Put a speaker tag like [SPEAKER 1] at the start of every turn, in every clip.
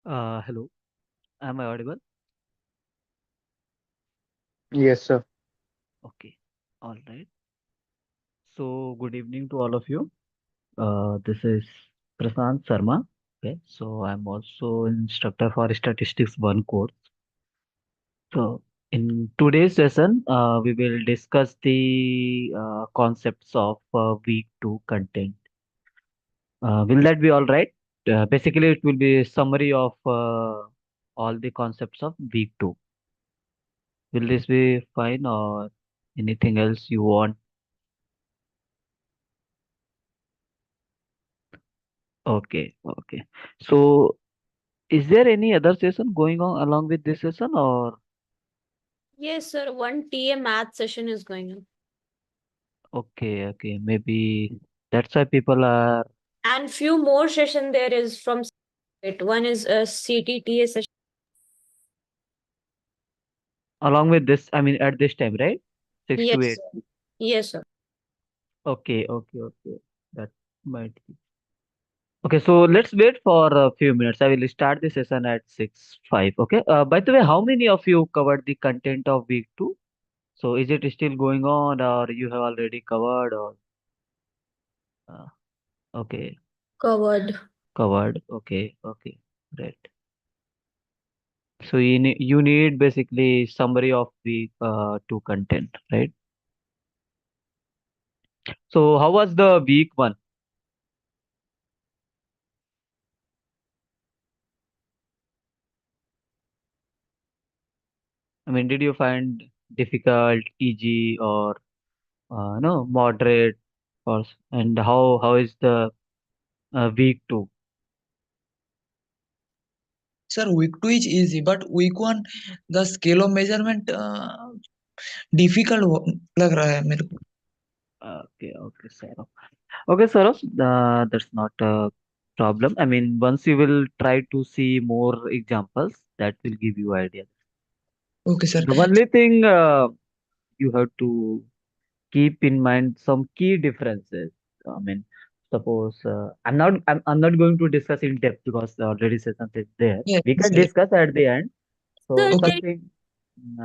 [SPEAKER 1] Hello, am I audible?
[SPEAKER 2] Yes, sir.
[SPEAKER 1] Okay, all right. So, good evening to all of you. This is Prasant Sharma. Okay, so I'm also instructor for Statistics 1 course. So, in today's session, we will discuss the concepts of week 2 content. Will that be all right? Basically, it will be a summary of all the concepts of week 2. Will this be fine or anything else you want? Okay, okay. So, is there any other session going on along with this session or
[SPEAKER 3] Yes, sir. One TA math session is going on.
[SPEAKER 1] okay, okay, maybe that's why people are
[SPEAKER 3] And few more session there is from it. One is a CTTA session.
[SPEAKER 1] along with this, I mean at this time, right? Six to
[SPEAKER 3] Yes,
[SPEAKER 1] eight.
[SPEAKER 3] sir. Yes, sir.
[SPEAKER 1] Okay, okay, okay. That might be. Okay, so let's wait for a few minutes. I will start the session at 6:05. Okay. By the way, how many of you covered the content of week two? So is it still going on or you have already covered or uh, okay,
[SPEAKER 3] Covered.
[SPEAKER 1] covered. Okay, okay. Right. So you need basically summary of the two content, right? So how was the week one? I mean, did you find difficult, easy, or no moderate, or and how is the week two?
[SPEAKER 4] Sir, week 2 is easy, but week 1 the scale of measurement difficult लग रहा है मेरे को.
[SPEAKER 1] Okay, okay, Saurabh. Okay, Saurabh, that's not a problem. I mean, once you will try to see more examples, that will give you idea.
[SPEAKER 4] Okay, sir.
[SPEAKER 1] The only thing you have to keep in mind some key differences. I mean, suppose I'm not going to discuss in depth because already session is there.
[SPEAKER 4] Yes,
[SPEAKER 1] We can
[SPEAKER 4] sir.
[SPEAKER 1] discuss at the end. So
[SPEAKER 3] Sir,
[SPEAKER 4] Okay.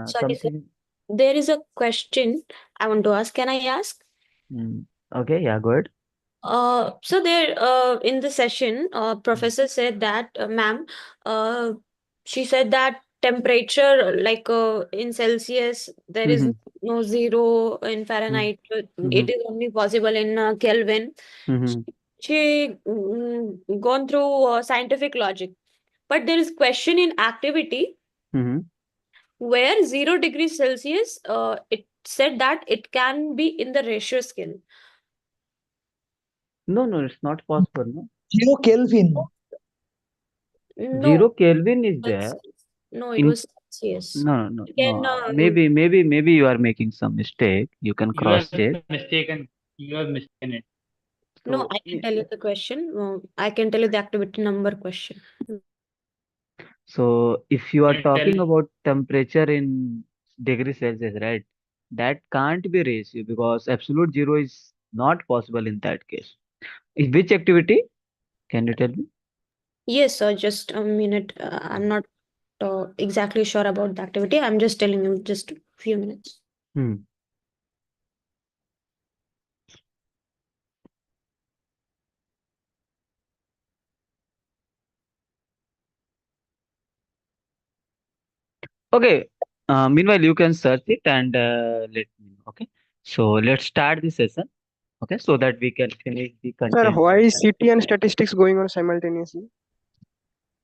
[SPEAKER 3] sorry, sir.
[SPEAKER 1] something.
[SPEAKER 3] There is a question I want to ask. Can I ask?
[SPEAKER 1] Mm, okay, yeah, good.
[SPEAKER 3] So there, in the session, professor said that, ma'am, uh, she said that temperature, like in Celsius, there is
[SPEAKER 1] Mm-hmm,
[SPEAKER 3] no zero in Fahrenheit.
[SPEAKER 1] mm-hmm,
[SPEAKER 3] It is only possible in Kelvin.
[SPEAKER 1] mm-hmm,
[SPEAKER 3] She gone through scientific logic, but there is question in activity
[SPEAKER 1] mm-hmm.
[SPEAKER 3] where 0 degrees Celsius, it said that it can be in the ratio scale.
[SPEAKER 1] No, no, it's not possible. No,
[SPEAKER 4] 0 Kelvin.
[SPEAKER 3] No,
[SPEAKER 1] zero Kelvin is there.
[SPEAKER 3] Celsius. No, it
[SPEAKER 1] In
[SPEAKER 3] was Celsius.
[SPEAKER 1] no, no,
[SPEAKER 3] You
[SPEAKER 1] no.
[SPEAKER 3] can,
[SPEAKER 1] Maybe you are making some mistake. You can
[SPEAKER 2] You have
[SPEAKER 1] cross check.
[SPEAKER 2] mistaken. You have mistaken it.
[SPEAKER 3] no,
[SPEAKER 1] So
[SPEAKER 3] I can tell you the question. I can tell you the activity number question.
[SPEAKER 1] So if you are
[SPEAKER 2] And tell
[SPEAKER 1] talking about temperature in degree Celsius, right? That can't be ratio because absolute zero is not possible in that case. Which activity? Can you tell me?
[SPEAKER 3] Yes, sir, just a minute. I'm not exactly sure about the activity. I'm just telling you just a few minutes.
[SPEAKER 1] Hmm. Okay. Meanwhile, you can search it and let me know. Okay. So let's start the session. Okay, so that we can finish the
[SPEAKER 5] Sir,
[SPEAKER 1] content
[SPEAKER 5] why
[SPEAKER 1] on
[SPEAKER 5] is
[SPEAKER 1] time.
[SPEAKER 5] CT and statistics going on simultaneously?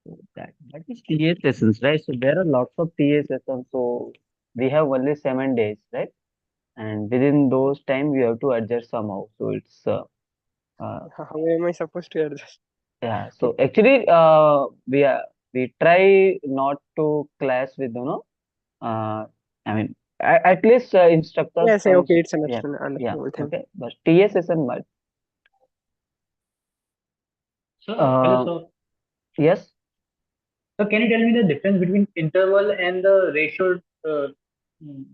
[SPEAKER 1] So that is TA sessions, right? So there are lots of TA sessions. So we have only 7 days, right? And within those time we have to adjust somehow. So it's uh,
[SPEAKER 5] How am I supposed to adjust?
[SPEAKER 1] yeah. So actually, we try not to clash with I mean, at least instructors
[SPEAKER 5] Yes,
[SPEAKER 1] comes.
[SPEAKER 5] okay, it's
[SPEAKER 1] Yeah, yeah.
[SPEAKER 5] understandable thing.
[SPEAKER 1] Okay, but TA session, but
[SPEAKER 2] Hello,
[SPEAKER 1] uh,
[SPEAKER 2] sir.
[SPEAKER 1] yes,
[SPEAKER 2] So can you tell me the difference between interval and the ratio? Mm,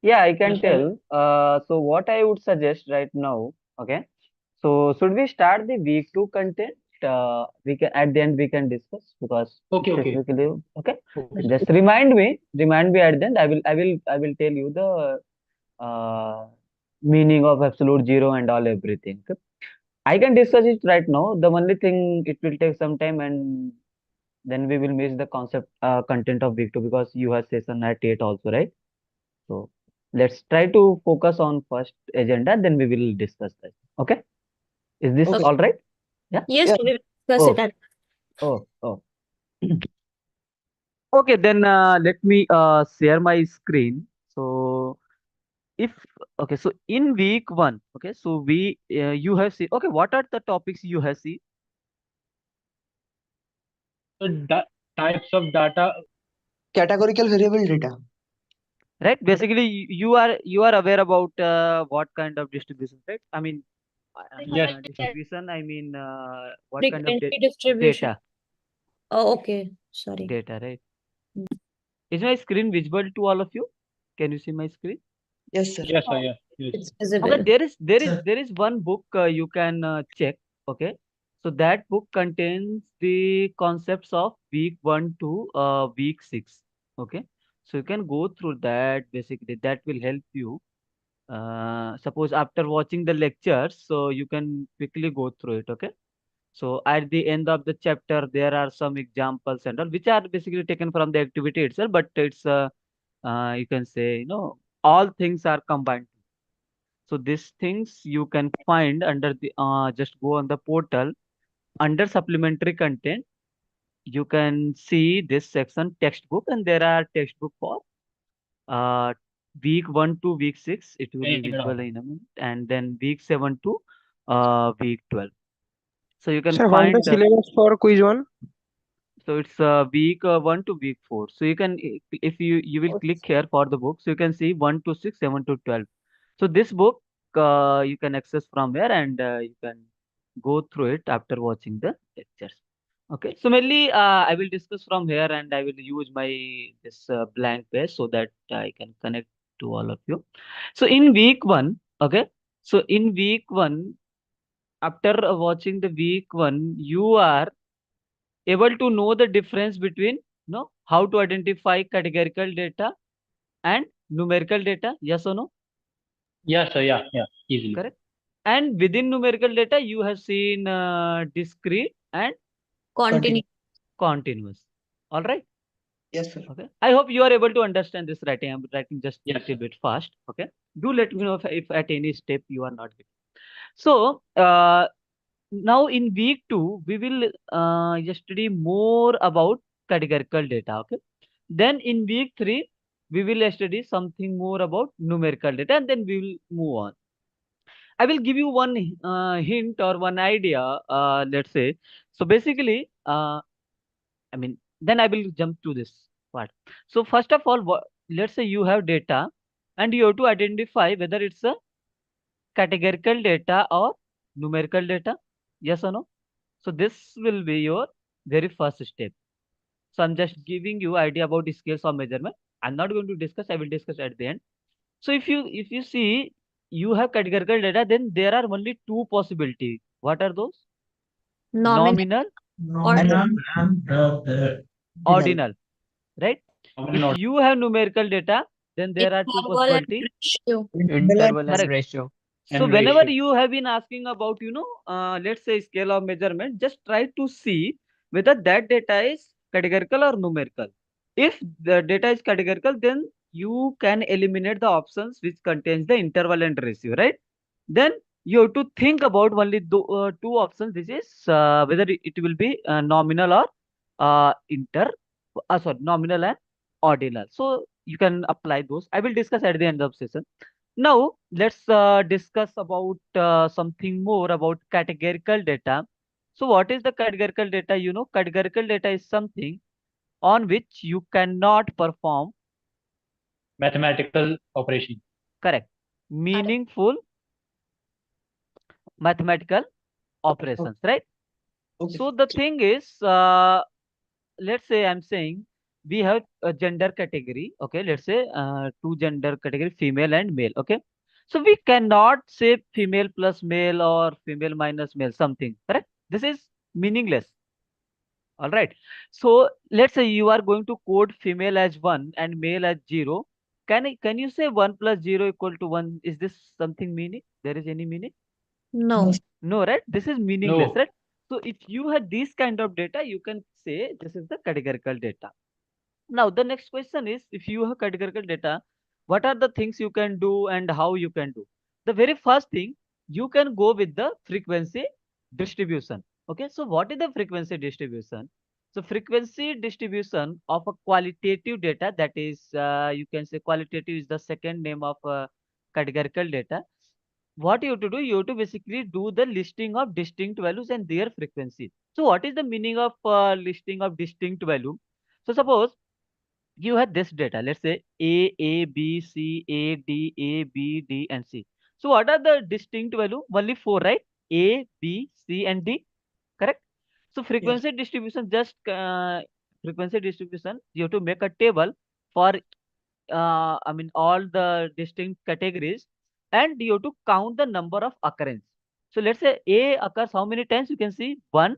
[SPEAKER 1] yeah, I can
[SPEAKER 2] yes, sir.
[SPEAKER 1] tell. So what I would suggest right now, okay. So should we start the week two content? we can at the end we can discuss because
[SPEAKER 2] Okay, okay,
[SPEAKER 1] specifically, okay.
[SPEAKER 2] okay.
[SPEAKER 1] Just remind me at the end. I will tell you the meaning of absolute zero and all everything. Okay? I can discuss it right now. The only thing it will take some time and then we will miss the concept content of week two because you have session at 8 also, right? So let's try to focus on first agenda, then we will discuss that. Okay? Is this
[SPEAKER 4] Okay.
[SPEAKER 1] all right? Yeah.
[SPEAKER 3] Yes,
[SPEAKER 4] Yeah.
[SPEAKER 3] we will discuss it
[SPEAKER 1] Oh,
[SPEAKER 3] at.
[SPEAKER 1] oh. Okay, then let me share my screen. So if okay, so in week one, okay, so we you have seen. Okay, what are the topics you have seen?
[SPEAKER 2] So types of data.
[SPEAKER 4] Categorical variable data.
[SPEAKER 1] Right? Basically, you are aware about what kind of distribution, right? I mean,
[SPEAKER 2] Yes, yes.
[SPEAKER 1] distribution. I mean, what kind of
[SPEAKER 3] Frequency distribution.
[SPEAKER 1] data?
[SPEAKER 3] Oh, okay. Sorry.
[SPEAKER 1] Data, right? Is my screen visible to all of you? Can you see my screen?
[SPEAKER 4] Yes, sir.
[SPEAKER 2] Yes, sir. Yes, yes.
[SPEAKER 3] It's
[SPEAKER 1] Okay,
[SPEAKER 3] visible.
[SPEAKER 1] there is one book you can check. Okay, so that book contains the concepts of week one to week six. Okay, so you can go through that. Basically, that will help you. Suppose after watching the lectures, so you can quickly go through it. Okay, so at the end of the chapter, there are some examples and all, which are basically taken from the activity itself, but it's you can say, all things are combined. So these things you can find under the just go on the portal under supplementary content. You can see this section textbook, and there are textbook for uh, week one to week six. It will be visible in a minute, and then week seven to week 12. So you can
[SPEAKER 5] Sir, what is the
[SPEAKER 1] find
[SPEAKER 5] syllabus for quiz one?
[SPEAKER 1] so it's week one to week four. So you can if you will click here for the book, so you can see 1 to 6, 7 to 12. So this book you can access from here, and you can go through it after watching the lectures. Okay, so mainly I will discuss from here, and I will use my this blank page so that I can connect to all of you. So in week one, okay, so in week one, after watching the week one, you are able to know the difference between how to identify categorical data and numerical data. Yes or no?
[SPEAKER 2] Yes, sir. Yeah, yeah. Easily.
[SPEAKER 1] Correct. And within numerical data, you have seen discrete and
[SPEAKER 3] Continue.
[SPEAKER 1] continuous. All right.
[SPEAKER 4] Yes, sir.
[SPEAKER 1] Okay. I hope you are able to understand this writing. I'm writing just a
[SPEAKER 2] Yes,
[SPEAKER 1] little
[SPEAKER 2] sir.
[SPEAKER 1] bit fast. Okay. Do let me know if at any step you are not getting. So now in week two, we will study more about categorical data. Okay. Then in week three, we will study something more about numerical data, and then we will move on. I will give you one hint or one idea. Let's say, so basically, I mean, then I will jump to this part. So first of all, let's say you have data, and you have to identify whether it's a categorical data or numerical data. Yes or no? So this will be your very first step. So I'm just giving you idea about the scales of measurement. I'm not going to discuss. I will discuss at the end. So if you see you have categorical data, then there are only two possibilities. What are those?
[SPEAKER 3] Nominal.
[SPEAKER 1] Nominal and
[SPEAKER 3] Ordinal.
[SPEAKER 4] Ordinal.
[SPEAKER 1] ordinal, right?
[SPEAKER 2] Nominal
[SPEAKER 1] If
[SPEAKER 2] order.
[SPEAKER 1] you have numerical data, then there are two
[SPEAKER 3] Interval and
[SPEAKER 1] possibilities.
[SPEAKER 3] ratio.
[SPEAKER 5] Interval and
[SPEAKER 1] Correct.
[SPEAKER 5] ratio.
[SPEAKER 1] So
[SPEAKER 2] And
[SPEAKER 1] whenever
[SPEAKER 2] ratio.
[SPEAKER 1] you have been asking about, let's say scale of measurement, just try to see whether that data is categorical or numerical. If the data is categorical, then you can eliminate the options which contains the interval and ratio, right? Then you have to think about only two options. This is whether it will be nominal or nominal and ordinal. So you can apply those. I will discuss at the end of session. Now let's discuss about something more about categorical data. So what is the categorical data? Categorical data is something on which you cannot perform
[SPEAKER 2] Mathematical operation.
[SPEAKER 1] correct meaningful mathematical operations, right?
[SPEAKER 4] Okay.
[SPEAKER 1] So the thing is, let's say I'm saying we have a gender category. Okay, let's say two gender category, female and male. Okay, so we cannot say female plus male or female minus male something. Correct? This is meaningless. All right. So let's say you are going to code female as 1 and male as 0. Can you say 1 plus 0 equal to 1? Is this something meaning? There is any meaning?
[SPEAKER 4] No,
[SPEAKER 3] No.
[SPEAKER 1] No, right? This is meaningless,
[SPEAKER 2] No.
[SPEAKER 1] right? So if you have this kind of data, you can say this is the categorical data. Now, the next question is, if you have categorical data, what are the things you can do and how you can do? The very first thing, you can go with the frequency distribution. Okay, so what is the frequency distribution? So frequency distribution of a qualitative data, that is, you can say qualitative is the second name of categorical data. What you have to do, you have to basically do the listing of distinct values and their frequency. So what is the meaning of listing of distinct value? So suppose you have this data, let's say A, B, C, A, D, A, B, D, and C. So what are the distinct value? Only four, right? A, B, C, and D, correct? So
[SPEAKER 4] yes,
[SPEAKER 1] frequency distribution, just frequency distribution, you have to make a table for, all the distinct categories, and you have to count the number of occurrence. So let's say A occurs how many times? You can see 1,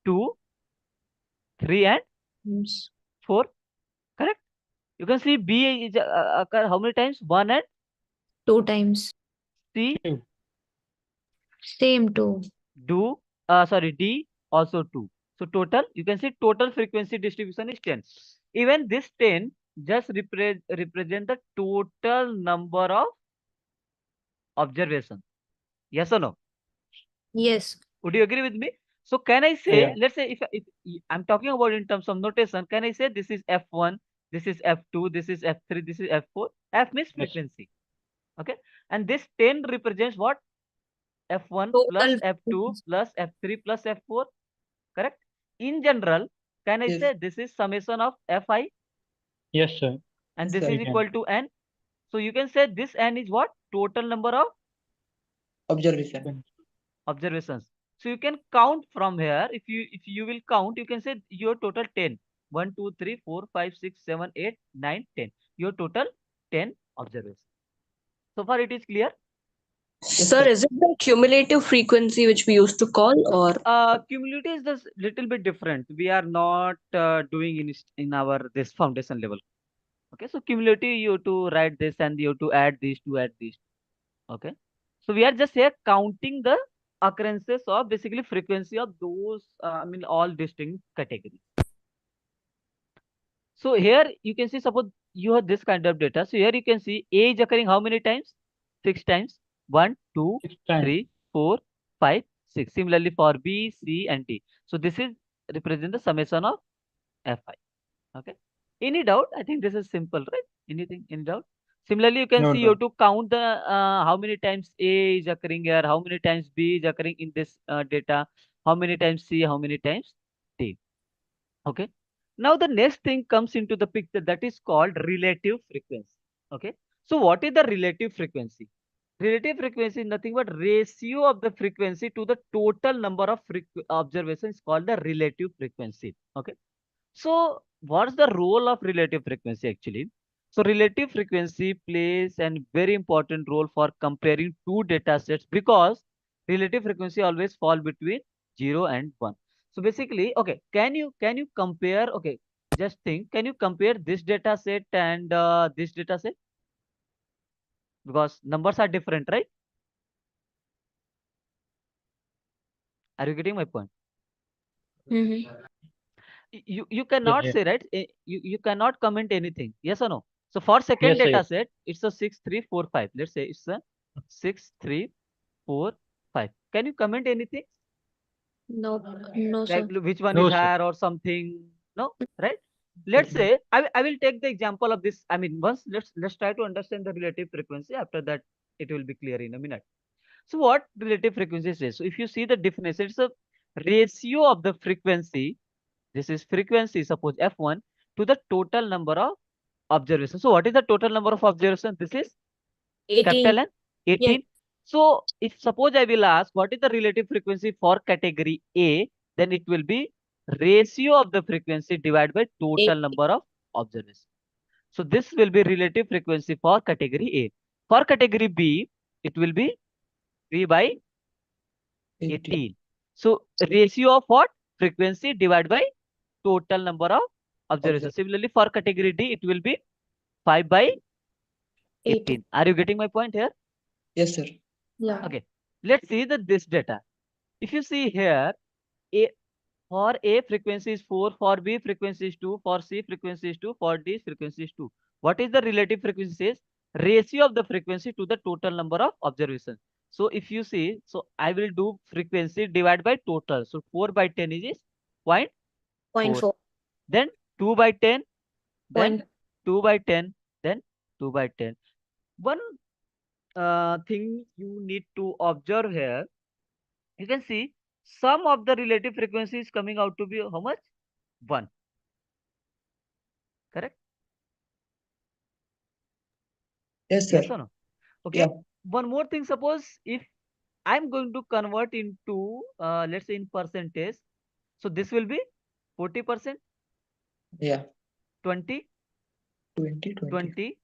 [SPEAKER 1] 2, 3, and
[SPEAKER 3] Yes.
[SPEAKER 1] 4, correct? You can see B is occur how many times? 1 and
[SPEAKER 3] 2 times.
[SPEAKER 1] C
[SPEAKER 2] Two.
[SPEAKER 3] Same 2.
[SPEAKER 1] do D also 2. So total, you can see total frequency distribution is 10. Even this 10 just represent the total number of observation. Yes or no?
[SPEAKER 3] Yes.
[SPEAKER 1] Would you agree with me? So can I say,
[SPEAKER 2] Yeah.
[SPEAKER 1] let's say if I'm talking about in terms of notation, can I say this is F1, this is F2, this is F3, this is F4? F means
[SPEAKER 2] Yes.
[SPEAKER 1] frequency. Okay. And this 10 represents what? F1 plus
[SPEAKER 3] Total
[SPEAKER 1] F2
[SPEAKER 3] frequency.
[SPEAKER 1] plus F3 plus F4, correct? In general, can I
[SPEAKER 4] yes,
[SPEAKER 1] say this is summation of Fi
[SPEAKER 2] Yes, sir.
[SPEAKER 1] and
[SPEAKER 4] yes,
[SPEAKER 1] this
[SPEAKER 4] sir.
[SPEAKER 1] is
[SPEAKER 2] You can.
[SPEAKER 1] equal to N? So you can say this N is what? Total number of
[SPEAKER 4] Observation.
[SPEAKER 1] observations. So you can count from here. If you will count, you can say your total 10. 1, 2, 3, 4, 5, 6, 7, 8, 9, 10. Your total 10 observations. So far it is clear?
[SPEAKER 4] Yes,
[SPEAKER 6] Sir,
[SPEAKER 4] sir.
[SPEAKER 6] is it the cumulative frequency which we used to call, or
[SPEAKER 1] Cumulative is just little bit different. We are not doing in our this foundation level. Okay, so cumulative you have to write this and you have to add these to add these. Okay, so we are just here counting the occurrences of basically frequency of those all distinct categories. So here you can see, suppose you have this kind of data. So here you can see A is occurring how many times? 6 times. 1, 2,
[SPEAKER 2] 6 times.
[SPEAKER 1] 3, 4, 5, 6. Similarly for B, C, and D. So this is represent the summation of Fi. Okay. Any doubt? I think this is simple, right? Anything? Any doubt? Similarly, you can
[SPEAKER 2] No
[SPEAKER 1] see you have
[SPEAKER 2] doubt.
[SPEAKER 1] to count the how many times A is occurring here, how many times B is occurring in this data, how many times C, how many times D. Okay. Now the next thing comes into the picture, that is called relative frequency. Okay. So what is the relative frequency? Relative frequency is nothing but ratio of the frequency to the total number of observations called the relative frequency. Okay. So what's the role of relative frequency actually? So relative frequency plays a very important role for comparing two data sets, because relative frequency always fall between 0 and 1. So basically, okay, can you compare, okay, just think, can you compare this data set and this data set? Because numbers are different, right? Are you getting my point?
[SPEAKER 3] Mm-hmm.
[SPEAKER 1] You
[SPEAKER 2] Yeah,
[SPEAKER 1] cannot
[SPEAKER 2] yeah.
[SPEAKER 1] say, right? You cannot comment anything, yes or no? So for second
[SPEAKER 2] Yes, sir.
[SPEAKER 1] data
[SPEAKER 2] Yes.
[SPEAKER 1] set, it's a 6 3 4 5. Let's say it's a 6 3 4 5. Can you comment anything,
[SPEAKER 3] No, no,
[SPEAKER 1] like
[SPEAKER 3] sir.
[SPEAKER 1] which one is
[SPEAKER 2] No, sir.
[SPEAKER 1] higher or something? No, right? Let's say I will take the example of this. Once let's try to understand the relative frequency. After that, it will be clear in a minute. So what relative frequency is? So if you see the definition, it's a ratio of the frequency. This is frequency, suppose F1, to the total number of observations. So what is the total number of observations? This is
[SPEAKER 3] 18.
[SPEAKER 1] capital N,
[SPEAKER 3] Yes.
[SPEAKER 1] 18. So if suppose I will ask what is the relative frequency for category A, then it will be ratio of the frequency divided by total number of observations. So this will be relative frequency for category A. For category B, it will be 3 by 18. So ratio of what? Frequency divided by total number of observations. Similarly, for category D, it will be 5 by 18. Are you getting my point here?
[SPEAKER 4] Yes, sir.
[SPEAKER 6] Yeah.
[SPEAKER 1] Okay. Let's see this data. If you see here, A, for A frequency is 4, for B frequency is 2, for C frequency is 2, for D frequency is 2. What is the relative frequency? Is ratio of the frequency to the total number of observations. So if you see, so I will do frequency divided by total. So 4 by 10 is 0.4.
[SPEAKER 3] 0.4.
[SPEAKER 1] Then 2 by 10, then
[SPEAKER 3] Point.
[SPEAKER 1] 2 by 10, then 2 by 10. One thing you need to observe here, you can see sum of the relative frequency is coming out to be how much? 1. Correct?
[SPEAKER 4] Yes, sir.
[SPEAKER 1] Yes or no? Okay.
[SPEAKER 4] Yeah.
[SPEAKER 1] One more thing, suppose if I'm going to convert into, let's say in percentage. So this will be 40%,
[SPEAKER 4] Yeah.
[SPEAKER 1] 20,
[SPEAKER 4] 20, 20.
[SPEAKER 1] 20,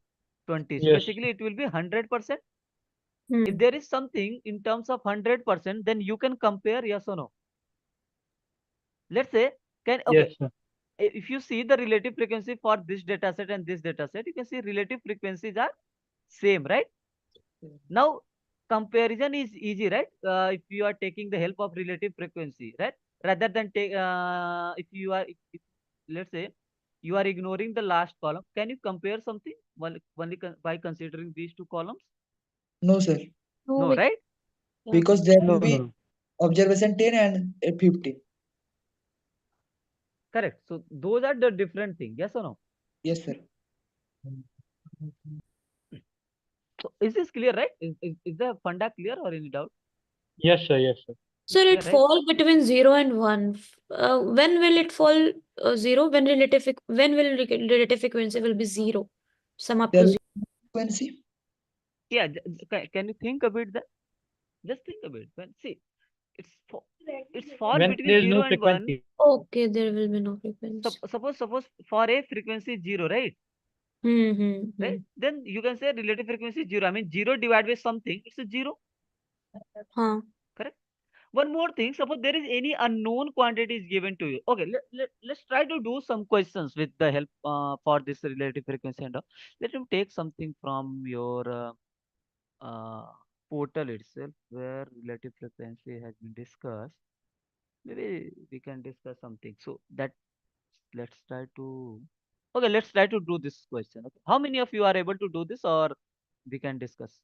[SPEAKER 1] 20. So
[SPEAKER 5] Yes.
[SPEAKER 1] basically it will be 100%.
[SPEAKER 3] Hmm.
[SPEAKER 1] If there is something in terms of 100%, then you can compare yes or no. Let's say, okay,
[SPEAKER 5] Yes, sir.
[SPEAKER 1] if you see the relative frequency for this data set and this data set, you can see relative frequencies are same, right? Now, comparison is easy, right? If you are taking the help of relative frequency, right? Rather than take, if you are, if, let's say, you are ignoring the last column, can you compare something only by considering these two columns?
[SPEAKER 4] No, sir.
[SPEAKER 1] No, right?
[SPEAKER 4] Because there
[SPEAKER 5] No,
[SPEAKER 4] will be
[SPEAKER 5] no.
[SPEAKER 4] observation 10 and 50.
[SPEAKER 1] Correct. So those are the different things. Yes or no?
[SPEAKER 4] Yes, sir.
[SPEAKER 1] So is this clear, right? Is the funda clear or any doubt?
[SPEAKER 5] Yes, sir. Yes, sir.
[SPEAKER 3] Sir,
[SPEAKER 1] Clear,
[SPEAKER 3] it
[SPEAKER 1] right?
[SPEAKER 3] fall between 0 and 1. When will it fall 0? When relative frequency will be 0? Sum up
[SPEAKER 4] There
[SPEAKER 3] to
[SPEAKER 4] will
[SPEAKER 3] 0.
[SPEAKER 4] be frequency.
[SPEAKER 1] Yeah. Can you think a bit that? Just think a bit. When see, it's fall
[SPEAKER 5] When
[SPEAKER 1] between
[SPEAKER 5] there is
[SPEAKER 1] 0
[SPEAKER 5] no
[SPEAKER 1] and 1.
[SPEAKER 5] frequency.
[SPEAKER 3] Okay, there will be no frequency.
[SPEAKER 1] Suppose for a frequency 0, right? Right? Then you can say relative frequency 0. I mean 0 divided by something, it's a 0.
[SPEAKER 3] Huh.
[SPEAKER 1] Correct? One more thing, suppose there is any unknown quantity is given to you. Okay, let's try to do some questions with the help for this relative frequency and all. Let me take something from your uh, portal itself where relative frequency has been discussed. Maybe we can discuss something. So that let's try to. Okay, let's try to do this question. Okay. How many of you are able to do this, or we can discuss?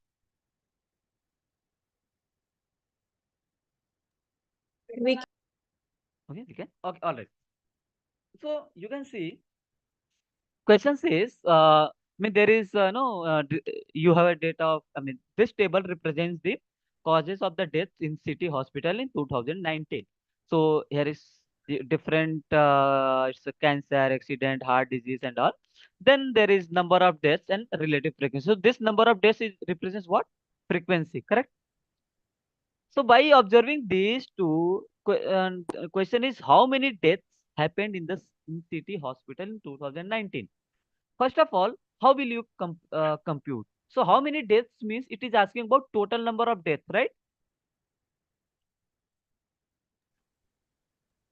[SPEAKER 3] We
[SPEAKER 1] Okay, we can. Okay, all right. So you can see question says, I mean, there is no, you have a data of, I mean, this table represents the causes of the deaths in city hospital in 2019. So here is the different, it's a cancer, accident, heart disease and all. Then there is number of deaths and relative frequency. So this number of deaths is represents what? Frequency, correct? So by observing these two, question is how many deaths happened in the city hospital in 2019? First of all, how will you compute? So how many deaths means it is asking about total number of deaths, right?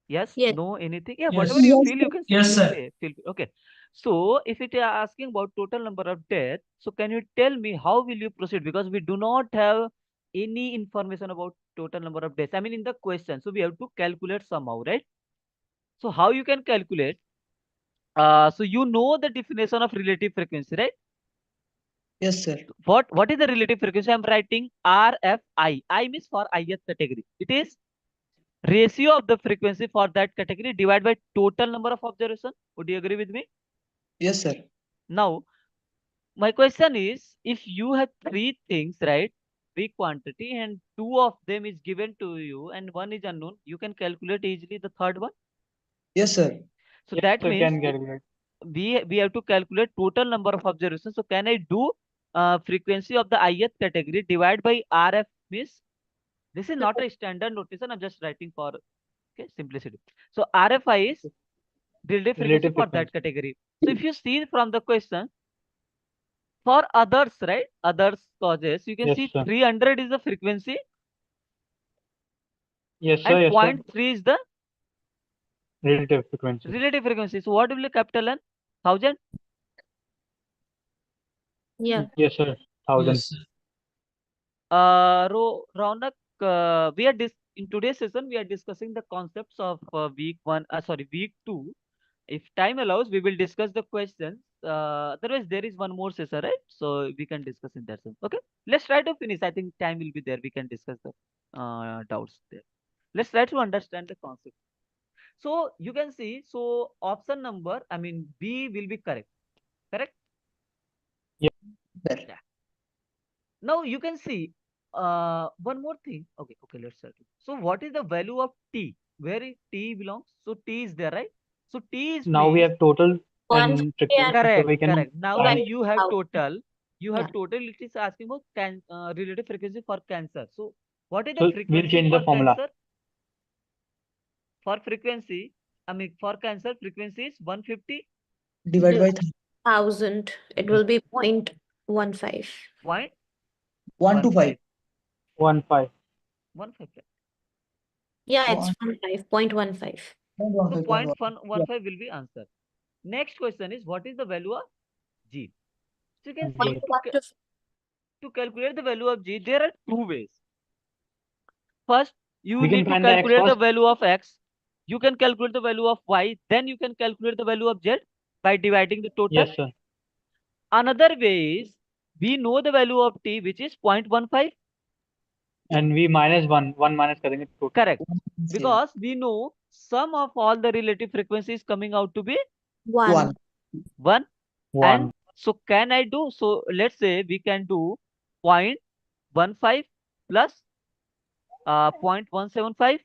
[SPEAKER 1] Yes,
[SPEAKER 3] Yes.
[SPEAKER 1] no, anything? Yeah,
[SPEAKER 2] Yes.
[SPEAKER 1] whatever you
[SPEAKER 6] Yes,
[SPEAKER 1] feel,
[SPEAKER 6] sir.
[SPEAKER 1] you can say.
[SPEAKER 2] Yes, sir.
[SPEAKER 1] Feel, okay. So if it is asking about total number of deaths, so can you tell me how will you proceed? Because we do not have any information about total number of deaths. I mean, in the question, so we have to calculate somehow, right? So how you can calculate? So you know the definition of relative frequency, right?
[SPEAKER 4] Yes, sir.
[SPEAKER 1] What is the relative frequency? I'm writing RFI. I means for ith category. It is ratio of the frequency for that category divided by total number of observation. Would you agree with me?
[SPEAKER 4] Yes, sir.
[SPEAKER 1] Now, my question is, if you have three things, right? Three quantity and two of them is given to you and one is unknown, you can calculate easily the third one.
[SPEAKER 4] Yes, sir.
[SPEAKER 1] So
[SPEAKER 5] Yes,
[SPEAKER 1] that
[SPEAKER 5] sir.
[SPEAKER 1] means
[SPEAKER 5] Can calculate.
[SPEAKER 1] we have to calculate total number of observations. So can I do frequency of the ith category divided by RF means this is not a standard notation. I'm just writing for okay simplicity. So RFI is relative frequency
[SPEAKER 5] Relative
[SPEAKER 1] for that
[SPEAKER 5] frequency.
[SPEAKER 1] category. So if you see from the question for others, right? Others causes, you can
[SPEAKER 5] Yes,
[SPEAKER 1] see
[SPEAKER 5] sir.
[SPEAKER 1] 300 is the frequency.
[SPEAKER 5] Yes, sir.
[SPEAKER 1] And
[SPEAKER 5] Yes, sir.
[SPEAKER 1] 0.3 is the
[SPEAKER 5] Relative frequency.
[SPEAKER 1] relative frequency. So what will be capital N? 1000.
[SPEAKER 3] Yeah.
[SPEAKER 5] Yes, sir. 1000.
[SPEAKER 4] Yes, sir.
[SPEAKER 1] Raunak, in today's session we are discussing the concepts of week 2. If time allows, we will discuss the questions. Otherwise, there is one more session, right? So we can discuss in that sense. Okay, let's try to finish. I think time will be there. We can discuss the doubts there. Let's try to understand the concept. So you can see. So option number, I mean B will be correct. Correct.
[SPEAKER 4] There.
[SPEAKER 1] Yeah. Now you can see one more thing. Okay, let's start. So what is the value of T? Where is T belongs? So T is there, right? So T is
[SPEAKER 5] Now we
[SPEAKER 1] means
[SPEAKER 5] have total
[SPEAKER 3] 150
[SPEAKER 5] and frequency,
[SPEAKER 3] and
[SPEAKER 5] so
[SPEAKER 1] correct,
[SPEAKER 5] we can
[SPEAKER 1] correct. Now
[SPEAKER 5] find.
[SPEAKER 1] you have
[SPEAKER 3] 1000.
[SPEAKER 1] total. You have
[SPEAKER 3] Yeah.
[SPEAKER 1] total. It is asking about relative frequency for cancer. So what is the
[SPEAKER 5] So we'll
[SPEAKER 1] frequency
[SPEAKER 5] change the
[SPEAKER 1] for
[SPEAKER 5] formula.
[SPEAKER 1] cancer? For frequency, I mean for cancer, frequency is 150
[SPEAKER 4] Divide by
[SPEAKER 3] 1000. It will be 0.15.
[SPEAKER 1] point
[SPEAKER 4] 1 to 5.
[SPEAKER 5] 1.5.
[SPEAKER 1] 1.15.
[SPEAKER 3] Yeah, it's
[SPEAKER 4] 1,
[SPEAKER 3] 15.15.
[SPEAKER 1] So
[SPEAKER 4] 1,
[SPEAKER 1] 0.15 will be answer. Next question is what is the value of G? So you can
[SPEAKER 5] G.
[SPEAKER 1] see to calculate the value of G, there are two ways. First, you
[SPEAKER 5] We can
[SPEAKER 1] need to
[SPEAKER 5] find the x
[SPEAKER 1] calculate the
[SPEAKER 5] first.
[SPEAKER 1] value of X. You can calculate the value of Y. Then you can calculate the value of Z by dividing the total.
[SPEAKER 5] Yes, sir.
[SPEAKER 1] Another way is we know the value of T, which is 0.15.
[SPEAKER 5] And we minus 1. 1 minus करेंगे total.
[SPEAKER 1] Correct.
[SPEAKER 4] 1.
[SPEAKER 1] Because we know sum of all the relative frequencies coming out to be
[SPEAKER 3] 1.
[SPEAKER 1] 1.
[SPEAKER 5] 1.
[SPEAKER 1] And so can I do? So let's say we can do 0.15 plus 0.175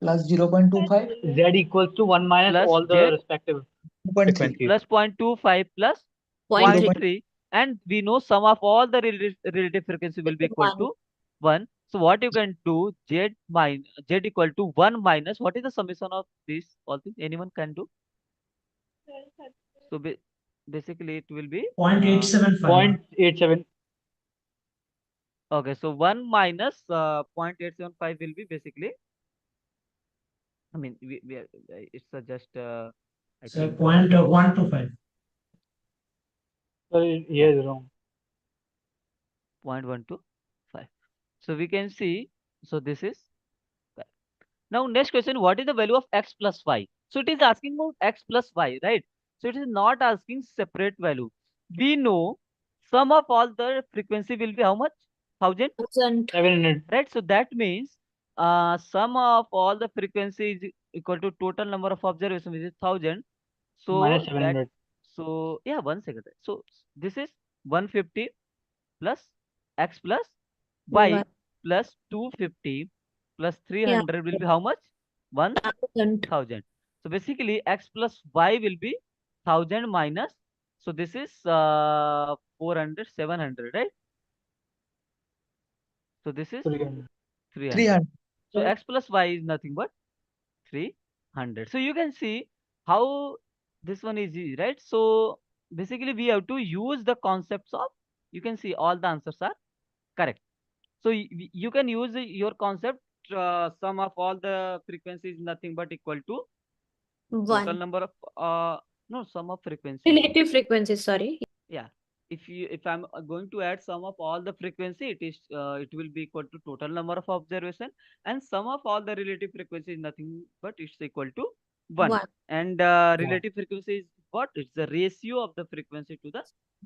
[SPEAKER 4] Plus 0.25,
[SPEAKER 5] Z equals to 1 minus
[SPEAKER 1] plus
[SPEAKER 5] all the
[SPEAKER 1] Z
[SPEAKER 5] respective
[SPEAKER 4] 2.3.
[SPEAKER 5] frequencies.
[SPEAKER 1] plus 0.25 plus
[SPEAKER 3] 0.3.
[SPEAKER 1] 0.3, and we know sum of all the relative frequency will be equal
[SPEAKER 3] 1.
[SPEAKER 1] to 1. So what you can do, Z equal to 1 minus, what is the summation of this all things? Anyone can do? So basically it will be
[SPEAKER 5] 0.87.
[SPEAKER 1] okay. So 1 minus 0.875 will be basically, I mean it's just I think
[SPEAKER 7] Point 125.
[SPEAKER 5] So here is wrong.
[SPEAKER 1] 0.125. So we can see, so this is correct. Now next question, what is the value of X plus Y? So it is asking about X plus Y, right? So it is not asking separate value. We know sum of all the frequency will be how much? 1000,
[SPEAKER 5] 700.
[SPEAKER 1] right? So that means sum of all the frequency is equal to total number of observations, which is 1000.
[SPEAKER 5] Minus
[SPEAKER 1] So
[SPEAKER 5] 700.
[SPEAKER 1] so yeah, 1 second. So this is 150 plus X plus Y plus 250 plus
[SPEAKER 3] Yeah.
[SPEAKER 1] 300 will be how much?
[SPEAKER 3] 1000.
[SPEAKER 1] 1000. So basically X plus Y will be 1000 minus. So this is 400, 700, right? So this is
[SPEAKER 5] 300.
[SPEAKER 1] 300.
[SPEAKER 4] 300.
[SPEAKER 1] So X plus Y is nothing but 300. So you can see how this one is easy, right? So basically we have to use the concepts of, you can see all the answers are correct. So you can use your concept, sum of all the frequencies nothing but equal to total
[SPEAKER 3] 1.
[SPEAKER 1] number of no, sum of frequency.
[SPEAKER 3] Relative frequency, sorry.
[SPEAKER 1] Yeah. If I'm going to add sum of all the frequency, it will be equal to total number of observation, and sum of all the relative frequency is nothing but it's equal to 1.
[SPEAKER 3] 1.
[SPEAKER 1] And relative frequency is what? It's the ratio of the frequency to the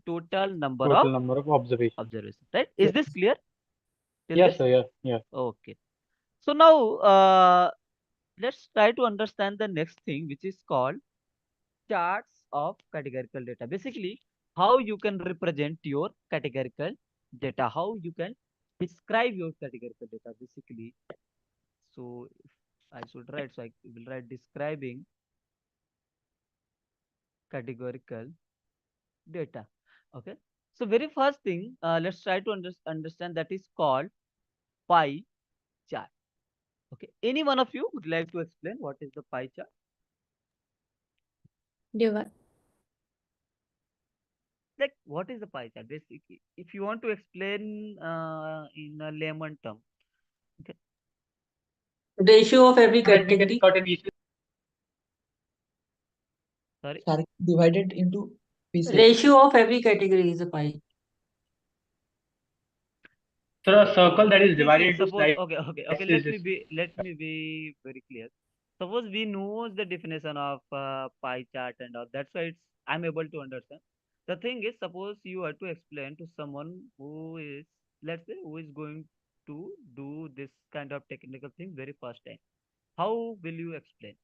[SPEAKER 1] total number
[SPEAKER 5] Total
[SPEAKER 1] of
[SPEAKER 5] number of observations.
[SPEAKER 1] observations, right? Is this clear till
[SPEAKER 5] Yes,
[SPEAKER 1] this?
[SPEAKER 5] sir. Yeah. Yeah.
[SPEAKER 1] Okay. So now let's try to understand the next thing, which is called charts of categorical data. Basically, how you can represent your categorical data, how you can describe your categorical data, basically. So if I should write, so I will write describing categorical data. Okay. So very first thing, let's try to understand that is called pie chart. Okay. Any one of you would like to explain what is the pie chart?
[SPEAKER 3] Divide.
[SPEAKER 1] Like what is the pie chart? Basically, if you want to explain in a layman term, okay.
[SPEAKER 7] Ratio of every
[SPEAKER 2] As we get
[SPEAKER 7] category.
[SPEAKER 2] certain issues.
[SPEAKER 1] Sorry.
[SPEAKER 4] Divided into pieces.
[SPEAKER 7] Ratio of every category is a pie.
[SPEAKER 2] So a circle that is
[SPEAKER 1] See,
[SPEAKER 2] divided into
[SPEAKER 1] suppose
[SPEAKER 2] slices
[SPEAKER 1] okay.
[SPEAKER 2] is
[SPEAKER 1] Let me be very clear. Suppose we know the definition of pie chart and all. That's why I'm able to understand. The thing is, suppose you have to explain to someone who is, let's say, who is going to do this kind of technical thing very first time. How will you explain?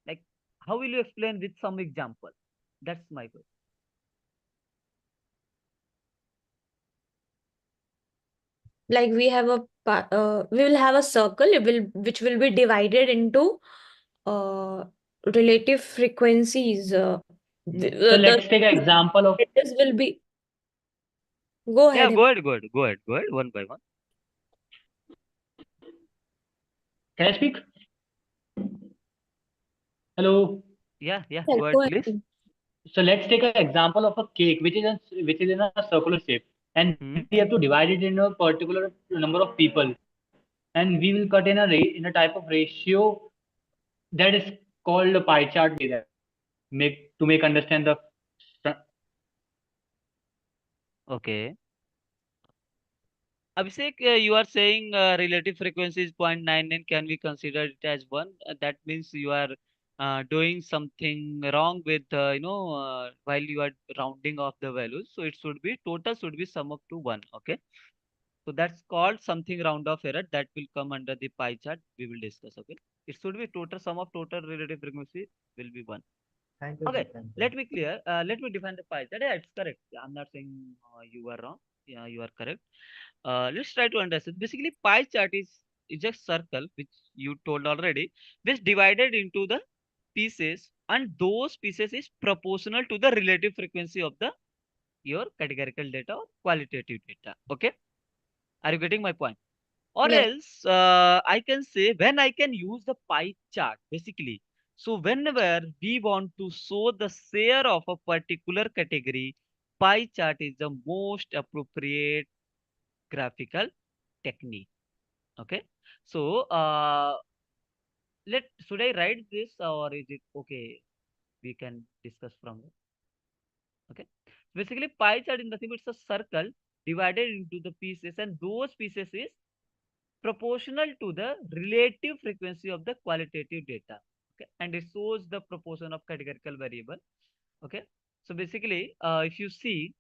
[SPEAKER 1] Like, how will you explain with some example? That's my question.
[SPEAKER 3] Like we will have a circle, which will be divided into uh, relative frequencies.
[SPEAKER 2] So
[SPEAKER 3] The
[SPEAKER 2] let's take an example of.
[SPEAKER 3] letters will be. Go
[SPEAKER 1] Yeah,
[SPEAKER 3] ahead.
[SPEAKER 1] go ahead, one by one.
[SPEAKER 2] Can I speak? Hello.
[SPEAKER 1] Yeah,
[SPEAKER 3] Himself,
[SPEAKER 1] go ahead,
[SPEAKER 3] go ahead.
[SPEAKER 1] please.
[SPEAKER 2] So let's take an example of a cake which is in a circular shape, and we
[SPEAKER 1] Hmm.
[SPEAKER 2] have to divide it in a particular number of people, and we will cut in in a type of ratio that is called a pie chart. That make understand the.
[SPEAKER 1] Okay. Abhishek, you are saying relative frequency is 0.99. Can we consider it as one? That means you are doing something wrong with, while you are rounding off the values. So it should be, total should be sum up to 1. Okay. So that's called something round off error that will come under the pie chart. We will discuss. Okay. It should be total sum of total relative frequency will be 1. Okay. Let me clear. Let me define the pie chart. Yeah, it's correct. I'm not saying you are wrong. Yeah, you are correct. Let's try to understand. Basically, pie chart is a circle which you told already, which divided into the pieces, and those pieces is proportional to the relative frequency of the your categorical data or qualitative data. Okay, are you getting my point? Or
[SPEAKER 3] Yes.
[SPEAKER 1] else, I can say when I can use the pie chart basically. So whenever we want to show the share of a particular category, pie chart is the most appropriate graphical technique. Okay. So should I write this or is it okay? We can discuss from there. Okay. Basically, pie chart in the thing it's a circle divided into the pieces, and those pieces is proportional to the relative frequency of the qualitative data. Okay, and it shows the proportion of categorical variable. Okay, so basically, if you see,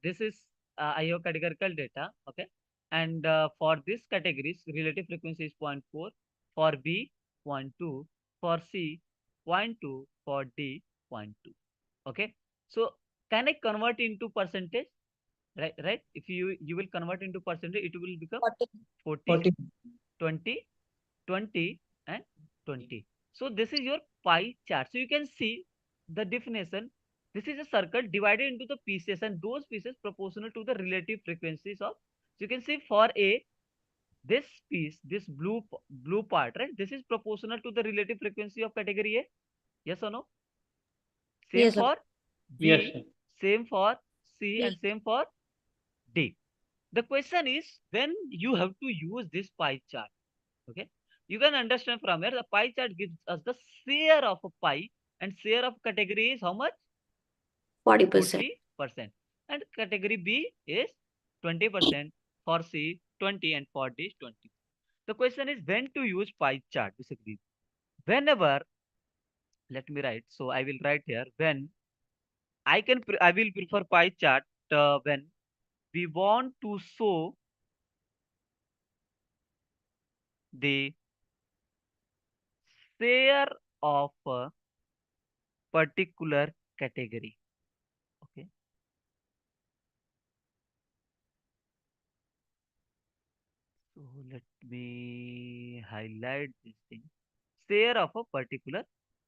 [SPEAKER 1] this is IO categorical data. Okay, and for this categories, relative frequency is zero point 0.4, for B 0.2, for C 0.2, for D 0.2. Okay, so can I convert into percentage? Right. If you will convert into percentage, it will become 40,
[SPEAKER 4] 40.
[SPEAKER 1] 20, 20, and 20. So this is your pie chart. So you can see the definition. This is a circle divided into the pieces, and those pieces proportional to the relative frequencies of. So you can see for A, this piece, this blue part, right? This is proportional to the relative frequency of category A. Yes or no? Same
[SPEAKER 3] Yes, sir.
[SPEAKER 1] for
[SPEAKER 2] Yes,
[SPEAKER 1] B,
[SPEAKER 2] sir.
[SPEAKER 1] same for C,
[SPEAKER 3] Yes.
[SPEAKER 1] and same for D. The question is when you have to use this pie chart. Okay, you can understand from here the pie chart gives us the share of a pie, and share of category is how much?
[SPEAKER 3] 40%.
[SPEAKER 1] 40%, and category B is 20%, for C 20, and for D is 20. The question is when to use pie chart. Basically, whenever, let me write. So I will write here when I will prefer pie chart when we want to show the share of a particular category. Okay. So let me highlight this thing. Share of a particular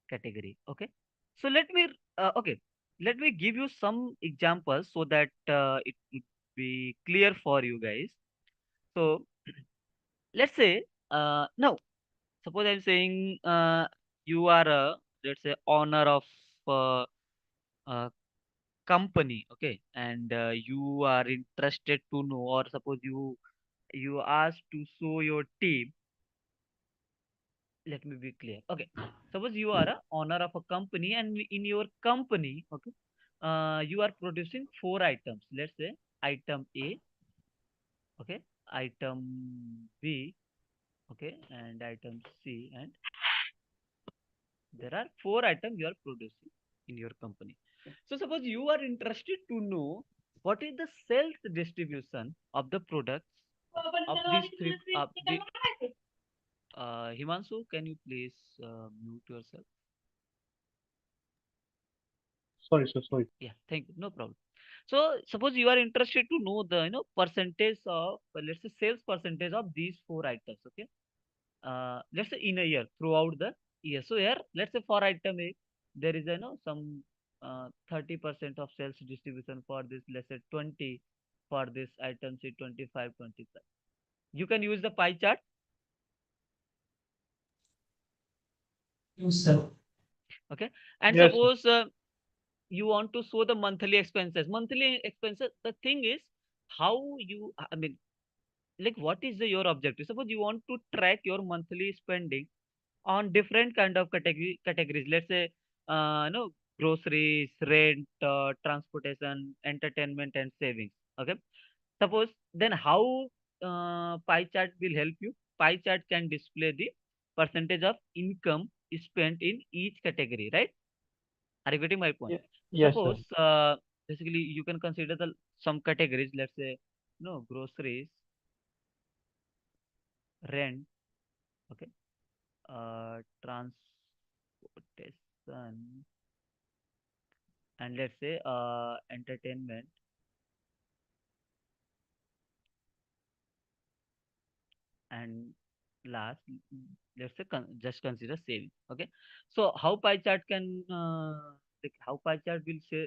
[SPEAKER 1] category. Okay. So okay. Let me give you some examples so that it would be clear for you guys. So let's say now suppose I'm saying you are a, let's say, owner of uh, a company. Okay, and you are interested to know, or suppose you ask to show your team let me be clear. Okay, suppose you are a owner of a company, and in your company, okay, you are producing four items. Let's say item A, okay, item B, okay, and item C, and there are four items you are producing in your company. So suppose you are interested to know what is the sales distribution of the products of these three. Himanshu, can you please mute yourself?
[SPEAKER 5] Sorry, sir. Sorry.
[SPEAKER 1] Yeah, thank you. No problem. So suppose you are interested to know the percentage of let's say sales percentage of these four items. Okay. Let's say in a year throughout the year. So here let's say for item A there is some 30% of sales distribution for this. Let's say 20 for this item C 25 25. You can use the pie chart.
[SPEAKER 7] Yes, sir.
[SPEAKER 1] Okay. And
[SPEAKER 5] Yes, sir.
[SPEAKER 1] suppose you want to show the monthly expenses. Monthly expenses. The thing is how you. I mean, like what is your objective? Suppose you want to track your monthly spending on different kind of categories. Let's say groceries, rent, transportation, entertainment, and savings. Okay. Suppose then how pie chart will help you? Pie chart can display the percentage of income spent in each category, right? Are you getting my point?
[SPEAKER 5] Yes, sir.
[SPEAKER 1] Suppose basically you can consider the some categories. Let's say groceries, rent, okay, transportation, and let's say entertainment, and last let's say just consider saving. Okay, so how pie chart can like how pie chart will say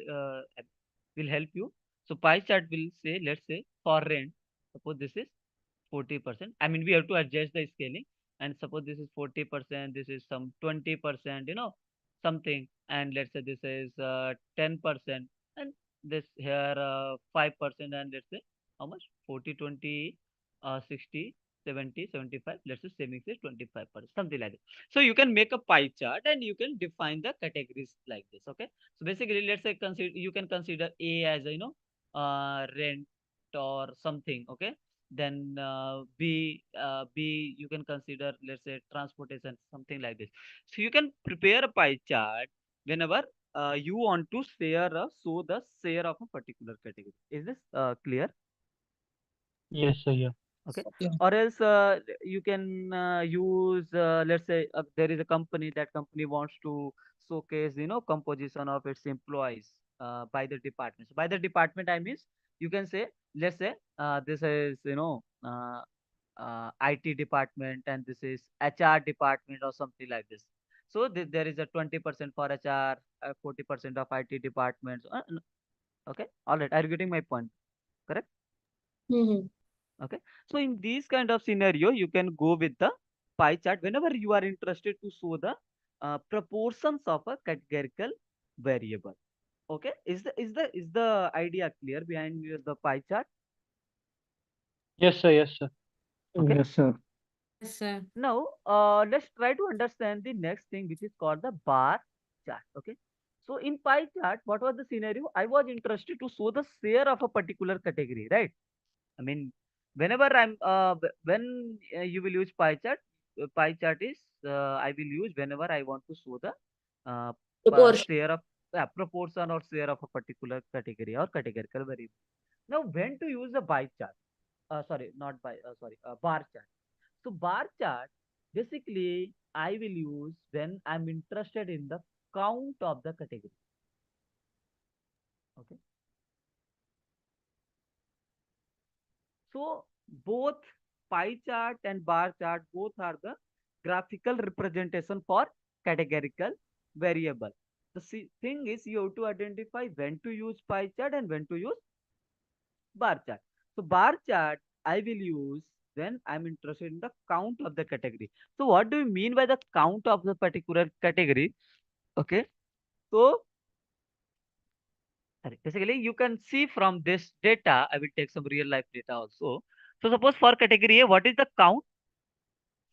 [SPEAKER 1] will help you. So pie chart will say, let's say for rent, suppose this is 40%. I mean, we have to adjust the scaling. And suppose this is 40%, this is some 20%, something. And let's say this is 10%, and this here 5%, and let's say how much? 40, 20, 60, 70, 75. Let's say savings is 25%, something like that. So you can make a pie chart and you can define the categories like this. Okay. So basically, let's say you can consider A as rent or something. Okay, then B you can consider, let's say transportation, something like this. So you can prepare a pie chart whenever you want to show the share of a particular category. Is this clear?
[SPEAKER 5] Yes, sir. Yeah.
[SPEAKER 1] Okay.
[SPEAKER 4] Yeah.
[SPEAKER 1] Or else you can use, let's say there is a company, that company wants to showcase composition of its employees by the department. So by the department I mean, you can say, let's say this is IT department, and this is HR department or something like this. So there is a 20% for HR, 40% of IT departments. Okay, all right. Are you getting my point? Correct.
[SPEAKER 3] Mm-hmm.
[SPEAKER 1] Okay. So in these kind of scenario, you can go with the pie chart whenever you are interested to show the proportions of a categorical variable. Okay. Is the idea clear behind the pie chart?
[SPEAKER 5] Yes, sir. Yes, sir.
[SPEAKER 1] Okay.
[SPEAKER 5] Yes, sir.
[SPEAKER 3] Yes, sir.
[SPEAKER 1] Now, let's try to understand the next thing, which is called the bar chart. Okay. So in pie chart, what was the scenario? I was interested to show the share of a particular category, right? I mean, whenever when you will use pie chart is I will use whenever I want to show the uh,
[SPEAKER 3] Proportion.
[SPEAKER 1] share of proportion or share of a particular category or categorical variable. Now, when to use the pie chart? Sorry, not pie. Sorry, bar chart. So bar chart, basically I will use when I'm interested in the count of the category. Okay. So both pie chart and bar chart both are the graphical representation for categorical variable. The thing is you have to identify when to use pie chart and when to use bar chart. So bar chart I will use when I'm interested in the count of the category. So what do you mean by the count of the particular category? Okay. So basically you can see from this data, I will take some real life data also. So suppose for category A, what is the count?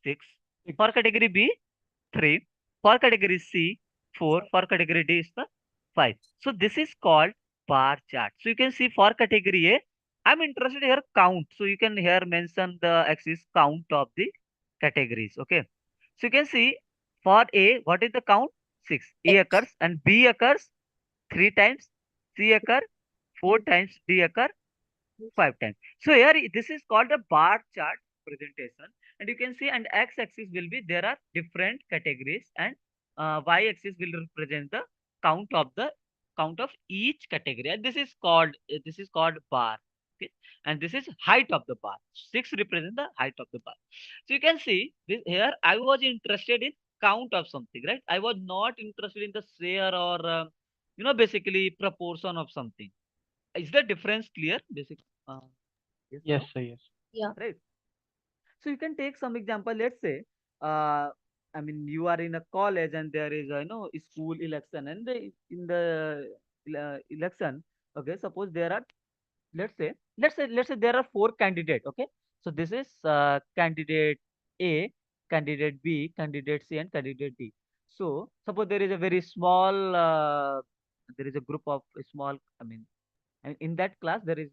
[SPEAKER 1] 6.
[SPEAKER 5] Six.
[SPEAKER 1] For category B, 3. For category C, 4. For category D is the 5. So this is called bar chart. So you can see for category A, I'm interested here count. So you can here mention the axis count of the categories. Okay. So you can see for A, what is the count? 6. A occurs and B occurs 3 times, C occur 4 times, D occur 5 times. So here this is called a bar chart presentation, and you can see and x-axis will be there are different categories, and y-axis will represent the count of the count of each category, and this is called bar. Okay, and this is height of the bar. 6 represent the height of the bar. So you can see this here. I was interested in count of something, right? I was not interested in the share or basically proportion of something. Is the difference clear? Yes,
[SPEAKER 5] Yes,
[SPEAKER 1] no?
[SPEAKER 5] sir. Yes.
[SPEAKER 3] Yeah.
[SPEAKER 1] Right. So you can take some example. Let's say, uh, I mean, you are in a college and there is a school election, and in the election, okay. Suppose there are, let's say there are 4 candidates. Okay. So this is candidate A, candidate B, candidate C, and candidate D. So suppose there is a very small, there is a group of small. I mean, and in that class there is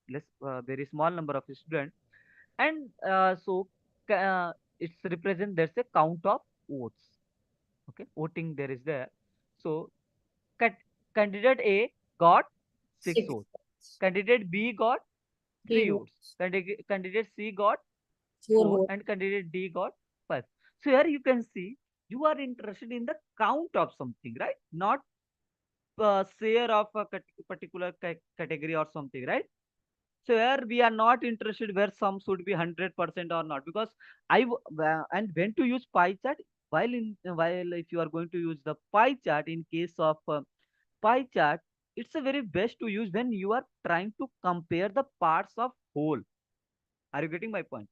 [SPEAKER 1] less very small number of students, and it's represent there's a count of votes. Okay, voting there is there. So cat- candidate A got 6
[SPEAKER 3] 6.
[SPEAKER 1] votes, candidate B got 3
[SPEAKER 3] 3
[SPEAKER 1] votes,
[SPEAKER 3] votes.
[SPEAKER 1] candidate C got
[SPEAKER 3] 4
[SPEAKER 1] 4,
[SPEAKER 3] votes.
[SPEAKER 1] and candidate D got 5. So here you can see you are interested in the count of something, right? Not share of a particular category or something, right? So here we are not interested where some should be 100% or not, because and when to use pie chart, while if you are going to use the pie chart, in case of pie chart, it's a very best to use when you are trying to compare the parts of whole. Are you getting my point?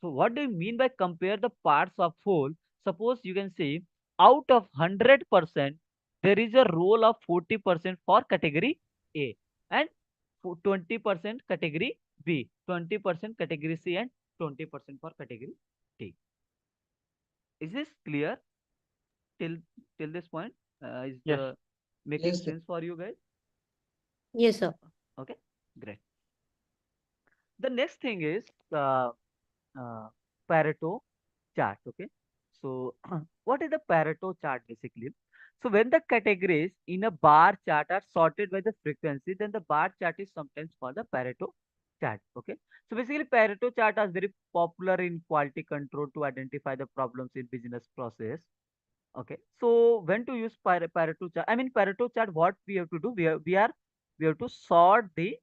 [SPEAKER 1] So what do you mean by compare the parts of whole? Suppose you can say out of 100%, there is a role of 40% for category A, and 20% category B, 20% category C, and 20% for category D. Is this clear till till this point? Is
[SPEAKER 5] Yes.
[SPEAKER 1] the making
[SPEAKER 4] Yes, sir.
[SPEAKER 1] sense for you guys?
[SPEAKER 3] Yes, sir.
[SPEAKER 1] Okay, great. The next thing is uh, uh, Pareto chart. Okay, so what is the Pareto chart basically? So when the categories in a bar chart are sorted by the frequency, then the bar chart is sometimes called the Pareto chart. Okay, so basically Pareto chart is very popular in quality control to identify the problems in business process. Okay, so when to use Pareto chart? I mean Pareto chart. What we have to do? We have to sort the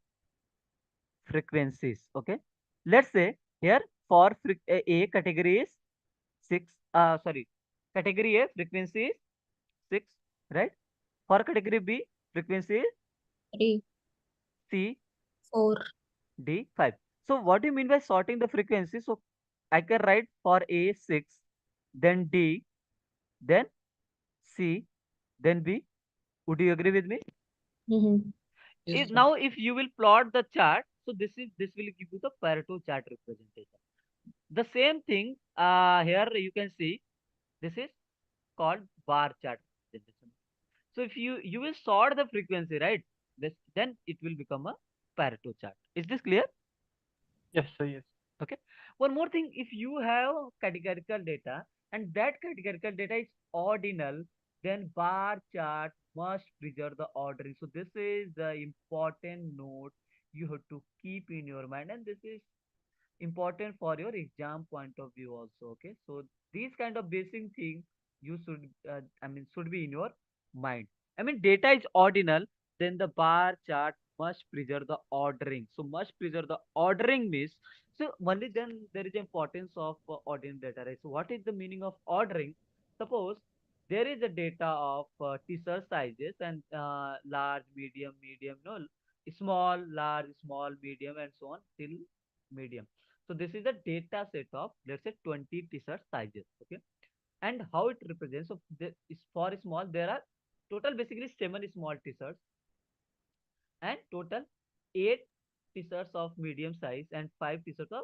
[SPEAKER 1] frequencies. Okay, let's say here for A category is 6. Sorry, category A frequency is 6, right? For category B frequency is
[SPEAKER 3] 3,
[SPEAKER 1] C,
[SPEAKER 3] 4.
[SPEAKER 1] D, 5. So what do you mean by sorting the frequency? So I can write for A 6, then D, then C, then B. Would you agree with me?
[SPEAKER 3] Mm-hmm.
[SPEAKER 4] Yes, sir.
[SPEAKER 1] Now if you will plot the chart, so this will give you the Pareto chart representation. The same thing here you can see, this is called bar chart representation. So if you will sort the frequency, right? Then it will become a Pareto chart. Is this clear?
[SPEAKER 5] Yes, sir. Yes.
[SPEAKER 1] Okay. One more thing, if you have categorical data and that categorical data is ordinal, then bar chart must preserve the ordering. So this is the important note you have to keep in your mind, and this is important for your exam point of view also. Okay, so these kind of basic things you should should be in your mind. I mean data is ordinal, then the bar chart must preserve the ordering. So must preserve the ordering means, so only then there is importance of ordinal data, right? So what is the meaning of ordering? Suppose there is a data of t-shirt sizes and large, medium, no, small, large, small, medium, and so on till medium. So this is a data set of, let's say, 20 t-shirt sizes. Okay, and how it represents? So is for small there are total basically 7 small t-shirts and total 8 t-shirts of medium size and 5 t-shirts of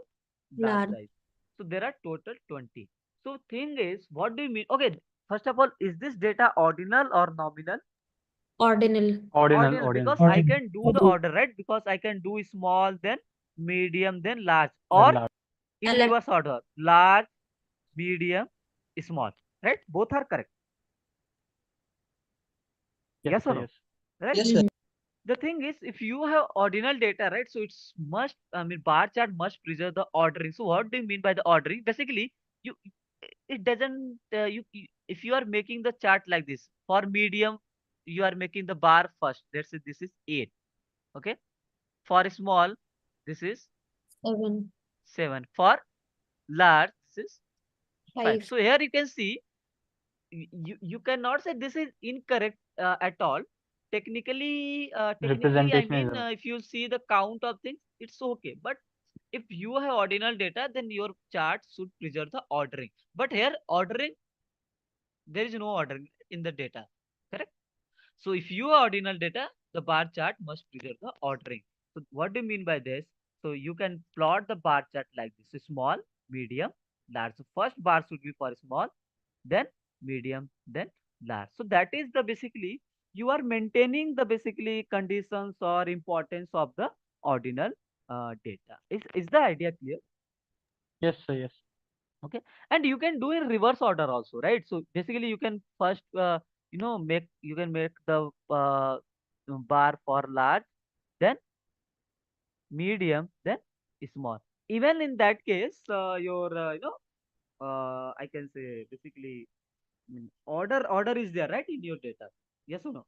[SPEAKER 1] large
[SPEAKER 3] Large.
[SPEAKER 1] size. So there are total 20. So thing is, what do you mean? Okay, first of all, is this data ordinal or nominal?
[SPEAKER 3] Ordinal.
[SPEAKER 1] Ordinal,
[SPEAKER 5] Ordinal.
[SPEAKER 1] because I can do the order, right? Because I can do small, then medium, then large,
[SPEAKER 5] Then
[SPEAKER 1] or
[SPEAKER 5] large.
[SPEAKER 1] in
[SPEAKER 3] Ele-
[SPEAKER 1] reverse order, large, medium, small, right? Both are correct.
[SPEAKER 5] Yes,
[SPEAKER 1] Yes
[SPEAKER 5] sir,
[SPEAKER 1] or no?
[SPEAKER 5] yes.
[SPEAKER 1] Right?
[SPEAKER 4] Yes, sir.
[SPEAKER 3] Mhm.
[SPEAKER 1] The thing is, if you have ordinal data, right? So it's must, I mean, bar chart must preserve the ordering. So what do you mean by the ordering? Basically, you it doesn't if you are making the chart like this for medium, you are making the bar first. Let's say this is 8. Okay. For small, this is
[SPEAKER 3] 7,
[SPEAKER 1] 7. For large, this is 5.
[SPEAKER 3] 5.
[SPEAKER 1] So here you can see, you cannot say this is incorrect at all. Technically, I
[SPEAKER 5] Representation is
[SPEAKER 1] mean, if you see the count of things, it's okay. But if you have ordinal data, then your chart should preserve the ordering. But here, ordering, there is no ordering in the data. Correct? So if you have ordinal data, the bar chart must preserve the ordering. So what do you mean by this? So you can plot the bar chart like this: small, medium, large. So first bar should be for small, then medium, then large. So that is the basically you are maintaining the basically conditions or importance of the ordinal data. Is the idea clear?
[SPEAKER 5] yes, sir, yes.
[SPEAKER 1] Okay, and you can do in reverse order also, right? So basically you can first make you can make the bar for large, then medium, then small. Even in that case, your I can say basically, order is there, right, in your data? Yes or no?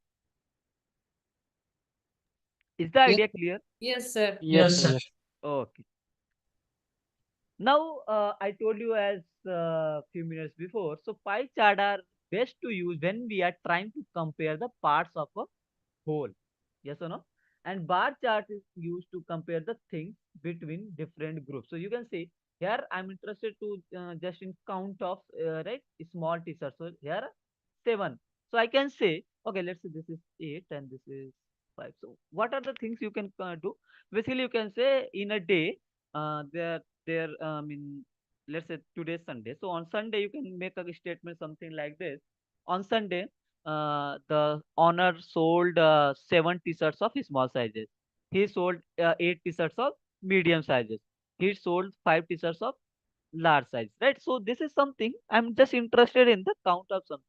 [SPEAKER 1] Is the
[SPEAKER 4] Yes.
[SPEAKER 1] idea clear?
[SPEAKER 7] Yes, sir.
[SPEAKER 5] Yes,
[SPEAKER 7] Yes,
[SPEAKER 5] sir,
[SPEAKER 7] sir.
[SPEAKER 5] yes.
[SPEAKER 1] Okay. Now, I told you as few minutes before. So pie chart are best to use when we are trying to compare the parts of a whole. Yes or no? And bar chart is used to compare the things between different groups. So you can see here I'm interested to just in count of right small t-shirts. So here 7. So I can say, okay, let's say this is 8 and this is 5. So what are the things you can do? Basically, you can say in a day, there in let's say today's Sunday. So on Sunday you can make a statement something like this. On Sunday, the owner sold 7 t-shirts of small sizes. He sold 8 t-shirts of medium sizes. He sold 5 t-shirts of large size, right? So this is something I'm just interested in the count of something.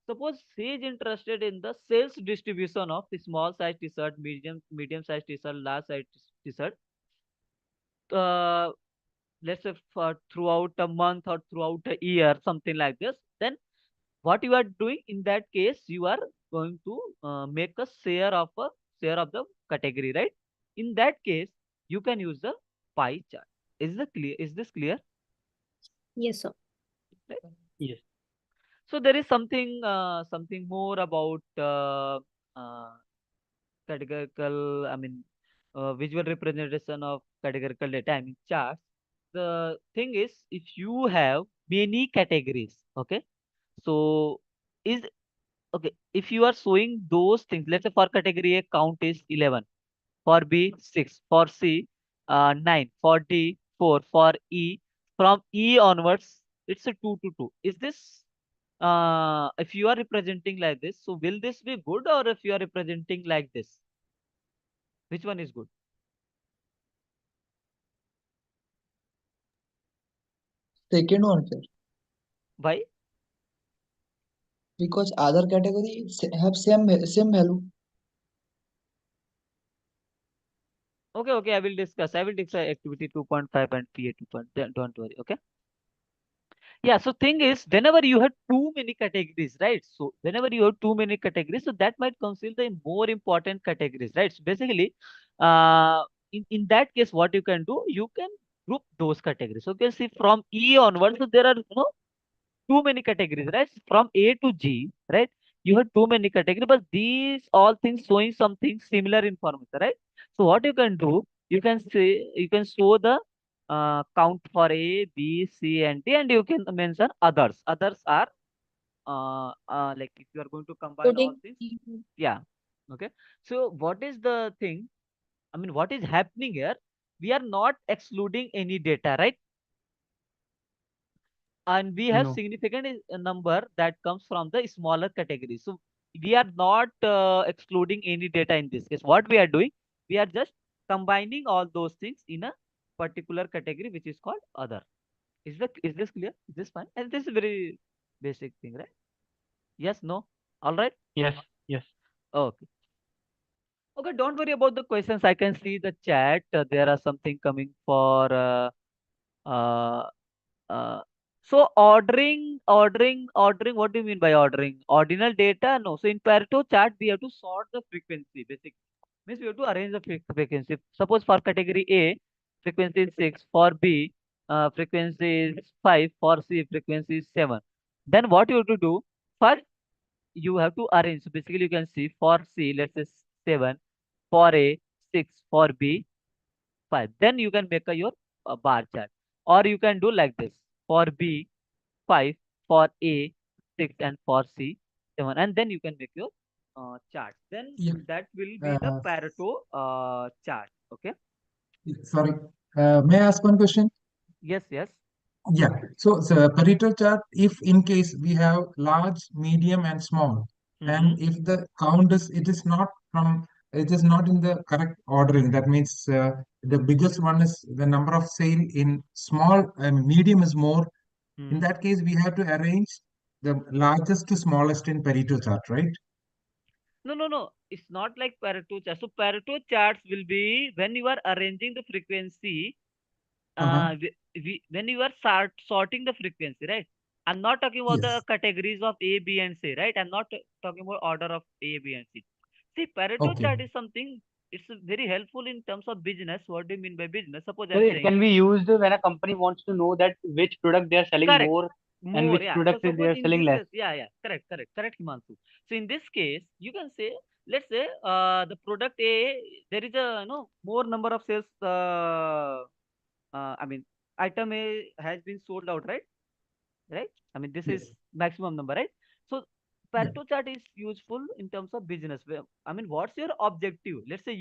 [SPEAKER 1] Suppose he is interested in the sales distribution of the small size t-shirt, medium size t-shirt, large size t-shirt. Uh, let's say for throughout a month or throughout a year, something like this. Then what you are doing in that case, you are going to make a share of the category, right? In that case, you can use the pie chart. Is this clear?
[SPEAKER 3] Yes, sir.
[SPEAKER 1] Right?
[SPEAKER 5] Yes.
[SPEAKER 1] So there is something more about uh, categorical, I mean, visual representation of categorical data, I mean charts. The thing is, if you have many categories, okay, so is okay, if you are showing those things, let's say for category A count is 11, for B 6, for C 9, for D 4, for E from E onwards it's a 2 to 2. Is this if you are representing like this, so will this be good, or if you are representing like this, which one is good?
[SPEAKER 4] Second one, sir.
[SPEAKER 1] Why?
[SPEAKER 4] Because other category have same value.
[SPEAKER 1] Okay, okay, I will discuss activity 2.5 and PA 2. Don't worry, okay? Yeah, so thing is, whenever you have too many categories, right? So whenever you have too many categories, so that might conceal the more important categories, right? So basically, in that case, what you can do, you can group those categories. So you can see from E onwards, so there are too many categories, right? From A to G, right? You have too many categories, but these all things showing something similar information, right? So what you can do, you can show the count for A, B, C, and D, and you can mention others. Others are like if you are going to combine all
[SPEAKER 3] Coding.
[SPEAKER 1] things, yeah. Okay. So what is the thing? I mean, what is happening here? We are not excluding any data, right? and we have
[SPEAKER 5] No.
[SPEAKER 1] significant number that comes from the smaller category. So we are not excluding any data in this case. What we are doing, we are just combining all those things in a particular category, which is called other. Is this clear? Is this fine? And this is very basic thing, right? Yes, no? All right.
[SPEAKER 5] Yes. Yes.
[SPEAKER 1] Okay. Okay, don't worry about the questions. I can see the chat. There are something coming for uh, Uh, so ordering. What do you mean by ordering? Ordinal data? No. So in Pareto chart, we have to sort the frequency. Basic means we have to arrange the frequency. Suppose for category A, frequency is 6. For B, frequency is 5. For C, frequency is 7. Then what you have to do? First, you have to arrange. So basically, you can see for C, let's say 7. For A, 6. For B, 5. Then you can make your bar chart. Or you can do like this. For B, 5, for A, 6, and for C, 7. And then you can make your chart. Then
[SPEAKER 8] Yeah.
[SPEAKER 1] that will be the Pareto chart. Okay.
[SPEAKER 8] Sorry. May I ask one question?
[SPEAKER 1] Yes, yes.
[SPEAKER 8] Yeah. So, Pareto chart, if in case we have large, medium, and small, and if the count is, it is not in the correct ordering. That means the biggest one is the number of sale in small, medium is more. In that case, we have to arrange the largest to smallest in Pareto chart, right?
[SPEAKER 1] No, no, no. It's not like Pareto chart. So Pareto charts will be when you are arranging the frequency,
[SPEAKER 8] Uh-huh.
[SPEAKER 1] when you are sorting the frequency, right? I'm not talking about the
[SPEAKER 8] Yes.
[SPEAKER 1] categories of A, B, and C, right? I'm not talking about order of A, B, and C. See, Pareto
[SPEAKER 8] Okay.
[SPEAKER 1] chart is something, it's very helpful in terms of business. What do you mean by business? Suppose
[SPEAKER 5] So
[SPEAKER 1] I'm
[SPEAKER 5] it
[SPEAKER 1] saying,
[SPEAKER 5] can be used when a company wants to know that which product they are selling
[SPEAKER 1] correct,
[SPEAKER 5] more and
[SPEAKER 1] more,
[SPEAKER 5] which
[SPEAKER 1] yeah. So
[SPEAKER 5] product they
[SPEAKER 1] suppose
[SPEAKER 5] are
[SPEAKER 1] in
[SPEAKER 5] selling
[SPEAKER 1] this
[SPEAKER 5] less.
[SPEAKER 1] case, yeah, correct, Himanshu. So in this case, you can say, let's say, the product A, there is a, more number of sales, I mean, item A has been sold out, right? I mean, this is
[SPEAKER 8] Yes.
[SPEAKER 1] maximum number, right? So
[SPEAKER 8] Yeah.
[SPEAKER 1] Pareto chart is useful in terms of business. I mean, what's your objective? Let's say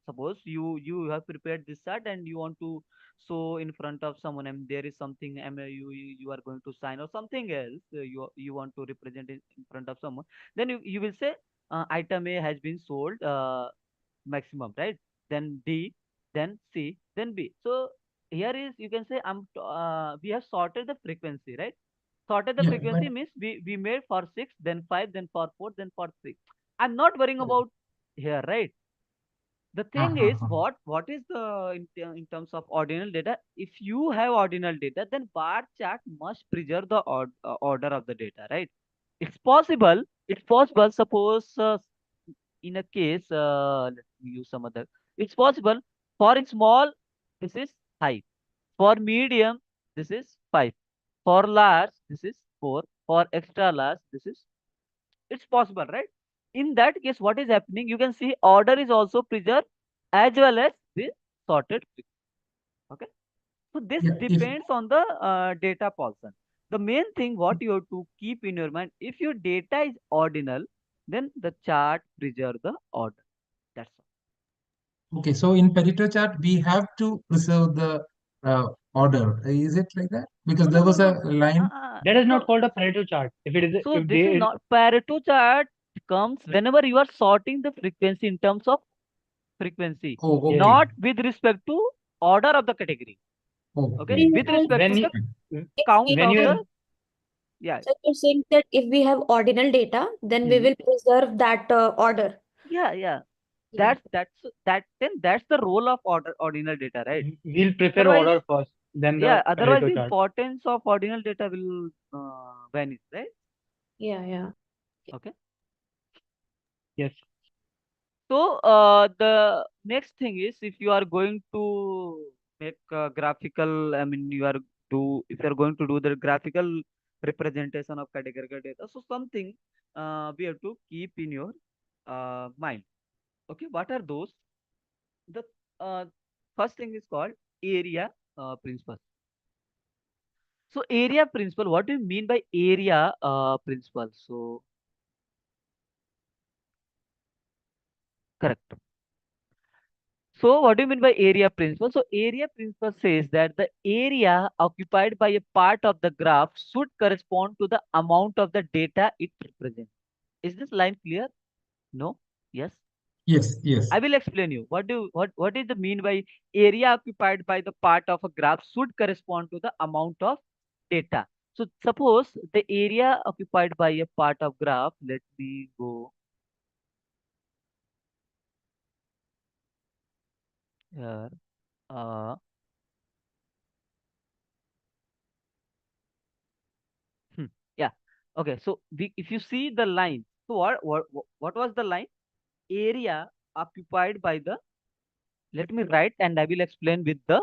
[SPEAKER 1] suppose you have prepared this chart and you want to show in front of someone, and there is something you are going to sign or something else. You want to represent it in front of someone. Then you will say item A has been sold maximum, right? Then D, then C, then B. So here is, you can say, we have sorted the frequency, right? Sorted the
[SPEAKER 8] Yeah.
[SPEAKER 1] frequency means we made for 6, then 5, then for 4, then for 3. I'm not worrying about here, right? The thing is,
[SPEAKER 8] Uh-huh.
[SPEAKER 1] what is the in terms of ordinal data? If you have ordinal data, then bar chart must preserve the order of the data, right? It's possible. It's possible. Suppose in a case, let me use some other. It's possible for small, this is high. For medium, this is 5. For large, this is 4. For extra large, this is, it's possible, right? In that case, what is happening? You can see order is also preserved as well as this sorted. Okay. So this
[SPEAKER 8] Yeah. If
[SPEAKER 1] depends on the data portion. The main thing what you have to keep in your mind, if your data is ordinal, then the chart preserve the order. That's all.
[SPEAKER 8] Okay, so in Pareto chart, we have to preserve the order. Is it like that? Because
[SPEAKER 1] No, no,
[SPEAKER 8] there
[SPEAKER 1] no,
[SPEAKER 8] was a
[SPEAKER 1] no.
[SPEAKER 8] line.
[SPEAKER 5] That is not
[SPEAKER 1] So
[SPEAKER 5] called a Pareto chart. If it is,
[SPEAKER 1] so
[SPEAKER 5] if
[SPEAKER 1] this is
[SPEAKER 5] they,
[SPEAKER 1] not Pareto chart comes whenever you are sorting the frequency in terms of frequency,
[SPEAKER 8] Oh,
[SPEAKER 5] yes,
[SPEAKER 8] okay.
[SPEAKER 1] not with respect to order of the category. Okay,
[SPEAKER 8] Okay.
[SPEAKER 1] with respect
[SPEAKER 5] when
[SPEAKER 1] to
[SPEAKER 5] you,
[SPEAKER 1] the
[SPEAKER 3] If
[SPEAKER 1] count
[SPEAKER 3] we
[SPEAKER 5] when
[SPEAKER 1] of
[SPEAKER 5] you
[SPEAKER 1] the,
[SPEAKER 5] have,
[SPEAKER 3] have,
[SPEAKER 1] yeah,
[SPEAKER 3] so you're saying that if we have ordinal data, then we
[SPEAKER 1] hmm,
[SPEAKER 3] will preserve that order.
[SPEAKER 1] yeah.
[SPEAKER 3] Yeah.
[SPEAKER 1] That's the role of ordinal data, right?
[SPEAKER 5] we'll prepare
[SPEAKER 1] Otherwise,
[SPEAKER 5] order first, then the
[SPEAKER 1] yeah, otherwise
[SPEAKER 5] Pareto
[SPEAKER 1] the
[SPEAKER 5] chart.
[SPEAKER 1] importance of ordinal data will vanish, right?
[SPEAKER 3] Yeah.
[SPEAKER 1] Okay.
[SPEAKER 5] Yes.
[SPEAKER 1] So the next thing is, if you are going to make graphical, I mean, if you are going to do the graphical representation of categorical data, so something we have to keep in your mind. Okay, what are those? The uh, first thing is called area principle. So area principle, what do you mean by area principle? So correct. So what do you mean by area principle? So area principle says that the area occupied by a part of the graph should correspond to the amount of the data it represents. Is this line clear? No? Yes?
[SPEAKER 8] Yes, yes.
[SPEAKER 1] I will explain you. What is the mean by area occupied by the part of a graph should correspond to the amount of data. So suppose the area occupied by a part of graph, let me go here. Uh, hmm, yeah. Okay. So if you see the line, so what was the line? Area occupied by the. Let me write and I will explain with the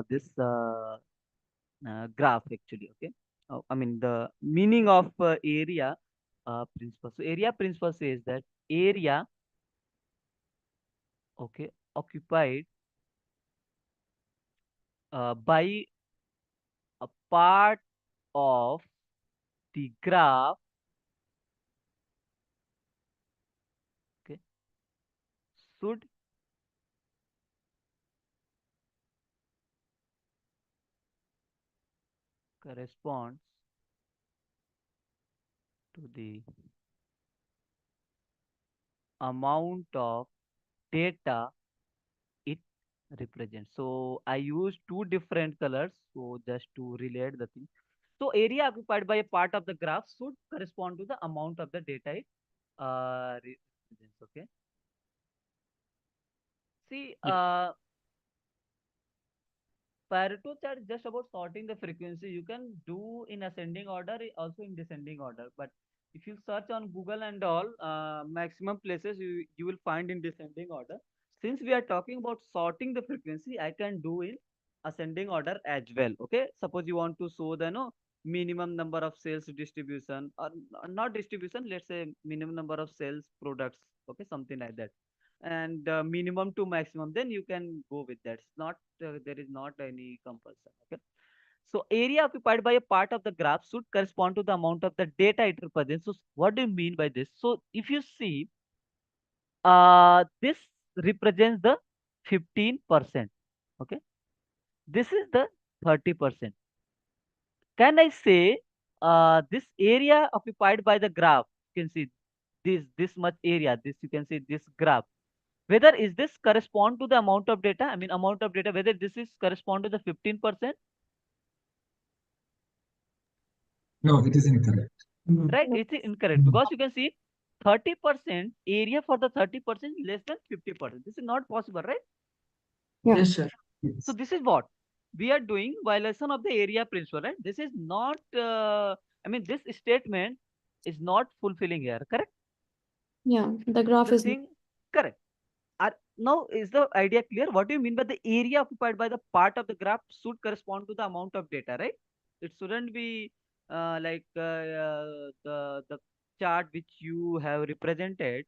[SPEAKER 1] this graph actually. Okay. I mean the meaning of area principle. So area principle says that area, okay, occupied by a part of the graph, okay, should correspond to the amount of data it represents. So I use two different colors, so just to relate the thing. So area occupied by a part of the graph should correspond to the amount of the data it represents. Okay. See, Pareto chart is just about sorting the frequency. You can do in ascending order, also in descending order. But if you search on Google and all, maximum places you will find in descending order. Since we are talking about sorting the frequency, I can do in ascending order as well. Okay. Suppose you want to show the no minimum number of sales distribution or not distribution. Let's say minimum number of sales products. Okay, something like that, and minimum to maximum, then you can go with that. It's not there is not any compulsion. Okay, so area occupied by a part of the graph should correspond to the amount of the data it represents. So what do you mean by this? So if you see, this represents the 15%. Okay, this is the 30%. Can I say this area occupied by the graph, you can see this much area, this you can see this graph, whether is this correspond to the amount of data, I mean amount of data, whether this is correspond to the 15%,
[SPEAKER 8] No, it is incorrect.
[SPEAKER 1] right? It's incorrect because you can see 30% area for the 30% less than 50%. This is not possible, right?
[SPEAKER 6] Yes, sir.
[SPEAKER 1] So this is what we are doing, violation of the area principle, right? This is not, I mean, this statement is not fulfilling here, correct?
[SPEAKER 3] Yeah, the graph
[SPEAKER 1] The
[SPEAKER 3] is
[SPEAKER 1] thing, correct. Now, is the idea clear? What do you mean by the area occupied by the part of the graph should correspond to the amount of data, right? It shouldn't be the chart which you have represented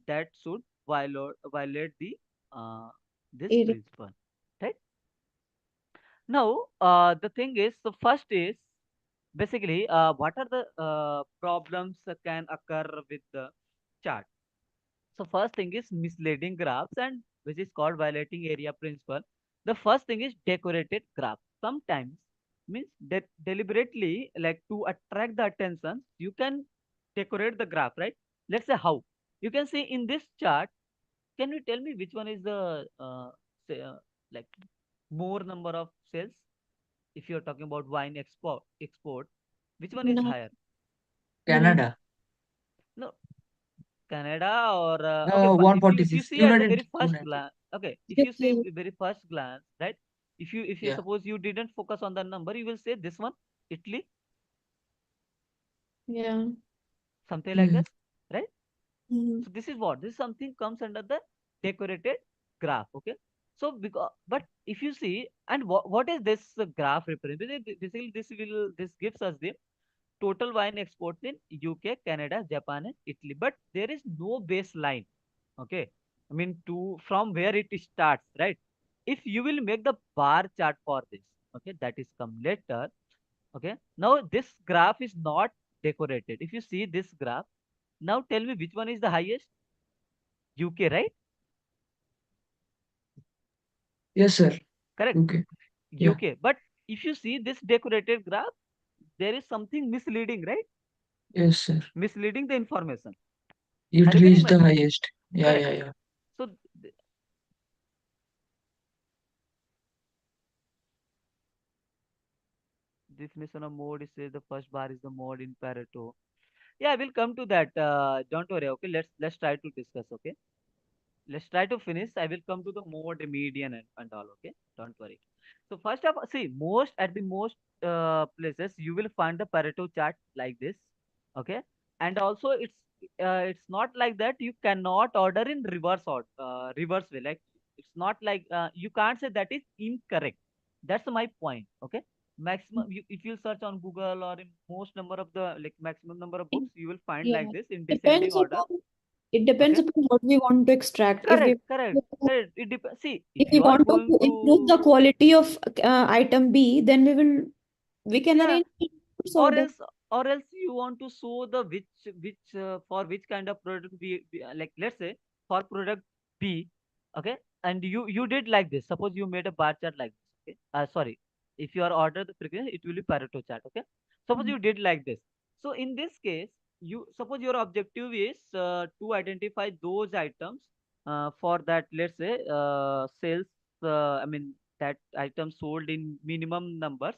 [SPEAKER 1] that should violate the this
[SPEAKER 3] area.
[SPEAKER 1] principle, right? Now, the thing is, the first is basically what are the problems that can occur with the chart? So first thing is misleading graphs, and which is called violating area principle. The first thing is decorated graph. Sometimes means that deliberately, like to attract the attention, you can decorate the graph, right? Let's say how. You can see in this chart. Can you tell me which one is the say, like more number of sales? If you're talking about wine export, which one is
[SPEAKER 3] No,
[SPEAKER 1] higher?
[SPEAKER 3] United.
[SPEAKER 6] Canada.
[SPEAKER 1] No, Canada or okay,
[SPEAKER 6] No,
[SPEAKER 1] if you
[SPEAKER 6] 146.
[SPEAKER 1] see at the very
[SPEAKER 6] United.
[SPEAKER 1] first
[SPEAKER 6] United.
[SPEAKER 1] glance, okay, if you say
[SPEAKER 3] Okay.
[SPEAKER 1] very first glance, right? If you
[SPEAKER 6] Yeah.
[SPEAKER 1] suppose you didn't focus on the number, you will say this one, Italy,
[SPEAKER 3] Yeah.
[SPEAKER 1] something like
[SPEAKER 6] Hmm.
[SPEAKER 1] that, right?
[SPEAKER 3] Mhm.
[SPEAKER 1] So this is what this something comes under the decorated graph. Okay, so because but if you see, and what is this graph representing? Basically, this gives us the total wine exports in UK, Canada, Japan, and Italy. But there is no baseline. Okay. I mean, to from where it starts, right? If you will make the bar chart for this, okay, that is come later. Okay. Now this graph is not decorated. If you see this graph, now tell me which one is the highest? UK, right?
[SPEAKER 4] Yes, sir.
[SPEAKER 1] Correct?
[SPEAKER 4] Okay. Yeah.
[SPEAKER 1] UK. But if you see this decorated graph, there is something misleading, right?
[SPEAKER 4] Yes, sir.
[SPEAKER 1] Misleading the information. Are you
[SPEAKER 4] Italy
[SPEAKER 1] getting
[SPEAKER 4] is
[SPEAKER 1] my
[SPEAKER 4] the
[SPEAKER 1] point?
[SPEAKER 4] highest. Yeah,
[SPEAKER 1] Correct.
[SPEAKER 4] yeah, yeah.
[SPEAKER 1] So definition of mode is the first bar is the mode in Pareto. Yeah, we'll come to that. Don't worry. Okay, let's try to discuss. Okay, let's try to finish. I will come to the mode, median, and all. Okay, don't worry. So first of all, see, most at the most places you will find the Pareto chart like this. Okay, and also it's not like that. You cannot order in reverse way. Like it's not like you can't say that is incorrect. That's my point. Okay, maximum if you search on Google or in most number of the like maximum number of
[SPEAKER 3] It,
[SPEAKER 1] books, you will find
[SPEAKER 3] yeah,
[SPEAKER 1] like this in descending
[SPEAKER 3] depends
[SPEAKER 1] order.
[SPEAKER 3] upon it depends
[SPEAKER 1] Okay,
[SPEAKER 3] upon what we want to extract.
[SPEAKER 1] correct, correct, correct. It depends. See,
[SPEAKER 3] If
[SPEAKER 1] if
[SPEAKER 3] we
[SPEAKER 1] you are
[SPEAKER 3] want
[SPEAKER 1] going
[SPEAKER 3] to improve the
[SPEAKER 1] to
[SPEAKER 3] quality of item B, then we can
[SPEAKER 1] yeah,
[SPEAKER 3] arrange its
[SPEAKER 1] or
[SPEAKER 3] order.
[SPEAKER 1] else or else you want to show the which for which kind of product like let's say for product B, okay, and you did like this. Suppose you made a bar chart like this. Okay, sorry, if you are order the frequency, it will be Pareto chart. Okay, suppose you did like this. So in this case, you suppose your objective is to identify those items for that let's say sales. I mean that item sold in minimum numbers,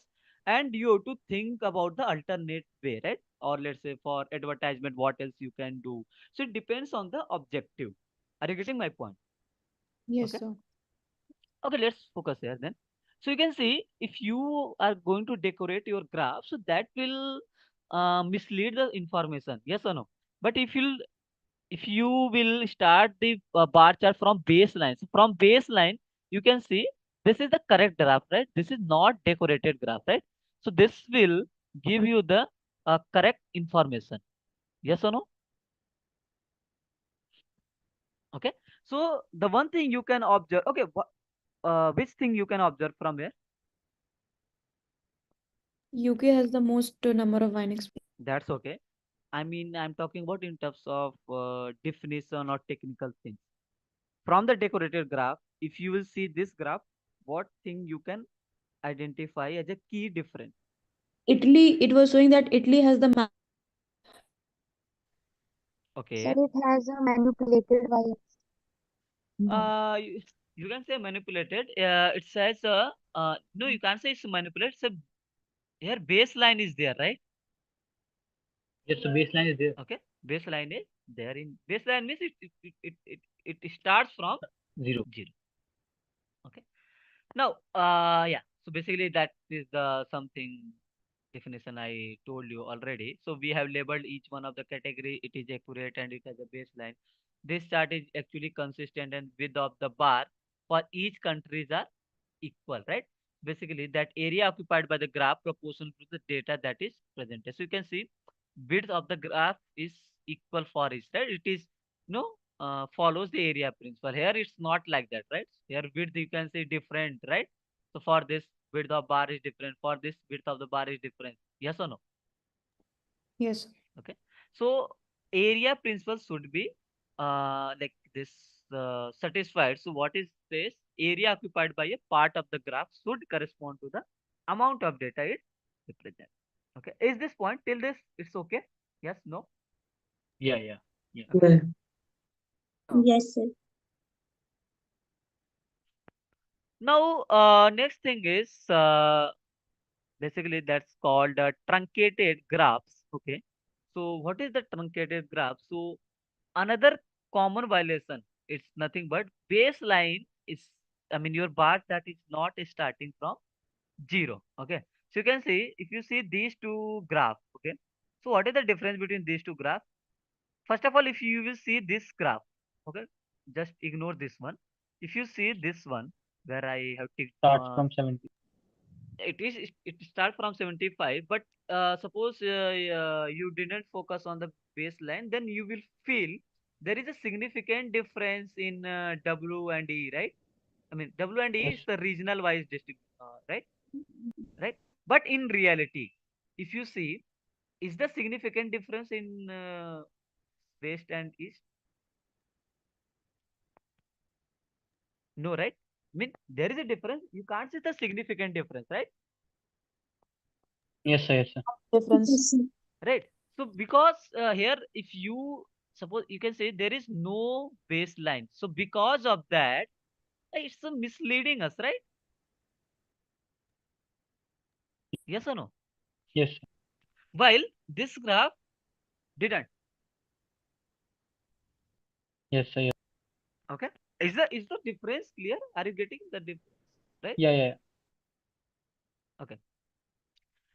[SPEAKER 1] and you have to think about the alternate way, right? Or let's say for advertisement what else you can do. So it depends on the objective. Are you getting my point?
[SPEAKER 3] Yes,
[SPEAKER 1] Okay,
[SPEAKER 3] sir.
[SPEAKER 1] okay, let's focus here then. So you can see if you are going to decorate your graph, so that will mislead the information, yes or no? But if you will start the bar chart from baseline, so from baseline you can see this is the correct graph, right? This is not decorated graph, right? So this will give you the correct information, yes or no? Okay, so the one thing you can observe, okay, which thing you can observe from here?
[SPEAKER 3] UK has the most number of wine experience.
[SPEAKER 1] That's okay. I mean, I'm talking about in terms of definition or technical things. From the decorated graph, if you will see this graph, what thing you can identify as a key difference?
[SPEAKER 3] Italy, it was showing that Italy has the
[SPEAKER 1] Okay.
[SPEAKER 9] Sir, it has a manipulated vibes.
[SPEAKER 1] You, you can say manipulated. It says no, you can't say it's manipulated. So here baseline is there, right?
[SPEAKER 5] Yes, the baseline is there.
[SPEAKER 1] Okay, baseline is there. In baseline means it starts from
[SPEAKER 5] Zero.
[SPEAKER 1] zero. Okay. Now, yeah. So basically, that is the something definition I told you already. So we have labeled each one of the category. It is accurate and it has a baseline. This chart is actually consistent and width of the bar for each countries are equal, right? Basically, that area occupied by the graph proportional to the data that is presented. So you can see width of the graph is equal for each, right? It is no follows the area principle. Here it's not like that, right? Here width you can see different, right? So for this width of bar is different. For this width of the bar is different. Yes or no?
[SPEAKER 3] yes.
[SPEAKER 1] Okay. So area principle should be like this satisfied. So what is this? Area occupied by a part of the graph should correspond to the amount of data it represents. Okay. Is this point till this it's okay? Yes, no?
[SPEAKER 5] Yeah, yeah, yeah.
[SPEAKER 4] Yeah.
[SPEAKER 9] Yes, sir.
[SPEAKER 1] Now next thing is basically that's called truncated graphs. Okay. So what is the truncated graph? So another common violation, it's nothing but baseline is, I mean, your bar that is not starting from zero. Okay. So you can see, if you see these two graphs, okay. So what is the difference between these two graphs? First of all, if you will see this graph, okay, just ignore this one. If you see this one, where I have ticked,
[SPEAKER 5] Starts from 70.
[SPEAKER 1] it start from 75, but suppose you didn't focus on the baseline, then you will feel there is a significant difference in W and E, right? I mean, W and E
[SPEAKER 5] Yes.
[SPEAKER 1] is the regional wise district, right? Right. But in reality, if you see, is the significant difference in west and east? No, right? mean there is a difference. You can't see the significant difference, right?
[SPEAKER 5] Yes, sir. Yes, sir.
[SPEAKER 3] Difference.
[SPEAKER 9] Yes, sir.
[SPEAKER 1] Right. So because here, if you suppose you can say there is no baseline. So because of that, it's misleading us, right? Yes or no?
[SPEAKER 5] Yes, sir.
[SPEAKER 1] While this graph didn't.
[SPEAKER 5] Yes, sir. Yes.
[SPEAKER 1] Okay. Is the difference clear? Are you getting the difference? Right?
[SPEAKER 5] Yeah, yeah.
[SPEAKER 1] Okay.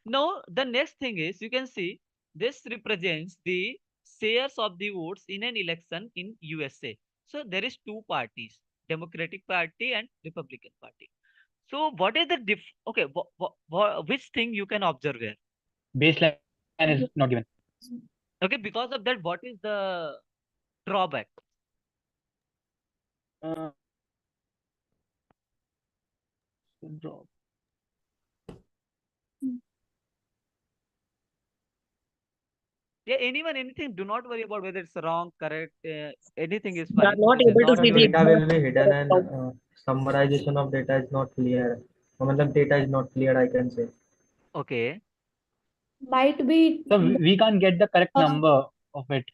[SPEAKER 1] Now the next thing is you can see this represents the shares of the votes in an election in USA. So there is two parties, Democratic Party and Republican Party. So what is the okay, which thing you can observe here?
[SPEAKER 5] Baseline is not given.
[SPEAKER 1] Okay, because of that, what is the drawback?
[SPEAKER 5] Uh, drop.
[SPEAKER 1] Yeah, anything. Do not worry about whether it's wrong, correct. Anything is
[SPEAKER 6] They are
[SPEAKER 1] fine.
[SPEAKER 6] not
[SPEAKER 1] This is
[SPEAKER 6] able to
[SPEAKER 1] not
[SPEAKER 10] The
[SPEAKER 6] see the
[SPEAKER 1] your.
[SPEAKER 10] data
[SPEAKER 6] exact
[SPEAKER 10] will be hidden and
[SPEAKER 6] number.
[SPEAKER 10] summarization of data is not clear. The data is not clear, I can say.
[SPEAKER 1] Okay.
[SPEAKER 3] Might be.
[SPEAKER 5] So we can't get the correct
[SPEAKER 3] Uh,
[SPEAKER 5] number of it.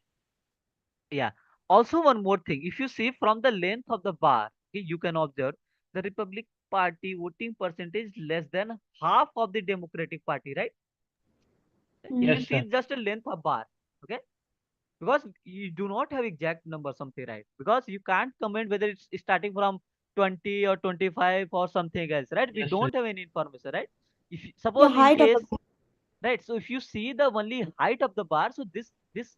[SPEAKER 1] Yeah. Also, one more thing. If you see from the length of the bar, okay, you can observe the Republic Party voting percentage less than half of the Democratic Party, right? If you
[SPEAKER 5] Yes,
[SPEAKER 1] see
[SPEAKER 5] sir.
[SPEAKER 1] just a length of bar, okay, because you do not have exact number something, right? Because you can't comment whether it's starting from 20 or 25 or something else, right? We
[SPEAKER 5] Yes, sir.
[SPEAKER 1] don't have any information, right? If
[SPEAKER 3] yeah,
[SPEAKER 1] suppose in
[SPEAKER 3] height of
[SPEAKER 1] case,
[SPEAKER 3] the.
[SPEAKER 1] right? So if you see the only height of the bar, so this this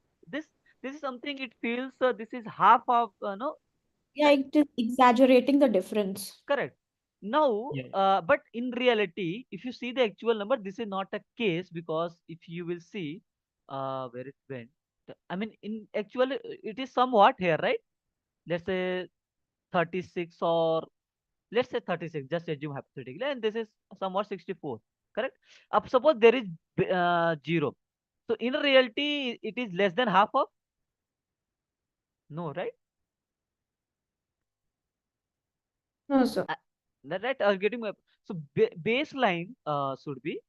[SPEAKER 1] is something it feels this is half of no,
[SPEAKER 3] Yeah,
[SPEAKER 1] right?
[SPEAKER 3] it is exaggerating the difference.
[SPEAKER 1] Correct. Now,
[SPEAKER 5] Yeah.
[SPEAKER 1] but in reality, if you see the actual number, this is not a case because if you will see where it went, I mean, in actually it is somewhat here, right? Let's say 36 or let's say 36, just assume hypothetically, and this is somewhat 64, correct? Up suppose there is 0. So in reality, it is less than half of no, right?
[SPEAKER 3] No, sir.
[SPEAKER 1] That right? Getting my so baseline should be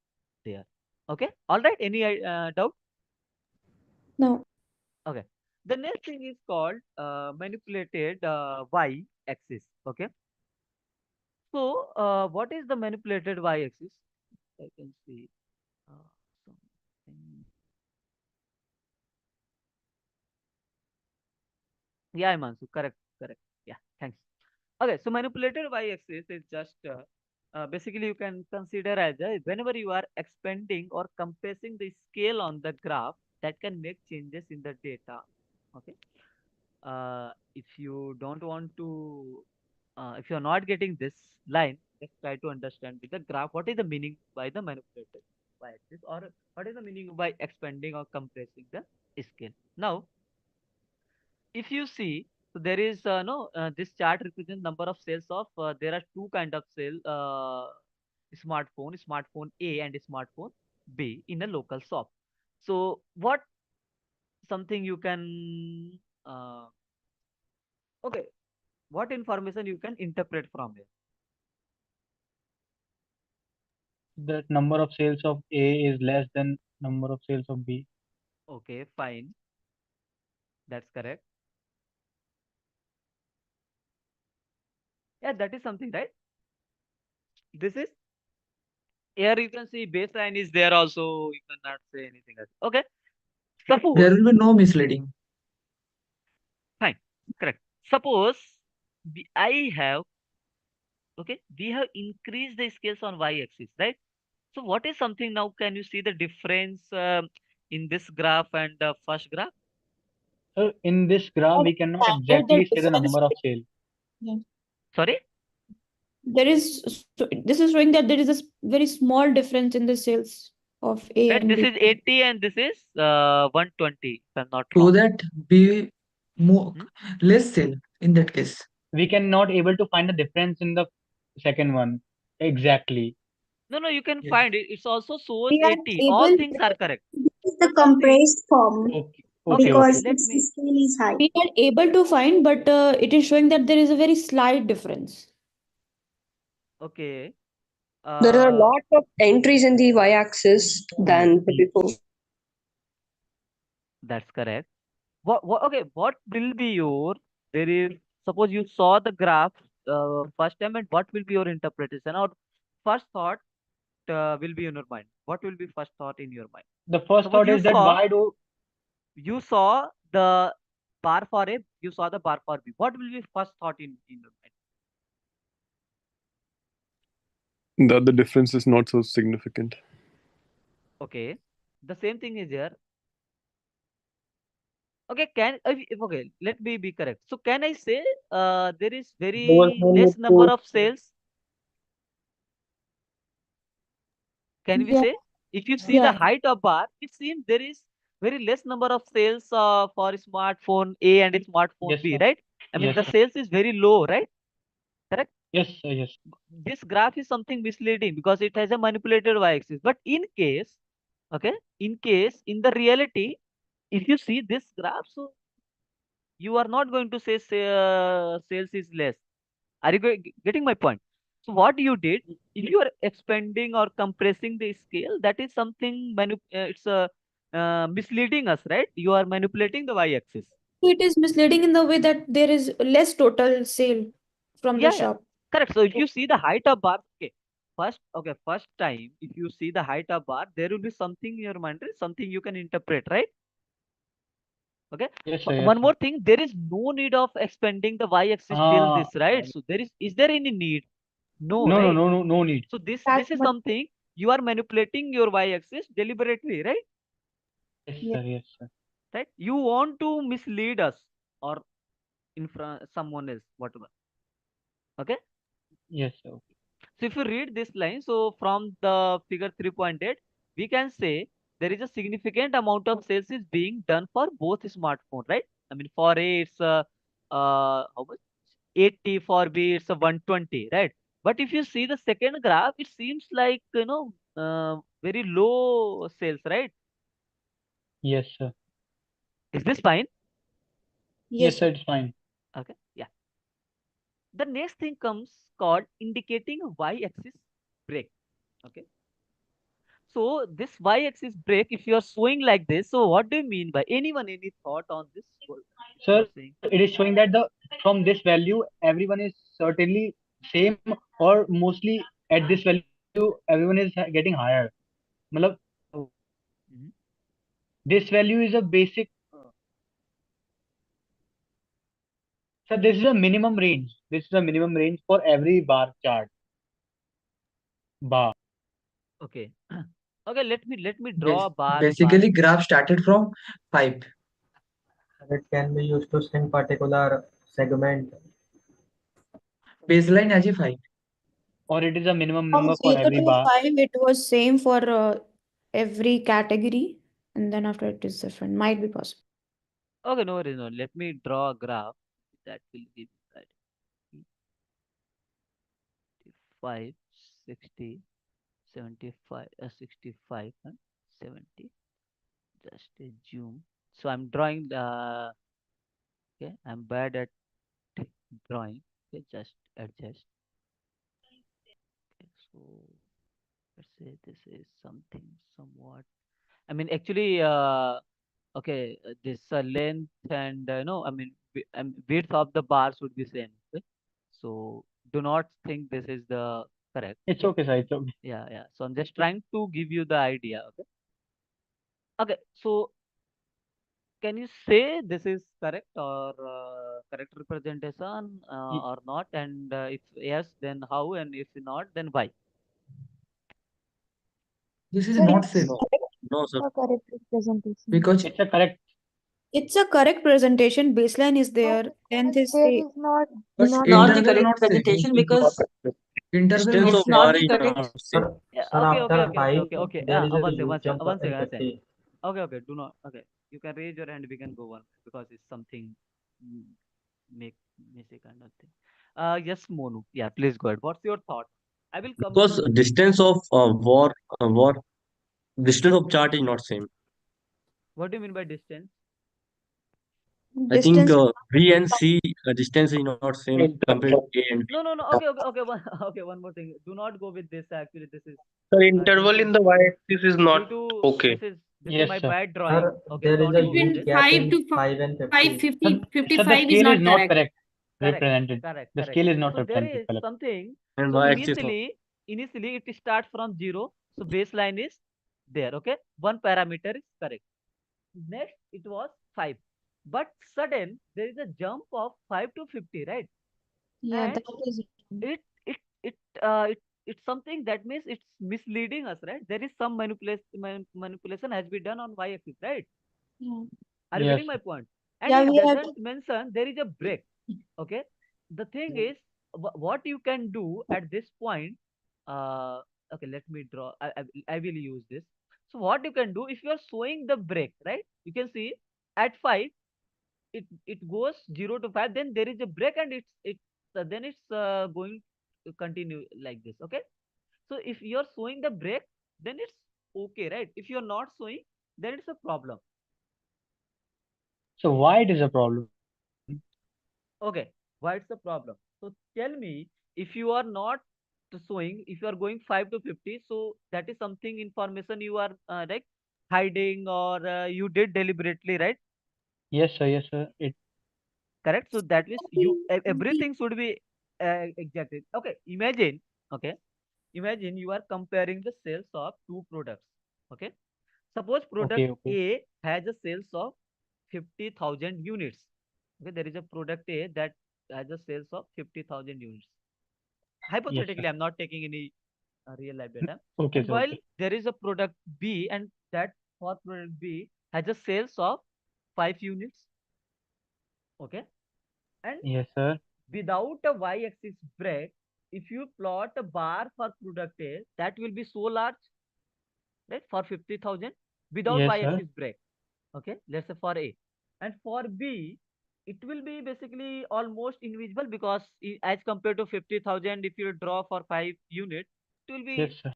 [SPEAKER 1] there. Okay. All right. Any doubt?
[SPEAKER 3] No.
[SPEAKER 1] Okay. The next thing is called manipulated y-axis. Okay. So what is the manipulated y-axis? I can see something. Yeah, Mansu. Correct. Correct. Yeah. Thanks. Okay. So manipulated y-axis is just basically you can consider as whenever you are expanding or compressing the scale on the graph that can make changes in the data. Okay. If you don't want to, if you're not getting this line, just try to understand with the graph what is the meaning by the manipulated y-axis or what is the meaning by expanding or compressing the scale. Now, if you see, so there is no this chart represents number of sales of there are two kind of sale smartphone A and smartphone B in a local shop. So what something you can okay, what information you can interpret from here?
[SPEAKER 5] The number of sales of A is less than number of sales of B.
[SPEAKER 1] Okay, fine, that's correct. Yeah, that is something, right? This is here you can see baseline is there also. You cannot say anything else. Okay,
[SPEAKER 4] There
[SPEAKER 1] suppose
[SPEAKER 4] will be no misleading.
[SPEAKER 1] fine, correct. Suppose I have okay, we have increased the scales on y-axis, right? So what is something now? Can you see the difference in this graph and the first graph?
[SPEAKER 5] So in this graph, we cannot
[SPEAKER 3] Standard, the
[SPEAKER 5] exactly say the
[SPEAKER 3] difference.
[SPEAKER 5] number of sale.
[SPEAKER 3] Yeah.
[SPEAKER 1] Sorry,
[SPEAKER 3] There is. So this is showing that there is a very small difference in the sales of A
[SPEAKER 1] right?
[SPEAKER 3] and
[SPEAKER 1] This
[SPEAKER 3] B.
[SPEAKER 1] is 80 and this is 120, if I'm not
[SPEAKER 4] So
[SPEAKER 1] wrong.
[SPEAKER 4] that be more
[SPEAKER 1] Hmm?
[SPEAKER 4] less sale in that case.
[SPEAKER 5] We cannot able to find the difference in the second one exactly.
[SPEAKER 1] No, no, you can
[SPEAKER 4] Yes.
[SPEAKER 1] find it. It also shows
[SPEAKER 9] We are
[SPEAKER 1] 80. All
[SPEAKER 9] able,
[SPEAKER 1] things are correct.
[SPEAKER 9] this is the
[SPEAKER 1] Suppose see,
[SPEAKER 9] compressed form
[SPEAKER 5] Okay,
[SPEAKER 1] okay,
[SPEAKER 5] okay,
[SPEAKER 1] okay.
[SPEAKER 5] okay.
[SPEAKER 9] because
[SPEAKER 1] Let
[SPEAKER 9] its
[SPEAKER 1] me.
[SPEAKER 9] scale is high.
[SPEAKER 3] We are able to find, but it is showing that there is a very slight difference.
[SPEAKER 1] Okay.
[SPEAKER 6] There are a
[SPEAKER 1] Uh,
[SPEAKER 6] lot of entries in the y-axis than before.
[SPEAKER 1] that's correct. Okay, what will be your, there is, suppose you saw the graph first time, and what will be your interpretation or first thought will be in your mind? What will be first thought in your mind?
[SPEAKER 5] The first
[SPEAKER 1] Suppose
[SPEAKER 5] thought is that why do
[SPEAKER 1] you saw the bar for A, you saw the bar for B. What will be first thought in your mind?
[SPEAKER 11] That the difference is not so significant.
[SPEAKER 1] Okay. The same thing is here. Okay, okay, let me be correct. So can I say there is
[SPEAKER 10] There was
[SPEAKER 1] very
[SPEAKER 10] no need
[SPEAKER 1] less number
[SPEAKER 10] to.
[SPEAKER 1] of sales? Can we
[SPEAKER 9] Yeah,
[SPEAKER 1] say if you see the
[SPEAKER 9] yeah,
[SPEAKER 1] height of bar, it seems there is very less number of sales for smartphone A and smartphone
[SPEAKER 5] yes
[SPEAKER 1] B,
[SPEAKER 5] sir,
[SPEAKER 1] right? I mean
[SPEAKER 5] yes
[SPEAKER 1] the
[SPEAKER 5] sir,
[SPEAKER 1] sales is very low, right? Correct.
[SPEAKER 5] yes sir, yes,
[SPEAKER 1] This graph is something misleading because it has a manipulated y-axis. But in case, okay, in case in the reality, if you see this graph, so you are not going to say, sales is less. Are you getting my point? So what you did, if you are expanding or compressing the scale, that is something it's misleading us, right? You are manipulating the y-axis.
[SPEAKER 3] It is misleading in the way that there is less total sale from the
[SPEAKER 1] Yeah, yeah,
[SPEAKER 3] shop.
[SPEAKER 1] correct. So if you see the height of bar, okay, first time, if you see the height of bar, there will be something in your mind, right? Something you can interpret, right? Okay.
[SPEAKER 5] yes sir, yes
[SPEAKER 1] One
[SPEAKER 5] sir.
[SPEAKER 1] more thing, there is no need of expanding the y-axis till
[SPEAKER 5] Ah,
[SPEAKER 1] this, right? So is there any need? No,
[SPEAKER 5] no, no,
[SPEAKER 1] right?
[SPEAKER 5] no, no, no need.
[SPEAKER 1] So
[SPEAKER 9] that
[SPEAKER 1] this is
[SPEAKER 9] much.
[SPEAKER 1] something you are manipulating your y-axis deliberately, right?
[SPEAKER 5] Yes
[SPEAKER 9] Yeah,
[SPEAKER 5] sir, yes sir,
[SPEAKER 1] Right? You want to mislead us or someone else, whatever. Okay.
[SPEAKER 5] yes sir.
[SPEAKER 1] So if you read this line, so from the figure 3.8, we can say there is a significant amount of sales is being done for both smartphone, right? I mean, for A, it's how much? 80, for B, it's a 120, right? But if you see the second graph, it seems like, very low sales, right?
[SPEAKER 5] Yes sir,
[SPEAKER 1] Is this fine?
[SPEAKER 5] yes
[SPEAKER 3] Yes.
[SPEAKER 5] sir, it's fine.
[SPEAKER 1] Okay. Yeah. The next thing comes called indicating y-axis break. Okay. So this y-axis break, if you are showing like this, so what do you mean by anyone? Any thought on this? For
[SPEAKER 5] Sir,
[SPEAKER 1] saying
[SPEAKER 5] it is showing that the from this value everyone is certainly same or mostly at this value everyone is getting higher. Matlab,
[SPEAKER 1] oh, mhm.
[SPEAKER 5] this value is a basic. Sir, this is a minimum range. This is a minimum range for every bar chart. Bar.
[SPEAKER 1] Okay. Okay, let me
[SPEAKER 4] Yes.
[SPEAKER 1] draw a bar.
[SPEAKER 4] Basically, graph started from 5.
[SPEAKER 10] And it can be used to send particular segment.
[SPEAKER 4] Baseline as a 5.
[SPEAKER 5] Or it is a minimum
[SPEAKER 3] From
[SPEAKER 5] number for
[SPEAKER 3] 0
[SPEAKER 5] every
[SPEAKER 3] to
[SPEAKER 5] bar.
[SPEAKER 3] 5, it was same for every category, and then after it is different. Might be possible.
[SPEAKER 1] Okay, no worries, no. Let me draw a graph that will give you that 5, 60, 75, 65, and 70. Just a zoom. So I'm drawing the, okay, I'm bad at drawing. Okay, just adjust. Okay, so let's say this is something somewhat. I mean, actually, okay, this length and I mean, width of the bars would be same. Okay? So do not think this is the correct.
[SPEAKER 5] It's
[SPEAKER 1] Okay.
[SPEAKER 5] okay, sir. It's okay.
[SPEAKER 1] Yeah, yeah. So I'm just trying to give you the idea. Okay. Okay. So can you say this is correct or correct representation
[SPEAKER 5] Y-
[SPEAKER 1] or not? And if yes, then how? And if not, then why?
[SPEAKER 4] This is
[SPEAKER 9] sir,
[SPEAKER 4] not
[SPEAKER 9] it's
[SPEAKER 4] safe
[SPEAKER 11] No,
[SPEAKER 9] correct.
[SPEAKER 11] no, sir.
[SPEAKER 9] A correct representation.
[SPEAKER 4] because
[SPEAKER 5] It's a correct.
[SPEAKER 3] It's a correct presentation. Baseline is
[SPEAKER 9] But
[SPEAKER 3] there. Length is
[SPEAKER 9] there
[SPEAKER 3] same.
[SPEAKER 9] is not
[SPEAKER 6] It's
[SPEAKER 9] not
[SPEAKER 6] not the
[SPEAKER 4] interval
[SPEAKER 6] correct
[SPEAKER 4] not same.
[SPEAKER 6] presentation because
[SPEAKER 4] Interval
[SPEAKER 11] Distance
[SPEAKER 4] not
[SPEAKER 11] of
[SPEAKER 6] it's
[SPEAKER 4] same.
[SPEAKER 6] not
[SPEAKER 11] bar
[SPEAKER 6] the
[SPEAKER 11] is
[SPEAKER 6] correct.
[SPEAKER 11] not same.
[SPEAKER 10] Sir,
[SPEAKER 1] Yeah.
[SPEAKER 10] sir,
[SPEAKER 1] Okay. Okay.
[SPEAKER 10] after
[SPEAKER 1] Okay. Okay.
[SPEAKER 10] 5,
[SPEAKER 1] Okay. Okay.
[SPEAKER 10] there is a
[SPEAKER 1] One second.
[SPEAKER 10] huge
[SPEAKER 1] One second.
[SPEAKER 10] jump of
[SPEAKER 1] One second. One second.
[SPEAKER 10] infinity.
[SPEAKER 1] Okay. Okay. Do not. Okay. You can raise your hand. We can go on because it's something mm, make messy kind of thing. Yes, Monu. Yeah. Please go ahead. What's your thought? I will come
[SPEAKER 11] Because
[SPEAKER 1] to.
[SPEAKER 11] distance of war distance of chart is not same.
[SPEAKER 1] What do you mean by distance?
[SPEAKER 12] I think
[SPEAKER 3] distance.
[SPEAKER 12] B and C distance is not same compared to A and B.
[SPEAKER 1] No, no, no. Okay, okay, okay. Okay, one more thing. Do not go with this. Actually, this is
[SPEAKER 13] Sir,
[SPEAKER 1] due
[SPEAKER 13] interval
[SPEAKER 1] to
[SPEAKER 13] in the y-axis is
[SPEAKER 1] due
[SPEAKER 13] not
[SPEAKER 1] to
[SPEAKER 13] okay.
[SPEAKER 1] this is
[SPEAKER 5] Yes,
[SPEAKER 1] my
[SPEAKER 5] sir.
[SPEAKER 1] bad drawing.
[SPEAKER 10] Sir,
[SPEAKER 1] Okay,
[SPEAKER 10] there is
[SPEAKER 1] don't
[SPEAKER 10] a
[SPEAKER 1] go with
[SPEAKER 10] huge
[SPEAKER 3] Between
[SPEAKER 1] this.
[SPEAKER 10] gap
[SPEAKER 3] 5
[SPEAKER 10] in
[SPEAKER 3] to
[SPEAKER 10] 5 and
[SPEAKER 3] 5,
[SPEAKER 10] 50.
[SPEAKER 3] 50,
[SPEAKER 5] Sir, the
[SPEAKER 3] 55 is
[SPEAKER 5] scale
[SPEAKER 3] not
[SPEAKER 5] is not
[SPEAKER 3] correct.
[SPEAKER 5] correct
[SPEAKER 1] Correct,
[SPEAKER 5] represented.
[SPEAKER 1] correct,
[SPEAKER 5] The
[SPEAKER 1] correct.
[SPEAKER 5] scale is not
[SPEAKER 1] So there
[SPEAKER 5] represented
[SPEAKER 1] is
[SPEAKER 5] correct.
[SPEAKER 1] something.
[SPEAKER 12] And
[SPEAKER 1] So
[SPEAKER 12] y-axis also.
[SPEAKER 1] initially it starts from 0. So baseline is there. Okay, one parameter is correct. Next it was 5, but sudden there is a jump of 5 to 50, right?
[SPEAKER 9] Yeah,
[SPEAKER 1] And
[SPEAKER 9] that is
[SPEAKER 1] it it it uh it it's something that means it's misleading us, right? There is some manipulation has been done on y-axis, right?
[SPEAKER 9] yeah.
[SPEAKER 1] Are you
[SPEAKER 5] Yes,
[SPEAKER 1] getting my
[SPEAKER 5] sir.
[SPEAKER 1] point? And
[SPEAKER 9] Yeah,
[SPEAKER 1] it
[SPEAKER 9] we have
[SPEAKER 1] doesn't mention there is a break. Okay, the thing is, what you can do at this point. uh okay, let me draw. I will use this. So what you can do, if you are showing the break, right, you can see at 5 it goes 0 to 5, then there is a break, and then it's going to continue like this. Okay, so if you're showing the break, then it's okay, right? If you're not showing, then it's a problem.
[SPEAKER 5] So why it is a problem?
[SPEAKER 1] Okay, why it's a problem? So tell me, if you are not showing, if you are going 5 to 50, so that is something information you are like hiding, or you did deliberately, right?
[SPEAKER 5] Yes, sir. Yes, sir.
[SPEAKER 1] Correct. So that means everything should be exactly. Okay, okay, imagine you are comparing the sales of two products. Okay, suppose product
[SPEAKER 5] Okay. Okay.
[SPEAKER 1] A has a sales of 50,000 units. Okay, there is a product A that has a sales of 50,000 units.
[SPEAKER 5] Yes, sir.
[SPEAKER 1] Hypothetically, I'm not taking any real life data.
[SPEAKER 5] Okay,
[SPEAKER 1] And
[SPEAKER 5] sir.
[SPEAKER 1] while
[SPEAKER 5] Okay.
[SPEAKER 1] there is a product B, and that for product B has a sales of 5 units. Okay, and
[SPEAKER 5] Yes, sir.
[SPEAKER 1] without a y-axis break, if you plot a bar for product A, that will be so large, right, for 50,000 without
[SPEAKER 5] Yes, sir.
[SPEAKER 1] y-axis break. Okay, let's say for A. And for B, it will be basically almost invisible, because as compared to 50,000, if you draw for 5 units, it will
[SPEAKER 5] Yes,
[SPEAKER 1] be
[SPEAKER 5] sir.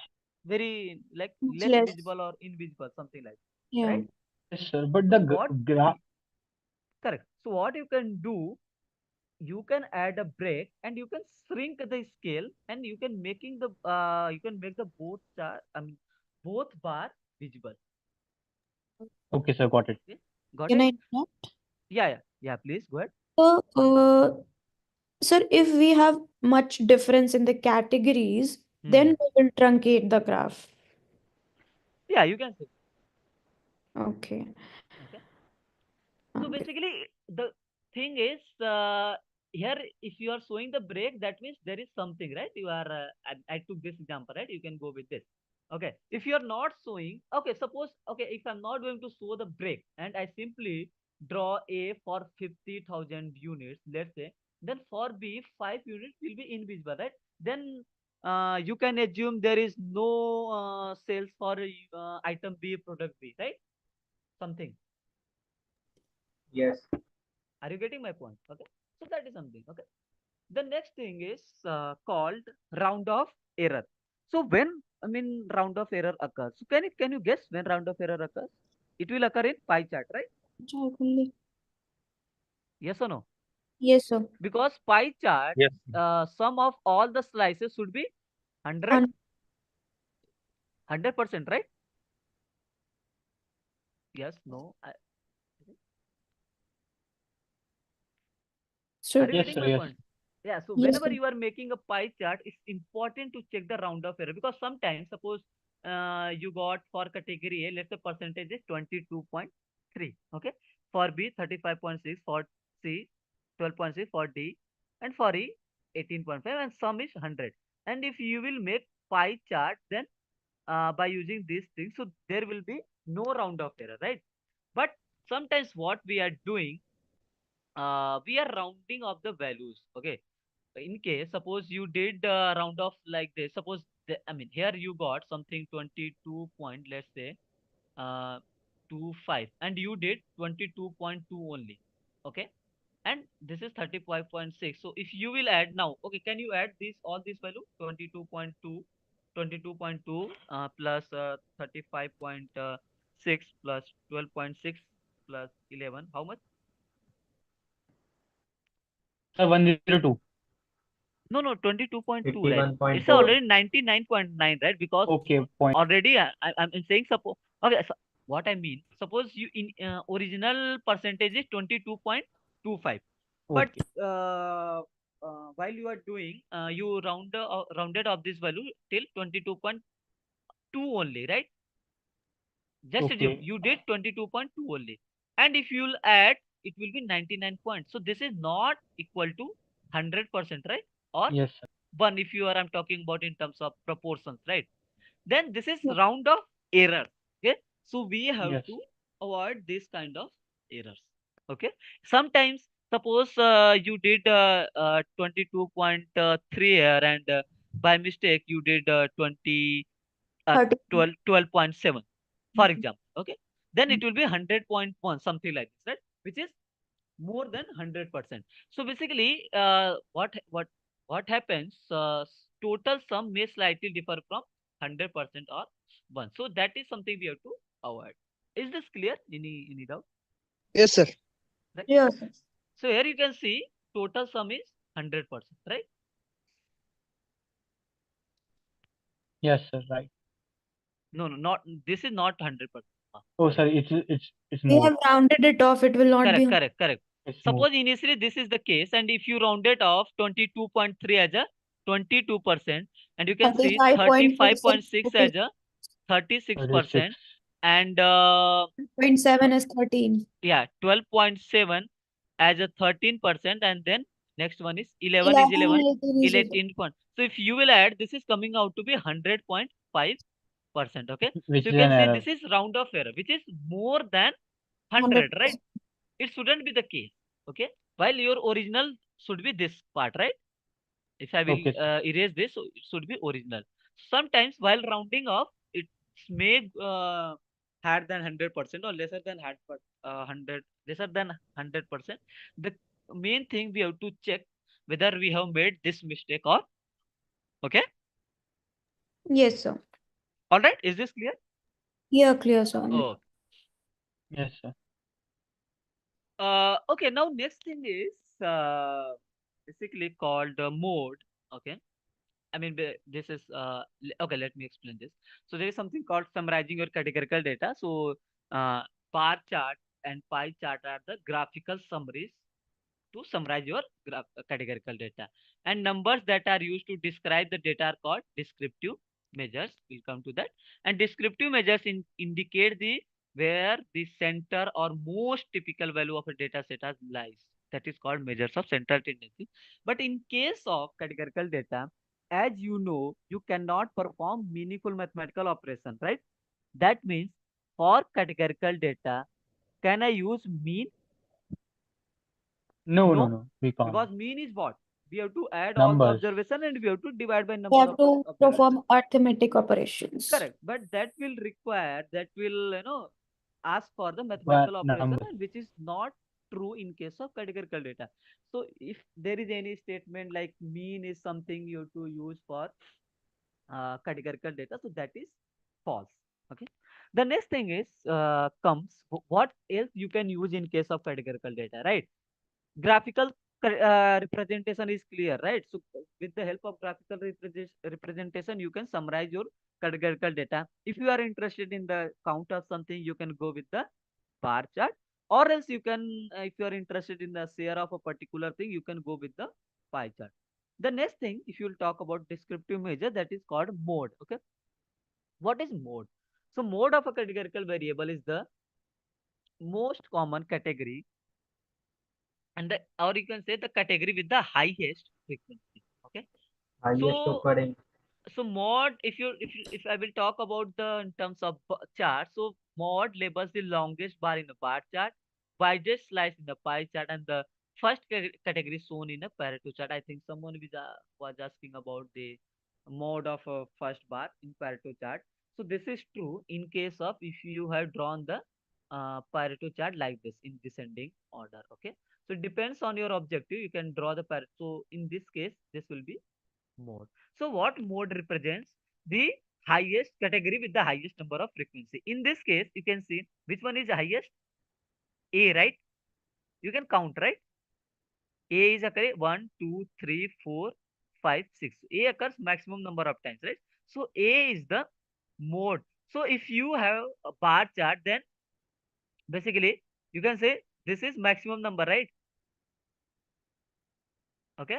[SPEAKER 1] very like
[SPEAKER 9] much
[SPEAKER 1] less
[SPEAKER 9] less.
[SPEAKER 1] visible or invisible, something like,
[SPEAKER 9] Yeah.
[SPEAKER 1] right?
[SPEAKER 5] Yes, sir. But
[SPEAKER 1] So
[SPEAKER 5] the
[SPEAKER 1] what,
[SPEAKER 5] graph.
[SPEAKER 1] correct. So what you can do, you can add a break, and you can shrink the scale, and you can you can make the both chart, I mean, both bar visible.
[SPEAKER 5] Okay, sir. Got it.
[SPEAKER 1] Okay, got
[SPEAKER 9] Can
[SPEAKER 1] it?
[SPEAKER 9] I interrupt?
[SPEAKER 1] Yeah, please go ahead.
[SPEAKER 3] So, sir, if we have much difference in the categories, then
[SPEAKER 1] Hmm.
[SPEAKER 3] we will truncate the graph.
[SPEAKER 1] Yeah, you can say.
[SPEAKER 3] Okay.
[SPEAKER 1] Okay. So
[SPEAKER 3] Okay.
[SPEAKER 1] basically, the thing is, here, if you are showing the break, that means there is something, right? You are, I took this example, right? You can go with this. Okay. If you are not showing, okay, suppose, okay, if I'm not going to show the break, and I simply draw A for 50,000 units, let's say, then for B, 5 units will be invisible, right? Then you can assume there is no sales for item B, product B, right? Something.
[SPEAKER 10] Yes.
[SPEAKER 1] Are you getting my point? Okay. So that is something. Okay. The next thing is called round of error. So when, I mean, round of error occurs, so can you guess when round of error occurs? It will occur in pie chart, right? Yes or no?
[SPEAKER 3] Yes, sir.
[SPEAKER 1] Because pie chart,
[SPEAKER 13] Yes.
[SPEAKER 1] sum of all the slices should be 100,
[SPEAKER 3] Un-
[SPEAKER 1] 100%, right? Yes, no.
[SPEAKER 3] So,
[SPEAKER 1] Are you
[SPEAKER 5] Yes,
[SPEAKER 1] getting
[SPEAKER 5] sir.
[SPEAKER 1] my
[SPEAKER 5] Yes.
[SPEAKER 1] point? Yeah. So
[SPEAKER 3] yes,
[SPEAKER 1] whenever
[SPEAKER 3] sir.
[SPEAKER 1] you are making a pie chart, it's important to check the round of error, because sometimes, suppose you got for category A, let's say percentage is 22.3. Okay. For B, 35.6. For C, 12.6. For D, and for E, 18.5. And sum is 100. And if you will make pie chart, then by using these things, so there will be no round of error, right? But sometimes what we are doing, we are rounding off the values. Okay, in case suppose you did round off like this, suppose I mean, here you got something 22 point, let's say, 25, and you did 22.2 only. Okay, and this is 35.6. So if you will add now, okay, can you add this, all this value, 22.2, 22.2 plus 35.6 plus 12.6 plus 11, how much?
[SPEAKER 5] Sir, 102.
[SPEAKER 1] No, 22.2, right? It's
[SPEAKER 10] 51.4.
[SPEAKER 1] already 99.9, right? Because
[SPEAKER 5] Okay, point.
[SPEAKER 1] already I'm saying suppose. Okay, so what I mean, suppose you in original percentage is 22.25, but
[SPEAKER 5] Okay.
[SPEAKER 1] while you are doing, you rounded off this value till 22.2 only, right? Just assume
[SPEAKER 5] Okay.
[SPEAKER 1] you did 22.2 only. And if you'll add, it will be 99 points. So this is not equal to 100%, right? Or
[SPEAKER 5] Yes, sir.
[SPEAKER 1] 1 if you are I'm talking about in terms of proportions, right? Then this is
[SPEAKER 9] Yes.
[SPEAKER 1] round of error. Okay. So we have
[SPEAKER 5] Yes.
[SPEAKER 1] to avoid this kind of errors. Okay. Sometimes suppose you did 22.3 here and by mistake you did 20
[SPEAKER 9] 30.
[SPEAKER 1] 12.7 for
[SPEAKER 9] Mhm.
[SPEAKER 1] example. Okay, then it will be 100.1 something like this, right? Which is more than 100%. So basically what happens, total sum may slightly differ from 100% or 1. So that is something we have to avoid. Is this clear? Any doubt?
[SPEAKER 4] Yes, sir.
[SPEAKER 1] Right.
[SPEAKER 9] Yes, sir.
[SPEAKER 1] So here you can see total sum is 100%, right?
[SPEAKER 5] Yes, sir. Right.
[SPEAKER 1] No, not this is not 100%.
[SPEAKER 5] Oh,
[SPEAKER 1] Sorry.
[SPEAKER 5] sorry. It's
[SPEAKER 3] We
[SPEAKER 5] more.
[SPEAKER 3] have rounded it off. It will not be
[SPEAKER 1] Correct.
[SPEAKER 5] It's more.
[SPEAKER 1] Suppose initially this is the case, and if you round it off 22.3 as a 22%, and you can see 35.6 as
[SPEAKER 3] 35.26.
[SPEAKER 1] a
[SPEAKER 5] 36.
[SPEAKER 1] 36%, and
[SPEAKER 3] 0.7 is 13.
[SPEAKER 1] yeah, 12.7 as a 13%, and then next one is 11 is
[SPEAKER 3] 11
[SPEAKER 1] 11,
[SPEAKER 3] and 18 is 11.
[SPEAKER 1] 18 point. So if you will add, this is coming out to be 100.5%. Okay,
[SPEAKER 5] Which
[SPEAKER 1] so you
[SPEAKER 5] is an
[SPEAKER 1] can see
[SPEAKER 5] error.
[SPEAKER 1] this is round off error, which is more than 100, right?
[SPEAKER 3] 100%.
[SPEAKER 1] It shouldn't be the case. Okay, while your original should be this part, right? If I will
[SPEAKER 5] Okay, sir.
[SPEAKER 1] erase this, so it should be original. Sometimes while rounding off, it may higher than 100% or lesser than 100, lesser than 100%. The main thing we have to check whether we have made this mistake or okay.
[SPEAKER 3] Yes, sir.
[SPEAKER 1] All right, is this clear?
[SPEAKER 3] Yeah, clear, sir.
[SPEAKER 1] Oh,
[SPEAKER 5] Yes, sir.
[SPEAKER 1] okay. Now next thing is basically called mode. Okay. I mean, this is okay. Let me explain this. So there is something called summarizing your categorical data. So bar chart and pie chart are the graphical summaries to summarize your categorical data. And numbers that are used to describe the data are called descriptive measures. We'll come to that. And descriptive measures indicate the where the center or most typical value of a data set lies. That is called measures of central tendency. But in case of categorical data, as you know, you cannot perform meaningful mathematical operation, right? That means for categorical data, can I use mean? No,
[SPEAKER 5] No. We can't.
[SPEAKER 1] because mean is what? We have to add all the
[SPEAKER 5] Numbers.
[SPEAKER 1] observation and we have to divide by
[SPEAKER 3] We
[SPEAKER 1] number
[SPEAKER 3] have
[SPEAKER 1] of
[SPEAKER 3] to
[SPEAKER 1] observations.
[SPEAKER 3] perform arithmetic operations.
[SPEAKER 1] Correct. But that will require, that will, ask for the
[SPEAKER 5] But
[SPEAKER 1] mathematical operation,
[SPEAKER 5] numbers.
[SPEAKER 1] and which is not true in case of categorical data. So if there is any statement like mean is something you have to use for categorical data, so that is false. Okay. The next thing is comes what else you can use in case of categorical data, right? Graphical representation is clear, right? So with the help of graphical representation, you can summarize your categorical data. If you are interested in the count of something, you can go with the bar chart, or else you can, if you are interested in the share of a particular thing, you can go with the pie chart. The next thing, if you will talk about descriptive measure, that is called mode. Okay, what is mode? So mode of a categorical variable is the most common category, and the, or you can say the category with the highest frequency. Okay,
[SPEAKER 10] Highest
[SPEAKER 1] so
[SPEAKER 10] occurring.
[SPEAKER 1] mod, if I will talk about the in terms of chart, so mod labels the longest bar in the bar chart, widest slice in the pie chart, and the first category shown in a Pareto chart. I think someone was asking about the mode of a first bar in Pareto chart. So this is true in case of if you have drawn the Pareto chart like this in descending order. Okay, so it depends on your objective. You can draw the Pareto. So in this case, this will be mode. So what mode represents? The highest category with the highest number of frequency. In this case, you can see which one is the highest? A, right? You can count, right? A is occurring 1, 2, 3, 4, 5, 6. A occurs maximum number of times, right? So A is the mode. So if you have a bar chart, then basically you can say this is maximum number, right? Okay.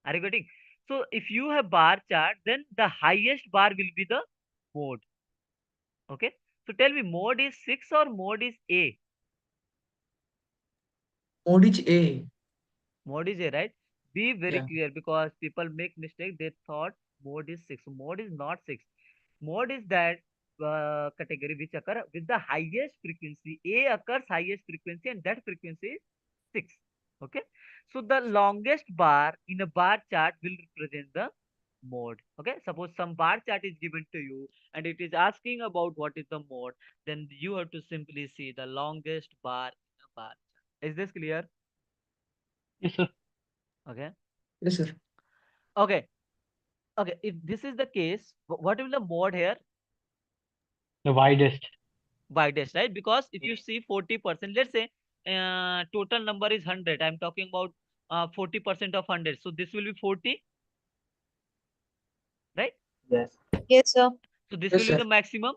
[SPEAKER 1] Are you getting? So if you have bar chart, then the highest bar will be the mode. Okay. So tell me, mode is 6 or mode is A?
[SPEAKER 4] Mode is A.
[SPEAKER 1] Mode is A, right? Be very
[SPEAKER 4] Yeah.
[SPEAKER 1] clear because people make mistake. They thought mode is 6. Mode is not 6. Mode is that category which occur with the highest frequency. A occurs highest frequency and that frequency is 6. Okay. So the longest bar in a bar chart will represent the mode. Okay. Suppose some bar chart is given to you and it is asking about what is the mode, then you have to simply see the longest bar in a bar chart. Is this clear?
[SPEAKER 5] Yes, sir.
[SPEAKER 1] Okay.
[SPEAKER 4] Yes, sir.
[SPEAKER 1] Okay. Okay. If this is the case, what will the mode here?
[SPEAKER 5] The widest.
[SPEAKER 1] Widest, right? Because if you see 40%, let's say total number is 100. I'm talking about 40% of 100. So this will be 40, right?
[SPEAKER 10] Yes.
[SPEAKER 3] Yes, sir.
[SPEAKER 1] So this
[SPEAKER 4] Yes,
[SPEAKER 1] will be
[SPEAKER 4] sir.
[SPEAKER 1] the maximum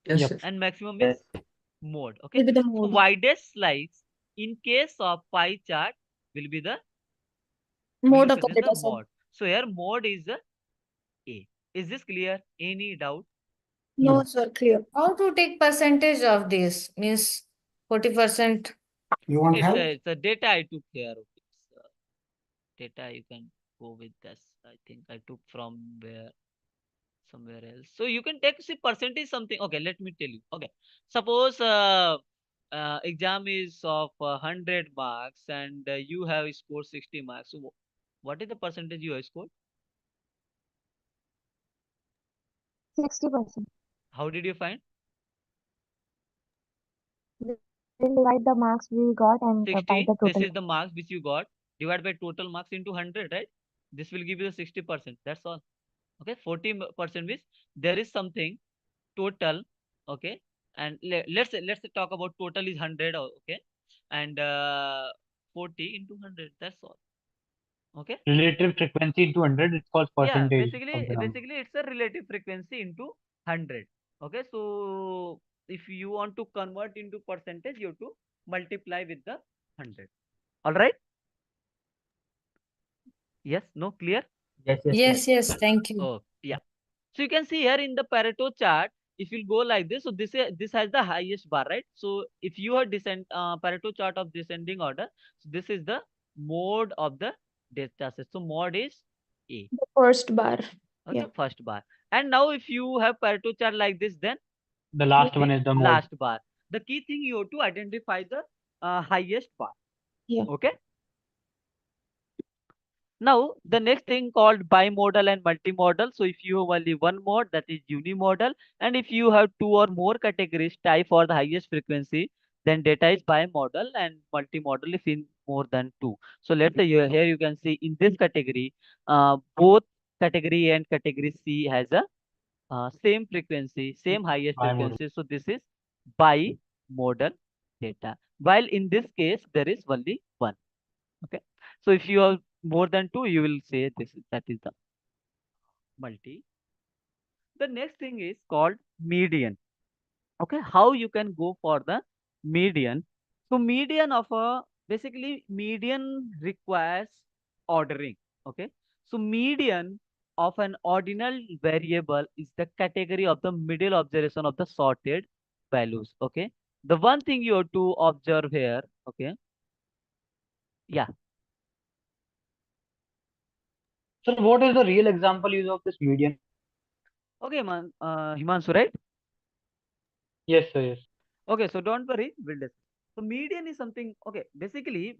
[SPEAKER 4] Yes,
[SPEAKER 5] Yep.
[SPEAKER 4] sir.
[SPEAKER 1] and maximum is
[SPEAKER 10] Yes.
[SPEAKER 1] mode. Okay.
[SPEAKER 3] Will be the
[SPEAKER 1] So
[SPEAKER 3] mode.
[SPEAKER 1] widest slice in case of pie chart will be the
[SPEAKER 3] Mode of
[SPEAKER 1] represent the
[SPEAKER 3] Pareto, sir.
[SPEAKER 1] mode. So here mode is the A. Is this clear? Any doubt?
[SPEAKER 3] No, sir, clear.
[SPEAKER 7] How to take percentage of this? Means 40%. You want help?
[SPEAKER 1] It's a data I took here. Okay. So data you can go with this. I think I took from where somewhere else. So you can take see percentage something. Okay, let me tell you. Okay, suppose exam is of 100 marks and you have scored 60 marks. So what is the percentage you have scored?
[SPEAKER 9] 60%.
[SPEAKER 1] How did you find?
[SPEAKER 9] We'll divide the marks we got and by
[SPEAKER 1] 60.
[SPEAKER 9] the
[SPEAKER 1] This
[SPEAKER 9] total.
[SPEAKER 1] is the marks which you got. Divide by total marks into 100, right? This will give you the 60%. That's all. Okay, 40% means there is something total. Okay, and let's talk about total is 100. Okay, and 40 into 100. That's all. Okay.
[SPEAKER 5] Relative frequency into 100. It's called
[SPEAKER 1] Yeah,
[SPEAKER 5] percentage
[SPEAKER 1] basically
[SPEAKER 5] of the number.
[SPEAKER 1] basically it's a relative frequency into 100. Okay, so if you want to convert into percentage, you have to multiply with the 100. All right. Yes. No. Clear.
[SPEAKER 10] Yes. Yes. Yes.
[SPEAKER 7] Yes, thank you.
[SPEAKER 1] Oh yeah. So you can see here in the Pareto chart, if you go like this, so this has the highest bar, right? So if you are Pareto chart of descending order, so this is the mode of the data set. So mode is A.
[SPEAKER 3] The first bar.
[SPEAKER 1] Okay,
[SPEAKER 3] Yeah.
[SPEAKER 1] first bar. And now if you have Pareto chart like this, then
[SPEAKER 5] The last one is the mode.
[SPEAKER 1] last bar. The key thing you have to identify the highest bar.
[SPEAKER 3] Yeah.
[SPEAKER 1] Okay. Now, the next thing called bimodal and multimodal. So if you have only one mode, that is unimodal. And if you have two or more categories tie for the highest frequency, then data is bimodal and multimodal if in more than two. So let's say here you can see in this category, both category A and category C has a same frequency, same highest
[SPEAKER 5] Bimodal.
[SPEAKER 1] frequency. So this is bimodal data. While in this case, there is only one. Okay. So if you have more than two, you will say that is the multi. The next thing is called median. Okay. How you can go for the median? So median of a basically median requires ordering. Okay. So median of an ordinal variable is the category of the middle observation of the sorted values. Okay. The one thing you have to observe here. Okay. Yeah.
[SPEAKER 5] So what is the real example use of this median?
[SPEAKER 1] Okay, man. Himanshu, right?
[SPEAKER 5] Yes, sir. Yes.
[SPEAKER 1] Okay, so don't worry, we'll discuss. So median is something, okay, basically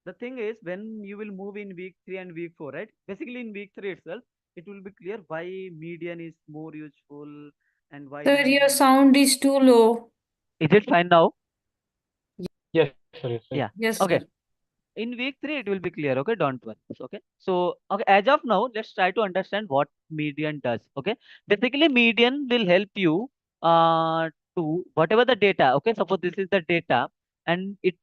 [SPEAKER 1] the thing is when you will move in week 3 and week 4, right? Basically in week 3 itself, it will be clear why median is more useful and why
[SPEAKER 7] Sir, your sound is too low.
[SPEAKER 1] is it fine now?
[SPEAKER 5] Yes, sir. Yes, sir.
[SPEAKER 1] Yeah.
[SPEAKER 7] Yes,
[SPEAKER 1] Okay.
[SPEAKER 7] sir.
[SPEAKER 1] In week 3, it will be clear. Okay, don't worry. Okay. So, okay, as of now, let's try to understand what median does. Okay. Basically, median will help you to whatever the data. Okay. Suppose this is the data. and it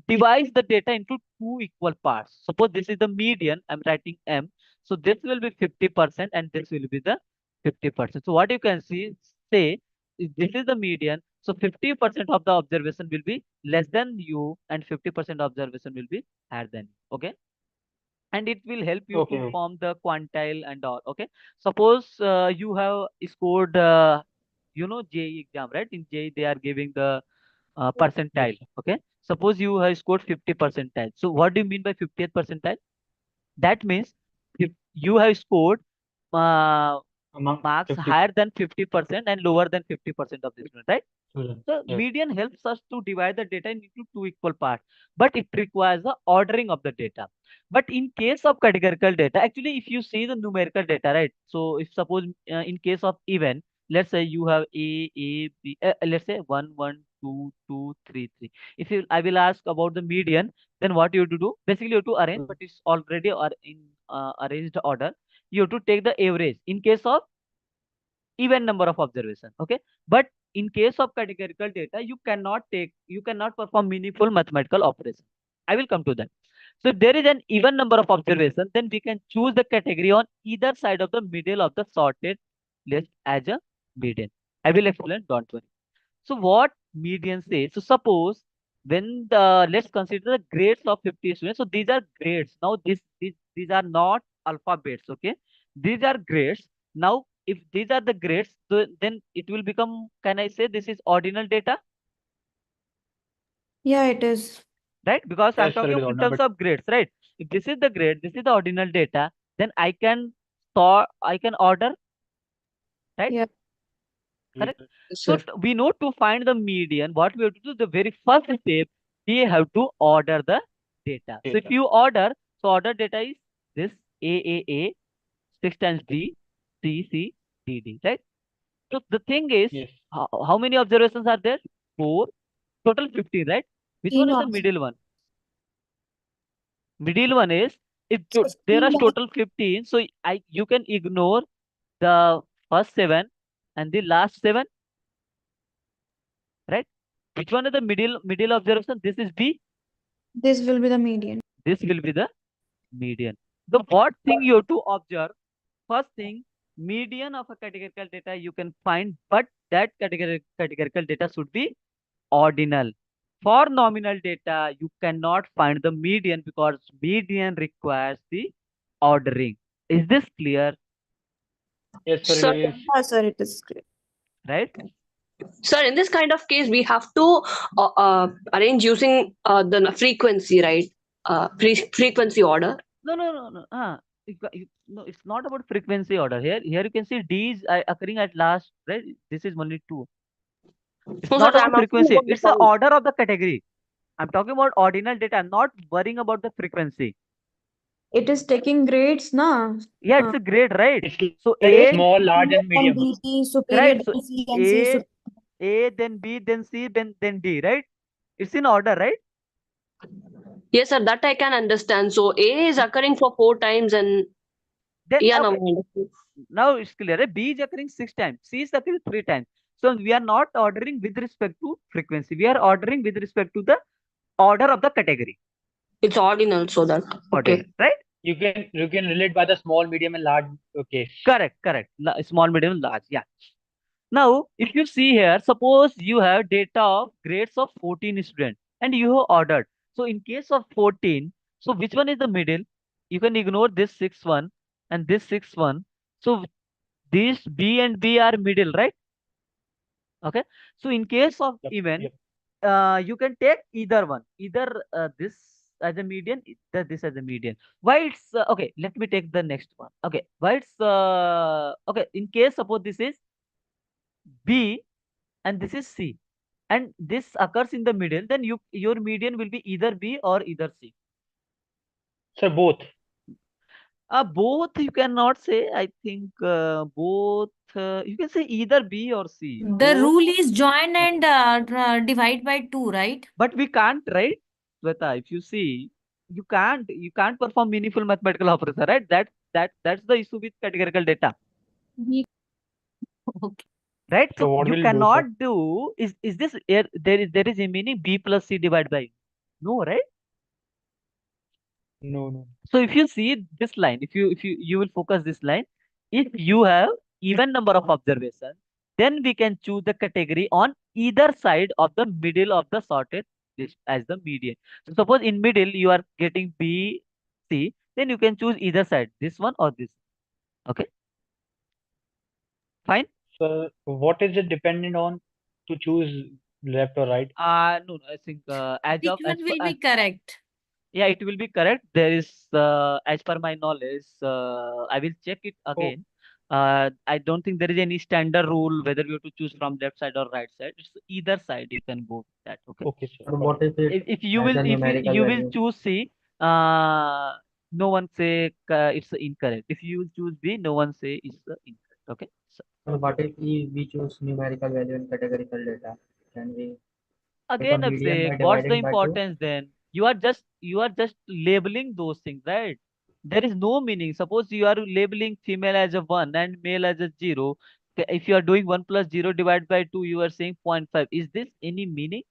[SPEAKER 1] divides the data into two equal parts. Suppose this is the median, I'm writing M. So this will be 50% and this will be the 50%. So what you can say is this is the median. So 50% of the observation will be less than you and 50% observation will be higher than you. Okay. And it will help you to
[SPEAKER 5] Okay.
[SPEAKER 1] form the quantile and all. Okay. Suppose you have scored, JE exam, right? In JE, they are giving the
[SPEAKER 5] Yes.
[SPEAKER 1] percentile. Okay. Suppose you have scored 50 percentile. So what do you mean by 50th percentile? That means if you have scored uh,
[SPEAKER 5] Among
[SPEAKER 1] marks
[SPEAKER 5] 50
[SPEAKER 1] higher than 50% and lower than 50% of this, right?
[SPEAKER 5] students.
[SPEAKER 1] So
[SPEAKER 5] Yes.
[SPEAKER 1] median helps us to divide the data into two equal parts, but it requires the ordering of the data. But in case of categorical data, actually, if you see the numerical data, right? So if suppose in case of even, let's say you have A, B, let's say 1, 1, 2, 2, 3, 3. If you, I will ask about the median, then what you have to do? Basically, you have to arrange, but it's already or in arranged order. You have to take the average in case of even number of observation. Okay. But in case of categorical data, you cannot perform meaningful mathematical operation. I will come to that. So if there is an even number of observation, then we can choose the category on either side of the middle of the sorted list as a median. I will explain, don't worry. So what median says, so suppose when let's consider the grades of 50 students. So these are grades. Now these are not alphabets, okay? These are grades. Now if these are the grades, so then it will become, can I say this is ordinal data,
[SPEAKER 3] Yeah, it is.
[SPEAKER 1] right? Because I'm
[SPEAKER 5] Yes, sir, it
[SPEAKER 1] talking
[SPEAKER 5] is
[SPEAKER 1] in
[SPEAKER 5] ordinal,
[SPEAKER 1] terms
[SPEAKER 5] but
[SPEAKER 1] of grades, right? If this is the grade, this is the ordinal data, then I can store, I can order, right?
[SPEAKER 3] Yeah.
[SPEAKER 1] Correct.
[SPEAKER 6] Yes,
[SPEAKER 1] So
[SPEAKER 6] sir.
[SPEAKER 1] we know to find the median, what we have to do, the very first step, we have to order the data. So if
[SPEAKER 5] data.
[SPEAKER 1] you order, so order data is this A, 6 times D, C, D, right? So the thing is,
[SPEAKER 5] Yes.
[SPEAKER 1] how many observations are there? 4, total 15, right? Which one is the
[SPEAKER 3] Enough.
[SPEAKER 1] middle one? Middle one is, if there
[SPEAKER 3] 16
[SPEAKER 1] are
[SPEAKER 3] by
[SPEAKER 1] total 15, so you can ignore the first 7 and the last 7, right? Which one is the middle observation? This is B.
[SPEAKER 3] this will be the median.
[SPEAKER 1] This will be the median. The what thing you have to observe? First thing, median of a categorical data you can find, but that categorical data should be ordinal. For nominal data, you cannot find the median because median requires the ordering. Is this clear?
[SPEAKER 5] Yes, sir, it
[SPEAKER 6] Sir,
[SPEAKER 5] is.
[SPEAKER 3] Yeah, sir, it is clear.
[SPEAKER 1] Right?
[SPEAKER 6] sir, in this kind of case, we have to arrange using the frequency, right? Frequency order.
[SPEAKER 1] No. No, it's not about frequency order. Here you can see D is occurring at last, right? This is only 2. It's
[SPEAKER 6] No, sir,
[SPEAKER 1] not about
[SPEAKER 6] I'm asking
[SPEAKER 1] frequency.
[SPEAKER 6] about the
[SPEAKER 1] It's the
[SPEAKER 6] count.
[SPEAKER 1] order of the category. I'm talking about ordinal data. I'm not worrying about the frequency.
[SPEAKER 3] It is taking grades, na?
[SPEAKER 1] Yeah, it's a grade, right?
[SPEAKER 5] It's
[SPEAKER 1] So
[SPEAKER 5] like
[SPEAKER 3] A,
[SPEAKER 1] A,
[SPEAKER 5] small, large,
[SPEAKER 3] superior,
[SPEAKER 5] and
[SPEAKER 3] then
[SPEAKER 5] medium.
[SPEAKER 3] DT, superior,
[SPEAKER 1] correct. So
[SPEAKER 3] then C, and C.
[SPEAKER 1] A, then B, then C, then D, right? It's in order, right?
[SPEAKER 6] Yes, sir, that I can understand. So A is occurring for 4 times, and
[SPEAKER 1] Then
[SPEAKER 6] yeah, now I
[SPEAKER 1] okay.
[SPEAKER 6] understand.
[SPEAKER 1] Now it's clear. Right? B is occurring 6 times. C is occurring 3 times. So we are not ordering with respect to frequency. We are ordering with respect to the order of the category.
[SPEAKER 6] It's ordinal, so that
[SPEAKER 1] Ordinal,
[SPEAKER 6] okay.
[SPEAKER 1] right?
[SPEAKER 5] You can relate by the small, medium, and large case.
[SPEAKER 1] Correct. Small, medium, large. Yeah. Now, if you see here, suppose you have data of grades of 14 students and you have ordered. So in case of 14, so which one is the middle? You can ignore this 6 1 and this 6 1. So these B and B are middle, right? Okay. So in case of
[SPEAKER 5] Yep.
[SPEAKER 1] even,
[SPEAKER 5] Yep.
[SPEAKER 1] you can take either one, either this as a median, either this as a median. Why it's okay? Let me take the next one. Okay. Why it's okay? In case suppose this is B and this is C, and this occurs in the middle, then your median will be either B or either C.
[SPEAKER 5] Sir, both.
[SPEAKER 1] Both you cannot say. I think both. You can say either B or C.
[SPEAKER 7] The
[SPEAKER 1] Both,
[SPEAKER 7] rule is join and divide by 2, right?
[SPEAKER 1] but we can't, right? Sweta, if you see, you can't perform meaningful mathematical operation, right? That's the issue with categorical data.
[SPEAKER 3] We
[SPEAKER 7] Okay.
[SPEAKER 1] right?
[SPEAKER 5] So
[SPEAKER 1] So
[SPEAKER 5] what
[SPEAKER 1] you
[SPEAKER 5] will do,
[SPEAKER 1] cannot
[SPEAKER 5] sir?
[SPEAKER 1] do is this there is a meaning b plus c divided by no, right?
[SPEAKER 5] No, no.
[SPEAKER 1] So if you see this line, if you will focus this line, if you have even number of observations, then we can choose the category on either side of the middle of the sorted list as the median. So suppose in middle you are getting b, c, then you can choose either side, this one or this. Okay, fine.
[SPEAKER 5] So what is it dependent on to choose left or right?
[SPEAKER 1] No, I think as
[SPEAKER 7] Which
[SPEAKER 1] of
[SPEAKER 7] one
[SPEAKER 1] as per
[SPEAKER 7] will be correct?
[SPEAKER 1] yeah, it will be correct. There is, as per my knowledge, I will check it
[SPEAKER 5] Oh,
[SPEAKER 1] again. I don't think there is any standard rule whether you have to choose from left side or right side. It's either side you can go with that. Okay.
[SPEAKER 5] okay, sir.
[SPEAKER 10] Or
[SPEAKER 5] Got
[SPEAKER 10] what
[SPEAKER 5] it.
[SPEAKER 10] if it
[SPEAKER 1] If you
[SPEAKER 10] has
[SPEAKER 1] will
[SPEAKER 10] a
[SPEAKER 1] if you,
[SPEAKER 10] numerical
[SPEAKER 1] you will
[SPEAKER 10] value?
[SPEAKER 1] choose C, no one say it's incorrect. If you will choose B, no one say it's incorrect. Okay. So
[SPEAKER 10] Or what if we choose numerical value in categorical data? Can we take a
[SPEAKER 1] again,
[SPEAKER 10] median
[SPEAKER 1] Abhishek,
[SPEAKER 10] by
[SPEAKER 1] what's the
[SPEAKER 10] dividing by 2?
[SPEAKER 1] importance then? You are just labeling those things, right? There is no meaning. Suppose you are labeling female as a 1 and male as a 0. If you are doing 1 plus 0 divided by 2, you are saying 0.5. Is this any meaning?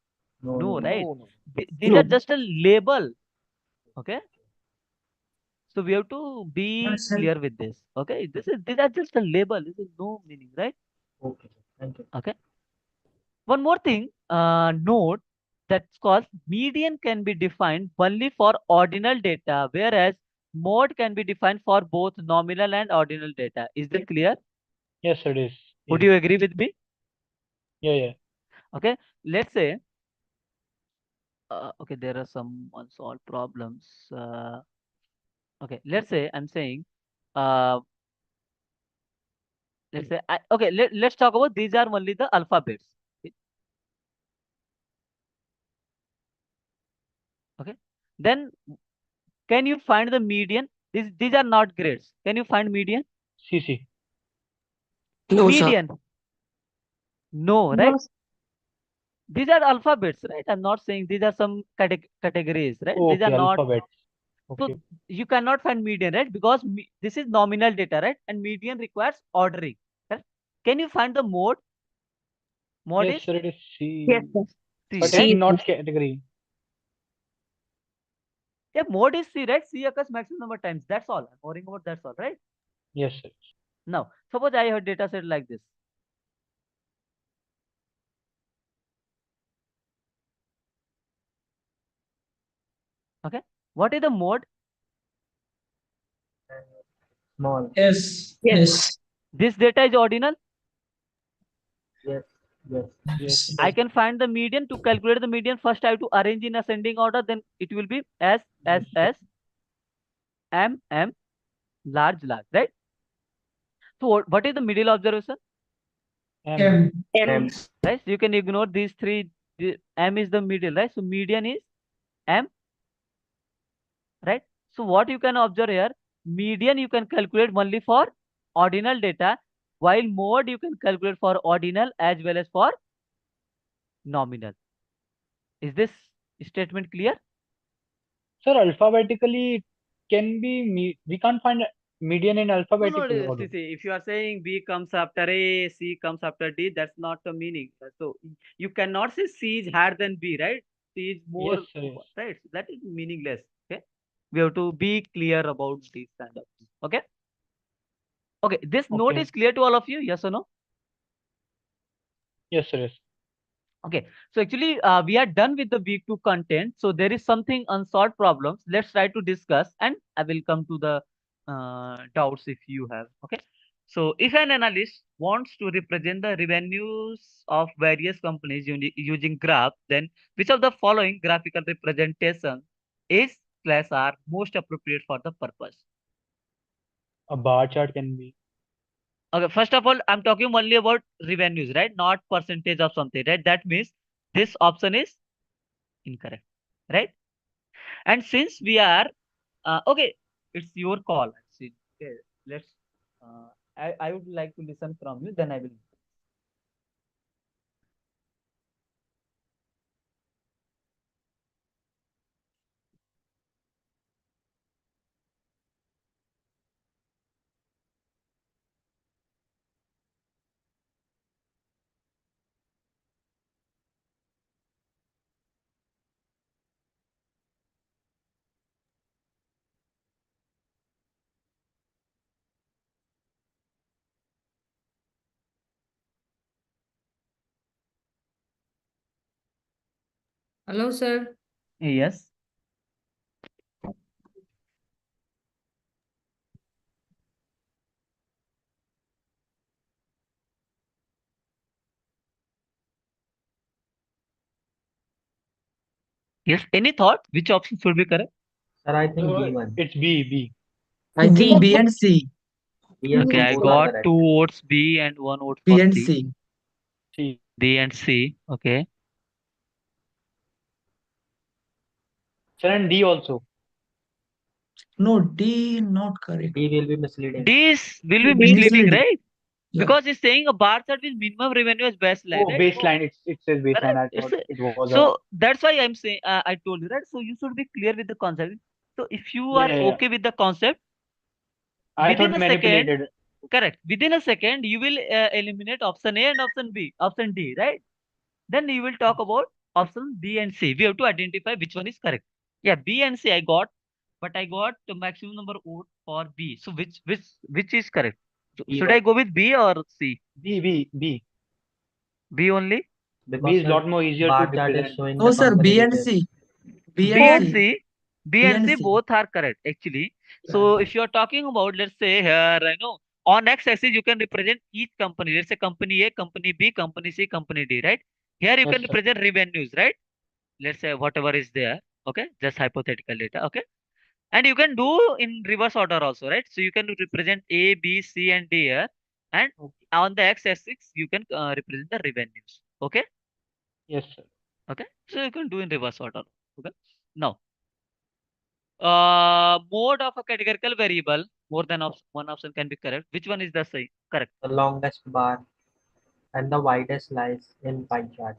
[SPEAKER 10] No, no,
[SPEAKER 1] No,
[SPEAKER 10] no.
[SPEAKER 1] right?
[SPEAKER 5] No, no.
[SPEAKER 1] These are just a label. Okay. So we have to be clear with this. Okay. These are just a label. This is no meaning, right?
[SPEAKER 10] Okay, thank you.
[SPEAKER 1] Okay. One more thing, note that's called median can be defined only for ordinal data, whereas mode can be defined for both nominal and ordinal data. Is that clear?
[SPEAKER 5] Yes, it is.
[SPEAKER 1] Would
[SPEAKER 5] Easy.
[SPEAKER 1] you agree with me?
[SPEAKER 5] Yeah, yeah.
[SPEAKER 1] Okay. Let's say, okay, there are some unsolved problems. Okay, let's say I'm saying, uh, let's say, okay, let's talk about these are only the alphabets. Okay. Then can you find the median? These are not grades. Can you find median?
[SPEAKER 5] CC.
[SPEAKER 6] No, sir.
[SPEAKER 1] Median. No,
[SPEAKER 9] No,
[SPEAKER 1] right? These are alphabets, right? I'm not saying these are some categories, right? These are
[SPEAKER 5] Okay,
[SPEAKER 1] not.
[SPEAKER 5] alphabets.
[SPEAKER 1] So
[SPEAKER 5] Okay.
[SPEAKER 1] you cannot find median, right? Because this is nominal data, right? And median requires ordering. Right? Can you find the mode? Mode
[SPEAKER 5] Yes,
[SPEAKER 1] is
[SPEAKER 5] sir, it is
[SPEAKER 6] Yes,
[SPEAKER 5] C.
[SPEAKER 6] sir.
[SPEAKER 1] C,
[SPEAKER 5] But it's
[SPEAKER 1] right?
[SPEAKER 6] C.
[SPEAKER 5] not category.
[SPEAKER 1] Yeah, mode is C, right? C occurs maximum number of times. That's all. I'm worrying about that's all, right?
[SPEAKER 5] Yes, sir.
[SPEAKER 1] Now, suppose I have data set like this. Okay. What is the mode?
[SPEAKER 10] Small.
[SPEAKER 4] Yes,
[SPEAKER 6] Yes.
[SPEAKER 4] yes,
[SPEAKER 1] This data is ordinal.
[SPEAKER 10] Yes, yes.
[SPEAKER 5] Yes.
[SPEAKER 1] I can find the median. To calculate the median, first I have to arrange in ascending order. Then it will be S, M, M, large, large, right? So what is the middle observation,
[SPEAKER 5] M.
[SPEAKER 4] M,
[SPEAKER 6] M.
[SPEAKER 10] M.
[SPEAKER 1] right? So you can ignore these three. M is the middle, right? So median is M, right? So what you can observe here, median you can calculate only for ordinal data, while mode you can calculate for ordinal as well as for nominal. Is this statement clear?
[SPEAKER 5] Sir, alphabetically it can be we can't find a median in
[SPEAKER 1] No, no,
[SPEAKER 5] alphabetical order.
[SPEAKER 1] see, if you are saying B comes after A, C comes after D, that's not the meaning. So you cannot say C is higher than B, right? C is
[SPEAKER 5] Yes,
[SPEAKER 1] more,
[SPEAKER 5] sir. Yes.
[SPEAKER 1] right? So that is meaningless. Okay. We have to be clear about these kind of things. Okay. Okay. This note
[SPEAKER 5] Okay.
[SPEAKER 1] is clear to all of you? Yes or no?
[SPEAKER 5] Yes, sir. Yes.
[SPEAKER 1] Okay. So actually, we are done with the week 2 content. So there is something unsolved problems. Let's try to discuss, and I will come to the doubts if you have. Okay. So if an analyst wants to represent the revenues of various companies using graph, then which of the following graphical representation is slash are most appropriate for the purpose?
[SPEAKER 5] A bar chart can be.
[SPEAKER 1] Okay. First of all, I'm talking only about revenues, right? Not percentage of something, right? That means this option is incorrect, right? And since we are okay, it's your call. See, okay, let's. I would like to listen from you. Then I will.
[SPEAKER 7] Hello, sir.
[SPEAKER 1] Yes. Yes. Any thought? Which option should be correct?
[SPEAKER 10] Sir, I think B1.
[SPEAKER 5] It's B.
[SPEAKER 4] I think B
[SPEAKER 6] B.
[SPEAKER 4] and C.
[SPEAKER 10] B and
[SPEAKER 1] Okay,
[SPEAKER 10] C
[SPEAKER 1] I
[SPEAKER 10] both are
[SPEAKER 1] got
[SPEAKER 10] correct.
[SPEAKER 1] 2 votes B and 1 vote
[SPEAKER 4] B
[SPEAKER 1] for
[SPEAKER 4] and
[SPEAKER 1] C.
[SPEAKER 4] C.
[SPEAKER 5] C.
[SPEAKER 1] D and C. Okay.
[SPEAKER 5] Sir, and D also.
[SPEAKER 4] No, D not correct.
[SPEAKER 10] D will be misleading.
[SPEAKER 1] D will be misleading,
[SPEAKER 4] Misleading.
[SPEAKER 1] right?
[SPEAKER 4] Yeah.
[SPEAKER 1] Because it's saying a bar chart with minimum revenue as baseline,
[SPEAKER 5] Oh,
[SPEAKER 1] right?
[SPEAKER 5] baseline. It says baseline.
[SPEAKER 1] Correct.
[SPEAKER 5] I thought it was
[SPEAKER 1] So that's why I'm saying I told you, right? So you should be clear with the concept. So if you are
[SPEAKER 5] yeah.
[SPEAKER 1] okay with the concept,
[SPEAKER 5] I
[SPEAKER 1] within
[SPEAKER 5] thought
[SPEAKER 1] a second,
[SPEAKER 5] manipulated.
[SPEAKER 1] correct. Within a second, you will eliminate option A and option B, option D, right? Then you will talk about option B and C. We have to identify which one is correct. Yeah, B and C I got, but I got the maximum number vote for B. So which is correct? So
[SPEAKER 10] B
[SPEAKER 1] should
[SPEAKER 10] one.
[SPEAKER 1] I go with B or C?
[SPEAKER 5] B.
[SPEAKER 1] B only?
[SPEAKER 5] B
[SPEAKER 10] Because
[SPEAKER 5] is a lot more easier to
[SPEAKER 10] bar chart is
[SPEAKER 5] represent.
[SPEAKER 10] showing
[SPEAKER 4] No,
[SPEAKER 10] the
[SPEAKER 4] sir.
[SPEAKER 10] company
[SPEAKER 4] B and
[SPEAKER 10] details.
[SPEAKER 4] C. B
[SPEAKER 1] B
[SPEAKER 4] and
[SPEAKER 1] and
[SPEAKER 4] C.
[SPEAKER 1] C, B
[SPEAKER 4] B
[SPEAKER 1] and
[SPEAKER 4] and
[SPEAKER 1] C
[SPEAKER 4] C.
[SPEAKER 1] both are correct actually. So if you are talking about, let's say here, on x-axis you can represent each company. Let's say company A, company B, company C, company D, right? Here you
[SPEAKER 5] Yes,
[SPEAKER 1] can
[SPEAKER 5] sir.
[SPEAKER 1] represent revenues, right? Let's say whatever is there. Okay, just hypothetical data. Okay, and you can do in reverse order also, right? So you can represent A, B, C, and D here, and on the x-axis you can represent the revenues. Okay,
[SPEAKER 5] Yes, sir.
[SPEAKER 1] okay. So you can do in reverse order. Okay, now. Mode of a categorical variable, more than one option can be correct. Which one is the same? Correct.
[SPEAKER 10] The longest bar and the widest slice in pie chart.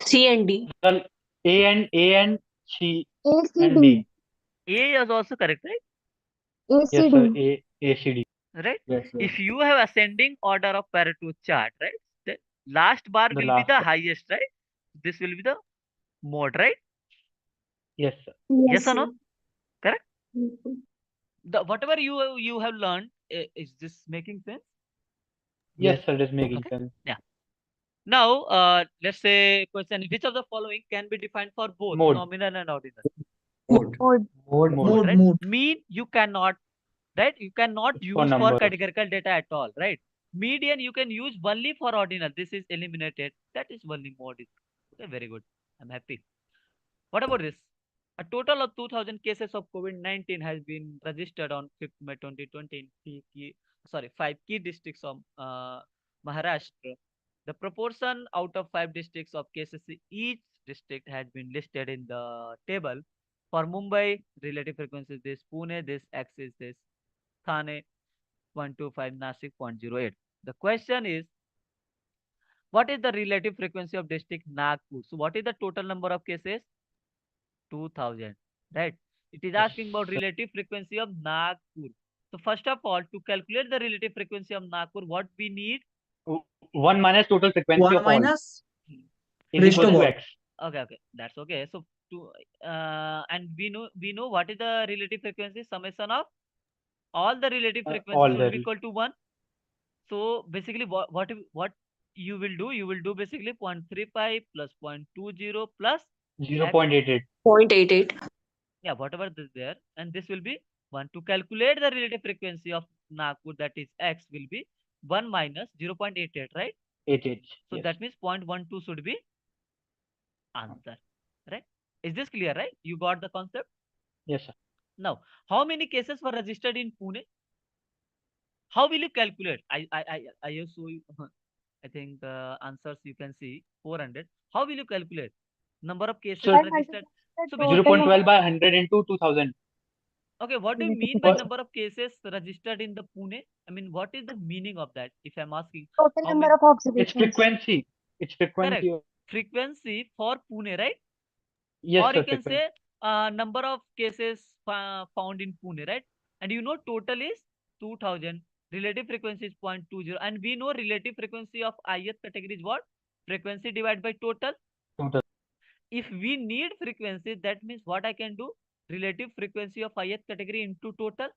[SPEAKER 6] C and D.
[SPEAKER 5] Well, A and C
[SPEAKER 9] A, C,
[SPEAKER 5] and
[SPEAKER 9] D.
[SPEAKER 5] D.
[SPEAKER 1] A is also correct, right?
[SPEAKER 9] A, C,
[SPEAKER 5] Yes, sir.
[SPEAKER 9] D.
[SPEAKER 5] A, C, D.
[SPEAKER 1] Right.
[SPEAKER 10] Yes, yes.
[SPEAKER 1] If you have ascending order of Pareto chart, right? The last bar
[SPEAKER 5] The
[SPEAKER 1] will be
[SPEAKER 5] last
[SPEAKER 1] the
[SPEAKER 5] bar.
[SPEAKER 1] highest, right? This will be the mode, right?
[SPEAKER 5] Yes, sir.
[SPEAKER 1] Yes or no? Correct.
[SPEAKER 9] Mhm.
[SPEAKER 1] The whatever you have learned, is this making sense?
[SPEAKER 5] Yes,
[SPEAKER 10] Yes.
[SPEAKER 5] sir. It is making
[SPEAKER 1] Okay.
[SPEAKER 5] sense.
[SPEAKER 1] Yeah. Now, let's say question: which of the following can be defined for both
[SPEAKER 5] Mode.
[SPEAKER 1] nominal and ordinal?
[SPEAKER 10] Mode.
[SPEAKER 9] Mode.
[SPEAKER 10] Mode.
[SPEAKER 5] Mode.
[SPEAKER 1] Right?
[SPEAKER 4] Mode.
[SPEAKER 1] Mean you cannot, right? You cannot
[SPEAKER 5] It's for
[SPEAKER 1] use for
[SPEAKER 5] numbers.
[SPEAKER 1] categorical data at all, right? Median you can use only for ordinal. This is eliminated. That is only mode. Okay, very good. I'm happy. What about this? A total of 2,000 cases of COVID-19 has been registered on 5th May 2020 in 5 key districts of Maharashtra. The proportion out of 5 districts of cases in each district has been listed in the table. For Mumbai, relative frequency this, Pune, this, axis this, Thane, 0.25, Nashik, 0.08. The question is, what is the relative frequency of district Nagpur? So what is the total number of cases? 2,000, right? It is
[SPEAKER 5] Yes,
[SPEAKER 1] asking about
[SPEAKER 5] sir.
[SPEAKER 1] relative frequency of Nagpur. So first of all, to calculate the relative frequency of Nagpur, what we need?
[SPEAKER 5] 1 minus total frequency
[SPEAKER 4] 1
[SPEAKER 5] of all
[SPEAKER 4] minus
[SPEAKER 5] is
[SPEAKER 4] rest
[SPEAKER 5] equals
[SPEAKER 4] of
[SPEAKER 5] to
[SPEAKER 4] all.
[SPEAKER 5] X.
[SPEAKER 1] Okay, that's okay. So and we know what is the relative frequency summation of all the relative frequencies
[SPEAKER 5] All
[SPEAKER 1] should be
[SPEAKER 5] the
[SPEAKER 1] equal to 1. So basically, what you will do? You will do basically 0.35 plus 0.20 plus X.
[SPEAKER 5] 0.88.
[SPEAKER 6] 0.88.
[SPEAKER 1] Yeah, whatever is there, and this will be 1. To calculate the relative frequency of Nagpur, that is X, will be 1 minus 0.88, right?
[SPEAKER 5] 88.
[SPEAKER 1] So
[SPEAKER 5] Yes.
[SPEAKER 1] that means 0.12 should be answer, right? Is this clear, right? You got the concept?
[SPEAKER 5] Yes, sir.
[SPEAKER 1] Now, how many cases were registered in Pune? How will you calculate? I have show you. I think answers you can see 400. How will you calculate number of cases
[SPEAKER 5] So
[SPEAKER 9] I
[SPEAKER 1] registered?
[SPEAKER 9] multiply the
[SPEAKER 1] So
[SPEAKER 9] total
[SPEAKER 1] basically,
[SPEAKER 5] 0.12 by 100 into 2000.
[SPEAKER 1] okay, what do you
[SPEAKER 9] relative
[SPEAKER 1] mean by
[SPEAKER 5] But
[SPEAKER 9] frequency.
[SPEAKER 1] number of cases registered in the Pune? I mean, what is the meaning of that? If I'm asking
[SPEAKER 9] Total
[SPEAKER 1] how
[SPEAKER 9] number
[SPEAKER 1] many?
[SPEAKER 9] of
[SPEAKER 5] it's
[SPEAKER 9] observations.
[SPEAKER 5] frequency. It's
[SPEAKER 1] Correct.
[SPEAKER 5] frequency.
[SPEAKER 1] Frequency for Pune, right?
[SPEAKER 5] Yes,
[SPEAKER 1] Or you
[SPEAKER 5] sir.
[SPEAKER 1] can
[SPEAKER 5] Frequency.
[SPEAKER 1] say number of cases found in Pune, right? And total is 2,000. Relative frequency is 0.20. And we know relative frequency of ith category is what? Frequency divided by total.
[SPEAKER 5] Total.
[SPEAKER 1] If we need frequency, that means what I can do? Relative frequency of ith category into total.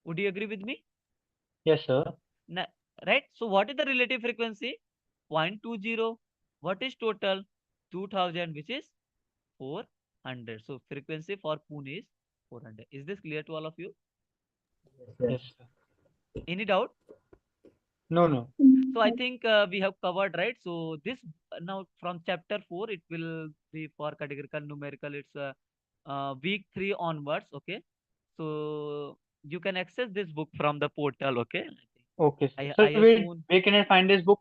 [SPEAKER 1] Would you agree with me?
[SPEAKER 5] Yes, sir.
[SPEAKER 1] Right? So what is the relative frequency? 0.20. What is total? 2000, which is 400. So frequency for Pune is 400. Is this clear to all of you?
[SPEAKER 10] Yes.
[SPEAKER 1] Any doubt?
[SPEAKER 5] No.
[SPEAKER 1] So I think we have covered, right? So this now from chapter 4, it will be for categorical numerical. It's week 3 onwards. Okay. So you can access this book from the portal. Okay.
[SPEAKER 5] Okay.
[SPEAKER 1] I
[SPEAKER 5] So
[SPEAKER 1] I have soon.
[SPEAKER 5] where can I find this book?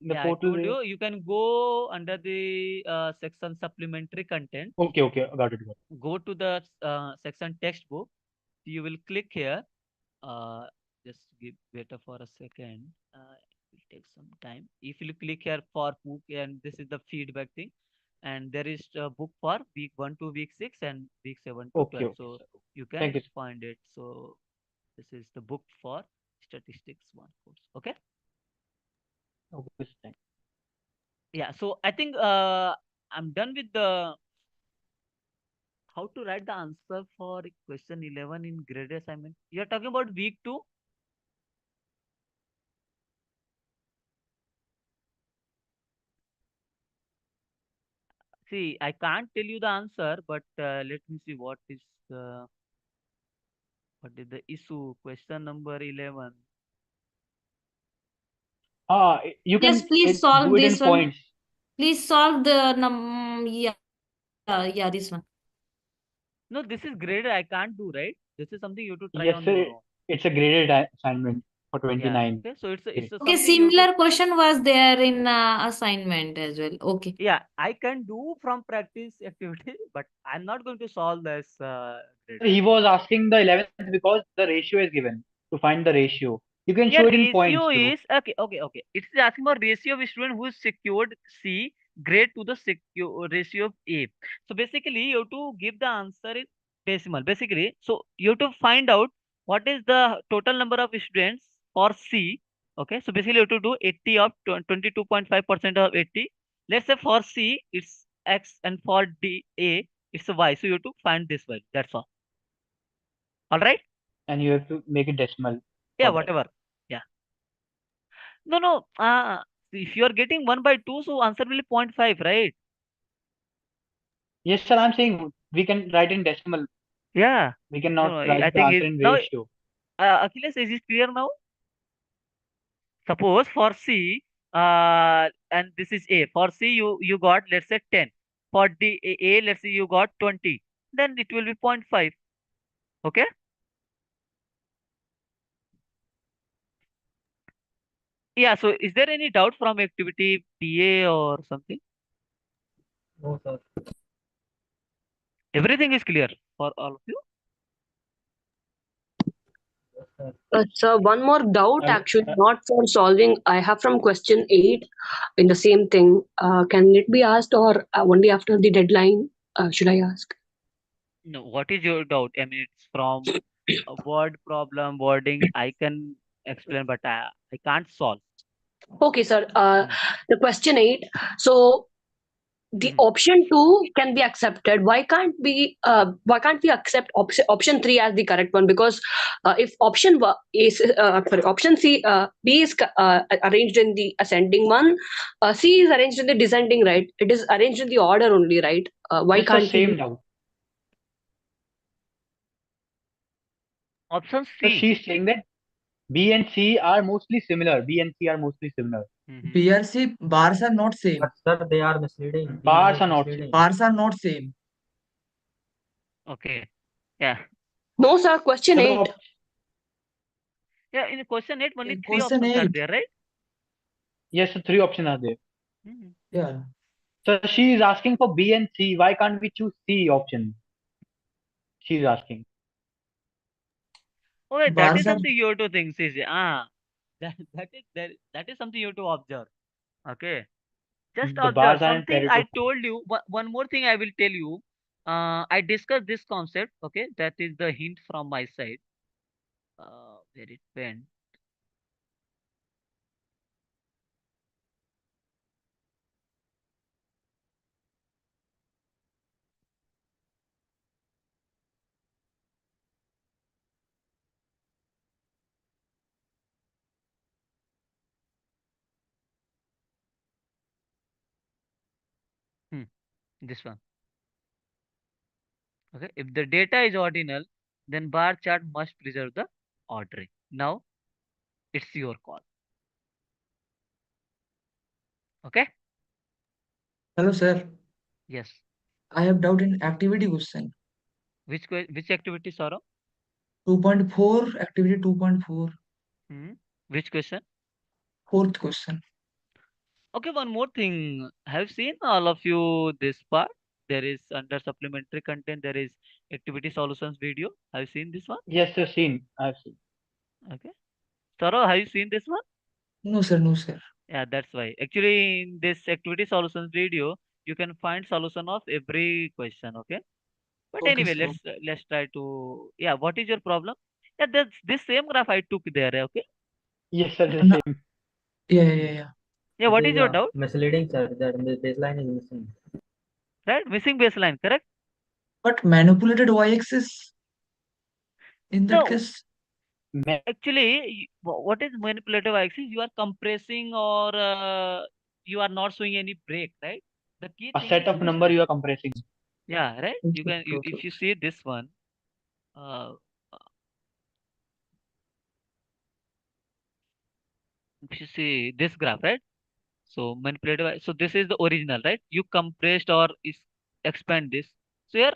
[SPEAKER 5] The
[SPEAKER 1] Yeah, I
[SPEAKER 5] portal
[SPEAKER 1] told
[SPEAKER 5] where?
[SPEAKER 1] you can go under the section supplementary content.
[SPEAKER 5] Okay. Got it.
[SPEAKER 1] Go to the section textbook. You will click here. Uh, just wait for a second. It will take some time. If you click here for book, and this is the feedback thing, and there is a book for week 1 to week 6 and week 7 to
[SPEAKER 5] Okay.
[SPEAKER 1] 12. So you
[SPEAKER 5] Thank
[SPEAKER 1] can
[SPEAKER 5] you.
[SPEAKER 1] find it. So this is the book for statistics 1 course. Okay.
[SPEAKER 5] Okay. Thank
[SPEAKER 1] Yeah. So I think I'm done with the how to write the answer for question 11 in grade assignment. You're talking about week 2. See, I can't tell you the answer, but let me see what is the issue. Question number 11.
[SPEAKER 5] You
[SPEAKER 7] Yes,
[SPEAKER 5] can
[SPEAKER 7] please
[SPEAKER 5] do
[SPEAKER 7] solve
[SPEAKER 5] it in
[SPEAKER 7] this one.
[SPEAKER 5] points.
[SPEAKER 7] Please solve the yeah, this one.
[SPEAKER 1] No, this is graded. I can't do, right? This is something you have to try
[SPEAKER 5] Yes,
[SPEAKER 1] on
[SPEAKER 5] sir.
[SPEAKER 1] your own.
[SPEAKER 5] It's a graded assignment for
[SPEAKER 1] Yeah.
[SPEAKER 5] 29.
[SPEAKER 1] Okay. So it's
[SPEAKER 5] Okay.
[SPEAKER 7] Okay,
[SPEAKER 1] something you have to.
[SPEAKER 7] similar question was there in assignment as well. Okay.
[SPEAKER 1] Yeah, I can do from practice activity, but I'm not going to solve this grade.
[SPEAKER 5] He was asking the 11th because the ratio is given to find the ratio. You can
[SPEAKER 1] Yeah,
[SPEAKER 5] show it in points
[SPEAKER 1] ratio
[SPEAKER 5] too.
[SPEAKER 1] is okay. It's asking about ratio of student who is secured C grade to the ratio of A. So basically, you have to give the answer in decimal. Basically, so you have to find out what is the total number of students for C. Okay, so basically you have to do 80 of 22.5% of 80. Let's say for C it's X and for D A it's a Y. So you have to find this value. That's all. All right.
[SPEAKER 5] And you have to make it decimal
[SPEAKER 1] Yeah,
[SPEAKER 5] for that.
[SPEAKER 1] whatever. Yeah. No. If you are getting 1 by 2, so answer will be 0.5, right?
[SPEAKER 5] Yes, sir. I'm saying we can write in decimal.
[SPEAKER 1] Yeah.
[SPEAKER 5] We cannot
[SPEAKER 1] No, I
[SPEAKER 5] write the
[SPEAKER 1] think
[SPEAKER 5] answer
[SPEAKER 1] it
[SPEAKER 5] in
[SPEAKER 1] now.
[SPEAKER 5] ratio.
[SPEAKER 1] Achilles, is it clear now? Suppose for C, and this is A. For C, you got, let's say, 10. For A, let's say you got 20. Then it will be 0.5. Okay. Yeah. So is there any doubt from activity PA or something?
[SPEAKER 10] No, sir.
[SPEAKER 1] Everything is clear for all of you.
[SPEAKER 10] Yes, sir.
[SPEAKER 6] So one more doubt,
[SPEAKER 5] I,
[SPEAKER 6] actually, not for solving. I have from question 8 in the same thing. Can it be asked or only after the deadline? Should I ask?
[SPEAKER 1] No. What is your doubt? I mean, it's from a word problem, wording. I can explain, but I can't solve.
[SPEAKER 6] Okay, sir.
[SPEAKER 1] Hmm.
[SPEAKER 6] The question 8. So the
[SPEAKER 1] Mhm.
[SPEAKER 6] option 2 can be accepted. Why can't we accept option 3 as the correct one? Because if option C, B is arranged in the ascending one, C is arranged in the descending, right? It is arranged in the order only, right? Why
[SPEAKER 5] just the
[SPEAKER 6] can't we?
[SPEAKER 5] same doubt.
[SPEAKER 1] Option
[SPEAKER 5] So
[SPEAKER 1] C.
[SPEAKER 5] she's saying that B and C are mostly similar. B and C are mostly similar.
[SPEAKER 1] Mhm.
[SPEAKER 4] BRC bars are not same.
[SPEAKER 10] But sir, they are misleading.
[SPEAKER 5] Bars
[SPEAKER 10] is
[SPEAKER 5] are not
[SPEAKER 10] misleading.
[SPEAKER 4] Bars are not same.
[SPEAKER 1] Okay. Yeah.
[SPEAKER 6] No, sir. Question
[SPEAKER 5] So
[SPEAKER 6] 8.
[SPEAKER 1] Yeah. In question 8, only
[SPEAKER 4] In
[SPEAKER 1] 3
[SPEAKER 4] question
[SPEAKER 1] options are
[SPEAKER 4] 8,
[SPEAKER 1] there, right?
[SPEAKER 5] yes, so 3 options are there.
[SPEAKER 1] Mhm.
[SPEAKER 4] yeah,
[SPEAKER 5] So she is asking for B and C. Why can't we choose C option? She's asking.
[SPEAKER 1] Okay, that is
[SPEAKER 4] bars are
[SPEAKER 1] something you have to think, CJ. That is something you have to observe. Okay. Just
[SPEAKER 5] The
[SPEAKER 1] observe
[SPEAKER 5] bars are in
[SPEAKER 1] something I
[SPEAKER 5] Pareto.
[SPEAKER 1] told you. One more thing I will tell you. I discussed this concept. Okay, that is the hint from my side. Where it went. This one. Okay. If the data is ordinal, then bar chart must preserve the ordering. Now it's your call. Okay.
[SPEAKER 4] Hello, sir.
[SPEAKER 1] Yes.
[SPEAKER 4] I have doubt in activity question.
[SPEAKER 1] Which activity, Saurabh?
[SPEAKER 4] 2.4, activity 2.4,
[SPEAKER 1] Hmm. Which question?
[SPEAKER 4] fourth question.
[SPEAKER 1] Okay, one more thing. Have seen all of you this part? There is under supplementary content, there is activity solutions video. Have you seen this one?
[SPEAKER 5] Yes, sir. Seen. I've seen.
[SPEAKER 1] Okay. Saurabh, have you seen this one?
[SPEAKER 4] No, sir, no, sir.
[SPEAKER 1] Yeah, that's why. Actually, in this activity solutions video, you can find solution of every question. Okay. But
[SPEAKER 4] Okay,
[SPEAKER 1] anyway,
[SPEAKER 4] sir.
[SPEAKER 1] let's try to. Yeah, what is your problem? Yeah, that's this same graph I took there. Okay.
[SPEAKER 5] Yes, sir. The
[SPEAKER 4] No,
[SPEAKER 5] same.
[SPEAKER 4] yeah.
[SPEAKER 1] Yeah,
[SPEAKER 10] It
[SPEAKER 1] what
[SPEAKER 10] is
[SPEAKER 1] is your doubt?
[SPEAKER 10] misleading, sir. That the baseline is missing.
[SPEAKER 1] Right, missing baseline, correct?
[SPEAKER 4] But manipulated y-axis in that
[SPEAKER 1] No,
[SPEAKER 4] case.
[SPEAKER 1] actually, what is manipulative axis? You are compressing or you are not showing any break, right? The key
[SPEAKER 5] A
[SPEAKER 1] thing
[SPEAKER 5] set
[SPEAKER 1] is
[SPEAKER 5] of
[SPEAKER 1] this.
[SPEAKER 5] number you are compressing.
[SPEAKER 1] Yeah, right. You
[SPEAKER 4] Okay,
[SPEAKER 1] can
[SPEAKER 4] okay,
[SPEAKER 1] if you
[SPEAKER 4] okay.
[SPEAKER 1] see this one, uh, if you see this graph, right? So manipulative. So this is the original, right? You compressed or is expand this. So here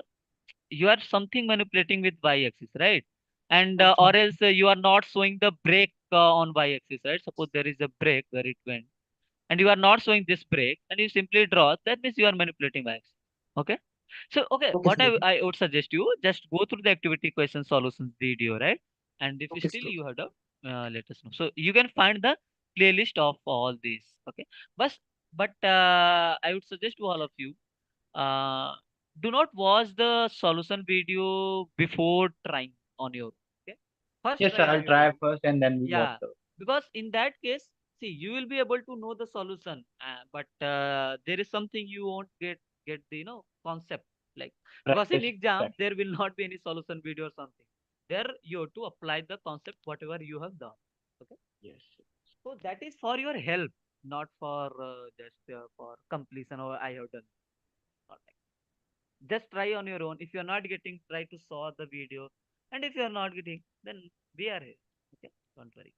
[SPEAKER 1] you are something manipulating with y-axis, right? And
[SPEAKER 4] Okay,
[SPEAKER 1] or else you are not showing the break on y-axis, right? Suppose there is a break where it went and you are not showing this break and you simply draw, that means you are manipulating max. Okay. So, okay,
[SPEAKER 4] okay,
[SPEAKER 1] what
[SPEAKER 4] sir.
[SPEAKER 1] I would suggest you just go through the activity question solutions video, right? And if
[SPEAKER 4] Okay,
[SPEAKER 1] still
[SPEAKER 4] sir.
[SPEAKER 1] you have doubt, let us know. So you can find the playlist of all these. Okay. But I would suggest to all of you, uh, do not watch the solution video before trying on your own. Okay. First
[SPEAKER 5] Yes, sir.
[SPEAKER 1] try on
[SPEAKER 5] I'll
[SPEAKER 1] your
[SPEAKER 5] try
[SPEAKER 1] own.
[SPEAKER 5] first and then we'll watch
[SPEAKER 1] Yeah,
[SPEAKER 5] the.
[SPEAKER 1] because in that case, see, you will be able to know the solution, but there is something you won't get the concept, like, because in
[SPEAKER 5] Practice.
[SPEAKER 1] exam
[SPEAKER 5] Practice.
[SPEAKER 1] there will not be any solution video or something. There you have to apply the concept whatever you have done. Okay,
[SPEAKER 5] Yes.
[SPEAKER 1] so that is for your help, not for just for completion or I have done. Not like. Just try on your own. If you are not getting, try to saw the video, and if you are not getting, then we are here. Okay, don't worry.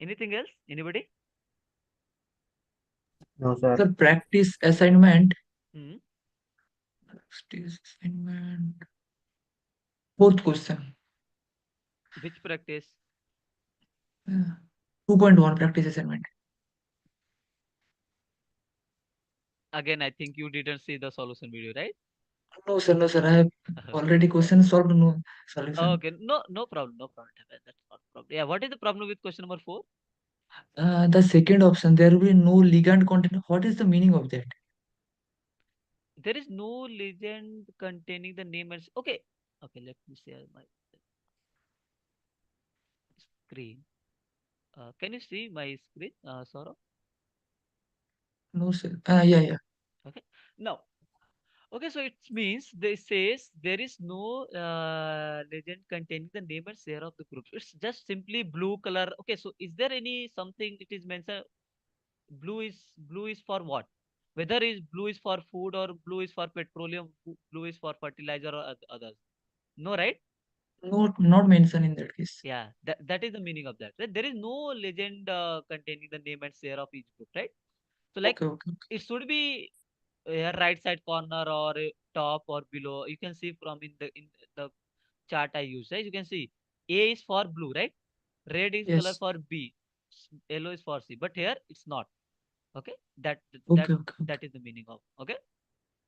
[SPEAKER 1] Anything else? Anybody?
[SPEAKER 10] No, sir.
[SPEAKER 4] Sir, practice assignment.
[SPEAKER 1] Hmm.
[SPEAKER 4] Practice assignment. Fourth question.
[SPEAKER 1] Which practice?
[SPEAKER 4] 2.1 practice assignment.
[SPEAKER 1] Again, I think you didn't see the solution video, right?
[SPEAKER 4] No, sir, no, sir. I have
[SPEAKER 1] Okay.
[SPEAKER 4] already question solved, no solution.
[SPEAKER 1] Okay. No, no problem. No problem. That's not a problem. Yeah. What is the problem with question number 4?
[SPEAKER 4] The second option, there will be no ligand content. What is the meaning of that?
[SPEAKER 1] There is no legend containing the name and okay. Okay. Let me share my screen. Can you see my screen, Saurabh?
[SPEAKER 4] No, sir. Yeah.
[SPEAKER 1] Okay. Now, okay, so it means they says there is no legend containing the name and share of the groups. It's just simply blue color. Okay, so is there any something it is mentioned? Blue is for what? Whether is blue is for food or blue is for petroleum, blue is for fertilizer or others. No, right?
[SPEAKER 4] Not mentioned in that case.
[SPEAKER 1] Yeah, that is the meaning of that. Right? There is no legend containing the name and share of each group, right? So like
[SPEAKER 4] Okay.
[SPEAKER 1] it should be right side corner or top or below. You can see from in the chart I use, right? You can see A is for blue, right? Red is color
[SPEAKER 4] Yes.
[SPEAKER 1] for B, yellow is for C. But here it's not. Okay, that that
[SPEAKER 4] Okay.
[SPEAKER 1] that is the meaning of. Okay,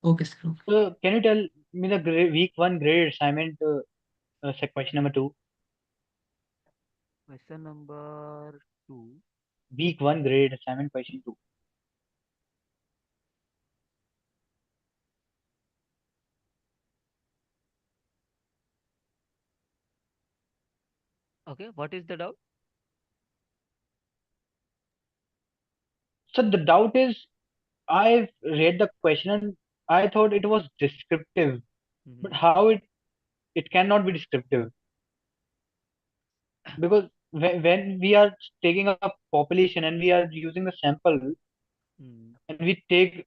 [SPEAKER 4] Okay, sir. Okay.
[SPEAKER 5] So, can you tell me the week one grade assignment, question number two?
[SPEAKER 1] question number 2.
[SPEAKER 5] Week one grade assignment question two.
[SPEAKER 1] Okay, what is the doubt?
[SPEAKER 5] So the doubt is, I've read the question and I thought it was descriptive, but
[SPEAKER 1] Hmm.
[SPEAKER 5] how it cannot be descriptive, because when we are taking a population and we are using the sample
[SPEAKER 1] Hmm.
[SPEAKER 5] and we take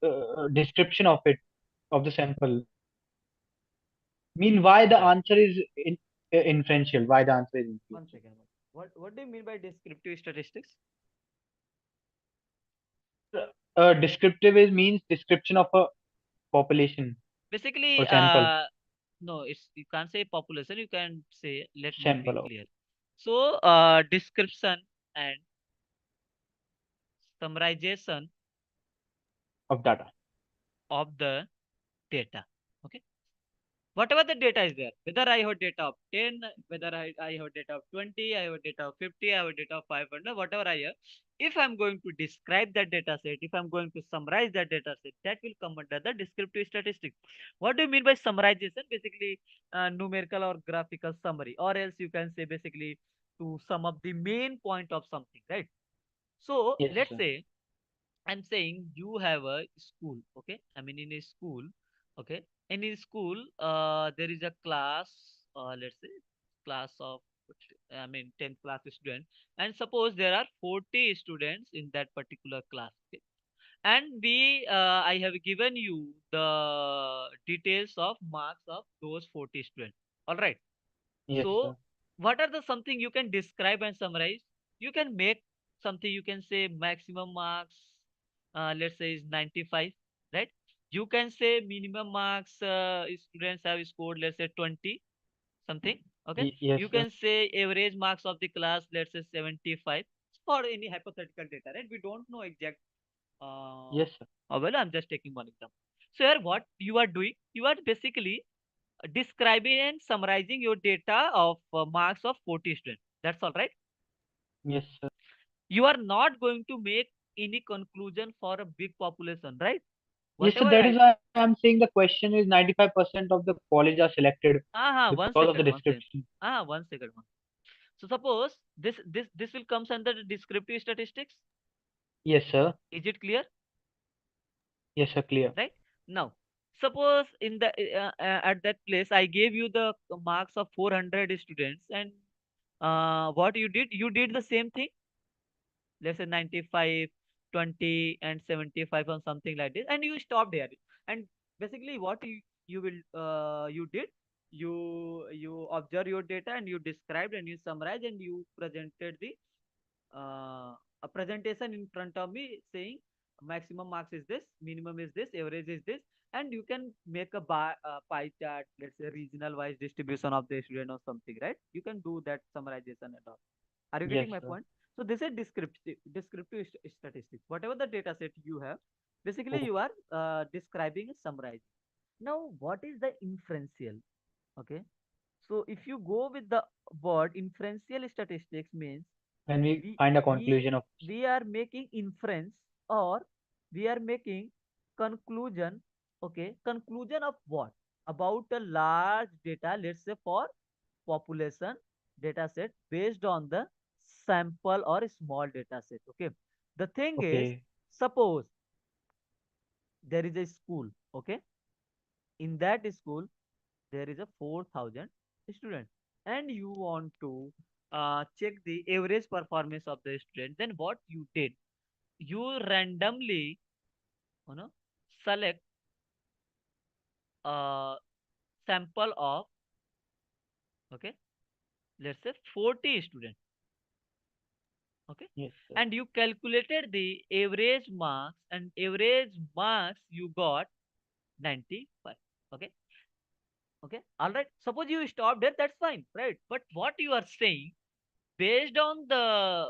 [SPEAKER 5] description of it, of the sample. Mean why the
[SPEAKER 1] Right.
[SPEAKER 5] answer is inferential? Why the answer is
[SPEAKER 1] One
[SPEAKER 5] inferential?
[SPEAKER 1] second. What do you mean by descriptive statistics?
[SPEAKER 5] Descriptive is means description of a population
[SPEAKER 1] Basically,
[SPEAKER 5] or sample.
[SPEAKER 1] no, it's you can't say population. You can say let me be
[SPEAKER 5] Sample
[SPEAKER 1] clear. So, description and summarization
[SPEAKER 5] of data.
[SPEAKER 1] of the data. Okay. Whatever the data is there, whether I have data of 10, whether I have data of 20, I have data of 50, I have data of 500, whatever I have, if I'm going to describe that data set, if I'm going to summarize that data set, that will come under the descriptive statistics. What do you mean by summarization? Basically, numerical or graphical summary, or else you can say basically to sum up the main point of something, right? So
[SPEAKER 5] Yes,
[SPEAKER 1] let's
[SPEAKER 5] sir.
[SPEAKER 1] say I'm saying you have a school, okay? I mean, in a school, okay? And in school, there is a class, let's say, class of, I mean, 10th class student, and suppose there are 40 students in that particular class, okay? And I have given you the details of marks of those 40 students. All right.
[SPEAKER 5] Yes,
[SPEAKER 1] So,
[SPEAKER 5] sir.
[SPEAKER 1] what are the something you can describe and summarize? You can make something you can say maximum marks, let's say is 95, right? You can say minimum marks students have scored, let's say 20 something, okay?
[SPEAKER 5] Yes,
[SPEAKER 1] You
[SPEAKER 5] sir.
[SPEAKER 1] can say average marks of the class, let's say 75 for any hypothetical data, right? We don't know exact.
[SPEAKER 5] Yes, sir.
[SPEAKER 1] Well, I'm just taking one example. So here, what you are doing, you are basically describing and summarizing your data of marks of 40 students. That's all right.
[SPEAKER 5] Yes, sir.
[SPEAKER 1] You are not going to make any conclusion for a big population, right?
[SPEAKER 5] Yes, sir.
[SPEAKER 1] Whatever
[SPEAKER 5] That
[SPEAKER 1] I
[SPEAKER 5] is why I'm saying the question is 95% of the college are selected
[SPEAKER 1] one
[SPEAKER 5] because of the
[SPEAKER 1] second, one second.
[SPEAKER 5] description.
[SPEAKER 1] One second, one. So suppose this will comes under the descriptive statistics.
[SPEAKER 5] Yes, sir.
[SPEAKER 1] Is it clear?
[SPEAKER 5] Yes, sir. Clear.
[SPEAKER 1] Right? Now, suppose in the at that place I gave you the marks of 400 students, and what you did? You did the same thing, let's say 95, 20, and 75 or something like this, and you stop there. And basically what you will you did, you observe your data and you described and you summarize and you presented the a presentation in front of me saying maximum marks is this, minimum is this, average is this, and you can make a pie chart, let's say regional wise distribution of the student or something, right? You can do that summarization and all. Are you
[SPEAKER 5] Yes,
[SPEAKER 1] getting my
[SPEAKER 5] sir.
[SPEAKER 1] point? So this is descriptive statistics. Whatever the data set you have, basically
[SPEAKER 5] Okay.
[SPEAKER 1] you are describing and summarizing. Now, what is the inferential? Okay. So if you go with the word inferential statistics means
[SPEAKER 5] When we
[SPEAKER 1] we
[SPEAKER 5] find a
[SPEAKER 1] we
[SPEAKER 5] conclusion of.
[SPEAKER 1] we are making inference, or we are making conclusion. Okay, conclusion of what? About a large data, let's say for population data set based on the sample or a small data set. Okay, the thing is,
[SPEAKER 5] Okay.
[SPEAKER 1] suppose there is a school. Okay, in that school there is a 4,000 students, and you want to check the average performance of the student. Then what you did, you randomly, you know, select a sample of, okay, let's say 40 students, okay,
[SPEAKER 5] Yes, sir.
[SPEAKER 1] and you calculated the average marks, and average marks you got 95. Okay, okay, all right. Suppose you stop there, that's fine, right? But what you are saying, based on the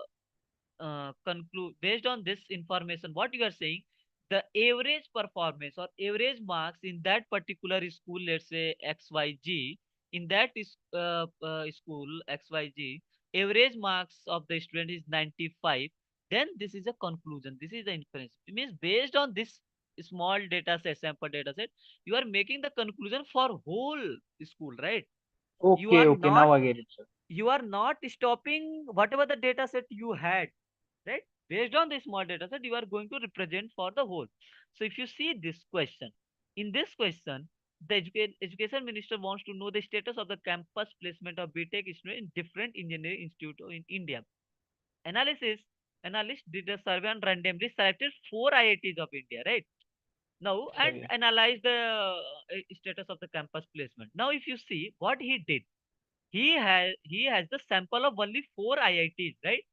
[SPEAKER 1] conclude, based on this information, what you are saying, the average performance or average marks in that particular school, let's say XYG, in that is school XYG, average marks of the student is 95. Then this is a conclusion, this is the inference. It means based on this small data set, sample data set, you are making the conclusion for whole school, right? you
[SPEAKER 5] Okay,
[SPEAKER 1] are
[SPEAKER 5] okay.
[SPEAKER 1] not
[SPEAKER 5] Now I get it, sir.
[SPEAKER 1] you are not stopping whatever the data set you had, right? Based on this small data set, you are going to represent for the whole. So if you see this question, in this question, the education minister wants to know the status of the campus placement of BTech students in different engineering institute in India. Analysis analyst did a survey and randomly selected 4 IITs of India, right? Now, and
[SPEAKER 5] Okay.
[SPEAKER 1] analyze the status of the campus placement. Now, if you see what he did, he has the sample of only 4 IITs, right?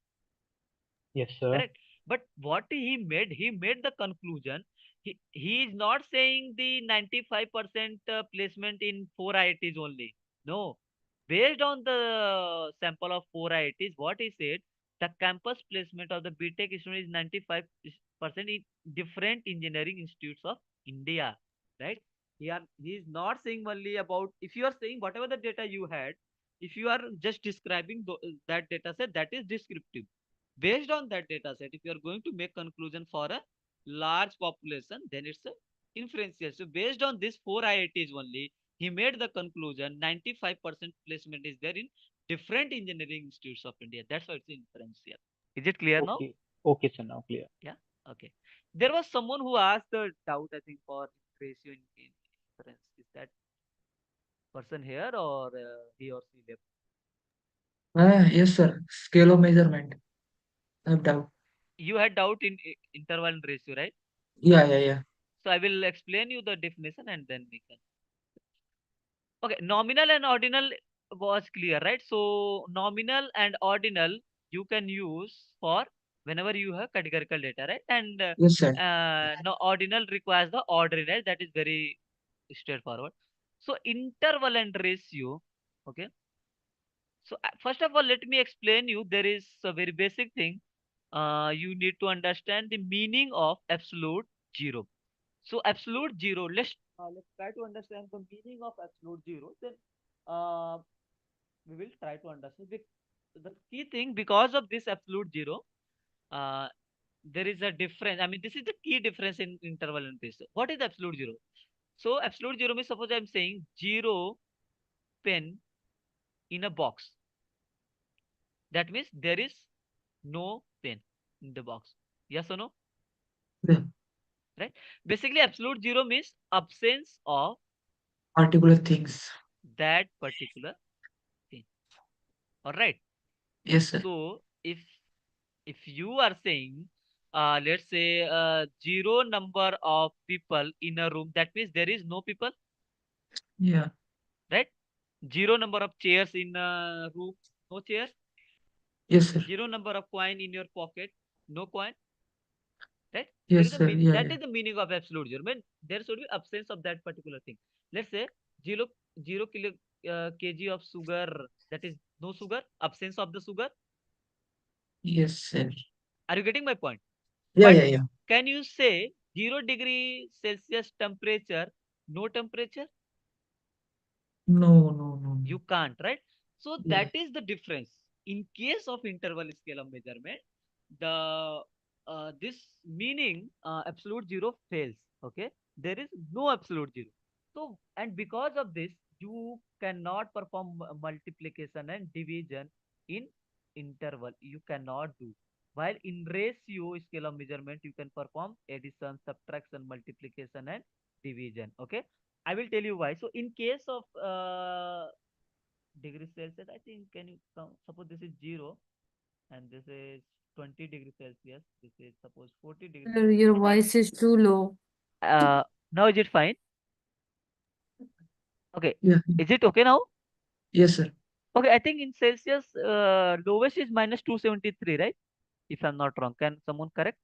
[SPEAKER 5] Yes, sir.
[SPEAKER 1] Correct. But what he made the conclusion. He is not saying the 95% placement in 4 IITs only. No. Based on the sample of 4 IITs, what he said, the campus placement of the BTech student is 95% in different engineering institutes of India. Right? He is not saying only about, if you are saying whatever the data you had, if you are just describing that data set, that is descriptive. Based on that data set, if you are going to make conclusion for a large population, then it's a inferential. So based on this 4 IITs only, he made the conclusion 95% placement is there in different engineering institutes of India. That's why it's inferential. Is it clear now?
[SPEAKER 5] Okay. Okay, sir. Now clear.
[SPEAKER 1] Yeah. Okay. There was someone who asked the doubt, I think, for ratio in inference. Is that person here or he or she left?
[SPEAKER 4] Yes, sir. Scale of measurement. I have doubt.
[SPEAKER 1] You had doubt in interval and ratio, right?
[SPEAKER 4] Yeah.
[SPEAKER 1] So I will explain you the definition and then we can. Okay, nominal and ordinal was clear, right? So nominal and ordinal you can use for whenever you have categorical data, right? And
[SPEAKER 4] Yes, sir.
[SPEAKER 1] no, ordinal requires the ordinal, right? That is very straightforward. So interval and ratio, okay. So first of all, let me explain you. There is a very basic thing. You need to understand the meaning of absolute zero. So absolute zero. Let's try to understand the meaning of absolute zero. Then uh, we will try to understand the key thing. Because of this absolute zero, uh, there is a difference. I mean, this is the key difference in interval and ratio. What is absolute zero? So absolute zero means, suppose I'm saying zero pen in a box. That means there is no pen in the box. Yes or no?
[SPEAKER 4] Yeah.
[SPEAKER 1] Right? Basically, absolute zero means absence of
[SPEAKER 4] Particular things.
[SPEAKER 1] that particular thing. All right.
[SPEAKER 4] Yes, sir.
[SPEAKER 1] So if you are saying, let's say zero number of people in a room, that means there is no people,
[SPEAKER 4] Yeah.
[SPEAKER 1] right? Zero number of chairs in a room, no chairs.
[SPEAKER 4] Yes, sir.
[SPEAKER 1] Zero number of coin in your pocket, no coin. Right? There
[SPEAKER 4] Yes,
[SPEAKER 1] is a
[SPEAKER 4] sir. Yeah.
[SPEAKER 1] that is the meaning of absolute zero. I mean, there should be absence of that particular thing. Let's say zero zero kg of sugar. That is no sugar. Absence of the sugar.
[SPEAKER 4] Yes, sir.
[SPEAKER 1] Are you getting my point?
[SPEAKER 4] Yeah.
[SPEAKER 1] But
[SPEAKER 4] Yeah.
[SPEAKER 1] can you say 0 degree Celsius temperature, no temperature?
[SPEAKER 4] No.
[SPEAKER 1] You can't, right? So
[SPEAKER 4] Yeah.
[SPEAKER 1] that is the difference. In case of interval scale of measurement, the this meaning absolute zero fails. Okay, there is no absolute zero. So and because of this, you cannot perform multiplication and division in interval. You cannot do. While in ratio scale of measurement, you can perform addition, subtraction, multiplication, and division. Okay, I will tell you why. So in case of degree Celsius, I think, can you count? Suppose this is 0 and this is 20 degrees Celsius. This is suppose 40 degrees Celsius.
[SPEAKER 7] Your
[SPEAKER 1] I think
[SPEAKER 7] voice is too low.
[SPEAKER 1] now is it fine? Okay.
[SPEAKER 4] Yeah.
[SPEAKER 1] Is it okay now?
[SPEAKER 4] Yes, sir.
[SPEAKER 1] Okay, I think in Celsius, lowest is minus 273, right? If I'm not wrong. Can someone correct?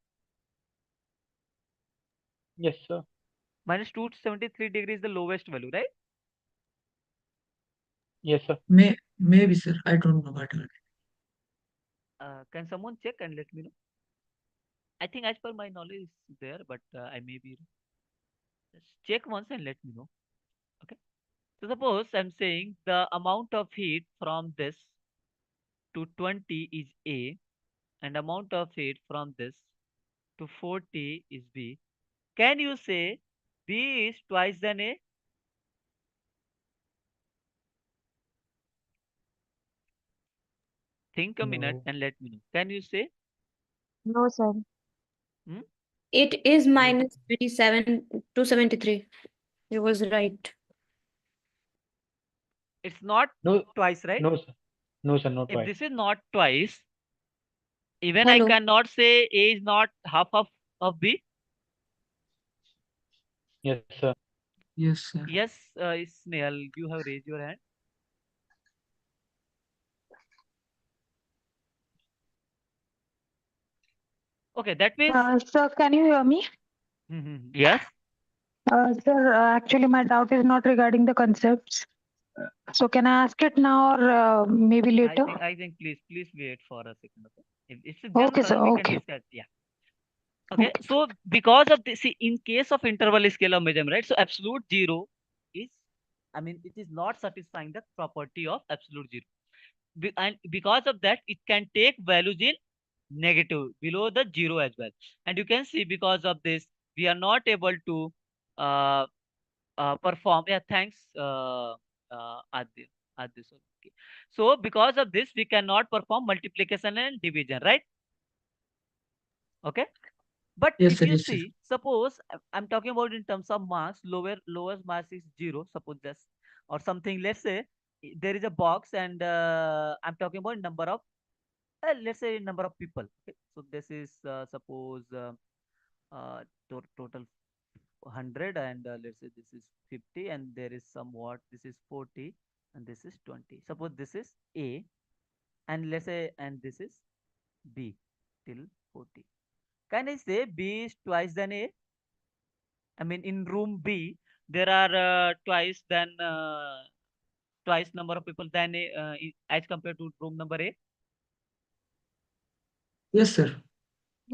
[SPEAKER 5] Yes, sir.
[SPEAKER 1] Minus 273 degrees is the lowest value, right?
[SPEAKER 5] Yes, sir.
[SPEAKER 4] Maybe, sir. I don't know what.
[SPEAKER 1] Can someone check and let me know? I think as per my knowledge is there, but I may be wrong. Just check once and let me know. Okay. So suppose I'm saying the amount of heat from this to 20 is A and amount of heat from this to 40 is B. Can you say B is twice than A? Think a minute
[SPEAKER 5] No.
[SPEAKER 1] and let me know. Can you say?
[SPEAKER 9] No, sir.
[SPEAKER 1] Hmm?
[SPEAKER 3] It is
[SPEAKER 1] No.
[SPEAKER 3] minus 27 to 73. You was right.
[SPEAKER 1] It's not
[SPEAKER 5] No.
[SPEAKER 1] twice, right?
[SPEAKER 5] No, sir. No, sir. Not
[SPEAKER 1] If
[SPEAKER 5] twice.
[SPEAKER 1] this is not twice, Even I
[SPEAKER 3] Hello.
[SPEAKER 1] cannot say A is not half of B.
[SPEAKER 5] Yes, sir.
[SPEAKER 4] Yes, sir.
[SPEAKER 1] Yes, Snehal, you have raised your hand. Okay, that means
[SPEAKER 9] Sir, can you hear me?
[SPEAKER 1] yes.
[SPEAKER 9] Sir, actually, my doubt is not regarding the concepts. So, can I ask it now or maybe later?
[SPEAKER 1] I think please wait for a second. Okay, if it's
[SPEAKER 9] Okay, sir.
[SPEAKER 1] general, we can
[SPEAKER 9] Okay.
[SPEAKER 1] discuss. Yeah. Okay. So because of this, see, in case of interval scalar measurement, right? So absolute zero is, I mean, it is not satisfying the property of absolute zero. And because of that, it can take values in negative below the zero as well. And you can see because of this, we are not able to uh, perform. Yeah, thanks, Adya. Adya, sir. Okay. So because of this, we cannot perform multiplication and division, right? Okay. But
[SPEAKER 4] Yes,
[SPEAKER 1] if
[SPEAKER 4] sir.
[SPEAKER 1] you
[SPEAKER 4] Yes, sir.
[SPEAKER 1] see, suppose I'm talking about in terms of marks, lowest marks is zero, suppose just or something. Let's say there is a box, and I'm talking about number of let's say number of people. Okay, so this is suppose total 100, and let's say this is 50, and there is somewhat this is 40, and this is 20. Suppose this is A, and let's say and this is B till 40. Can I say B is twice than A? I mean, in room B, there are twice number of people than A, as compared to room number A.
[SPEAKER 4] Yes, sir.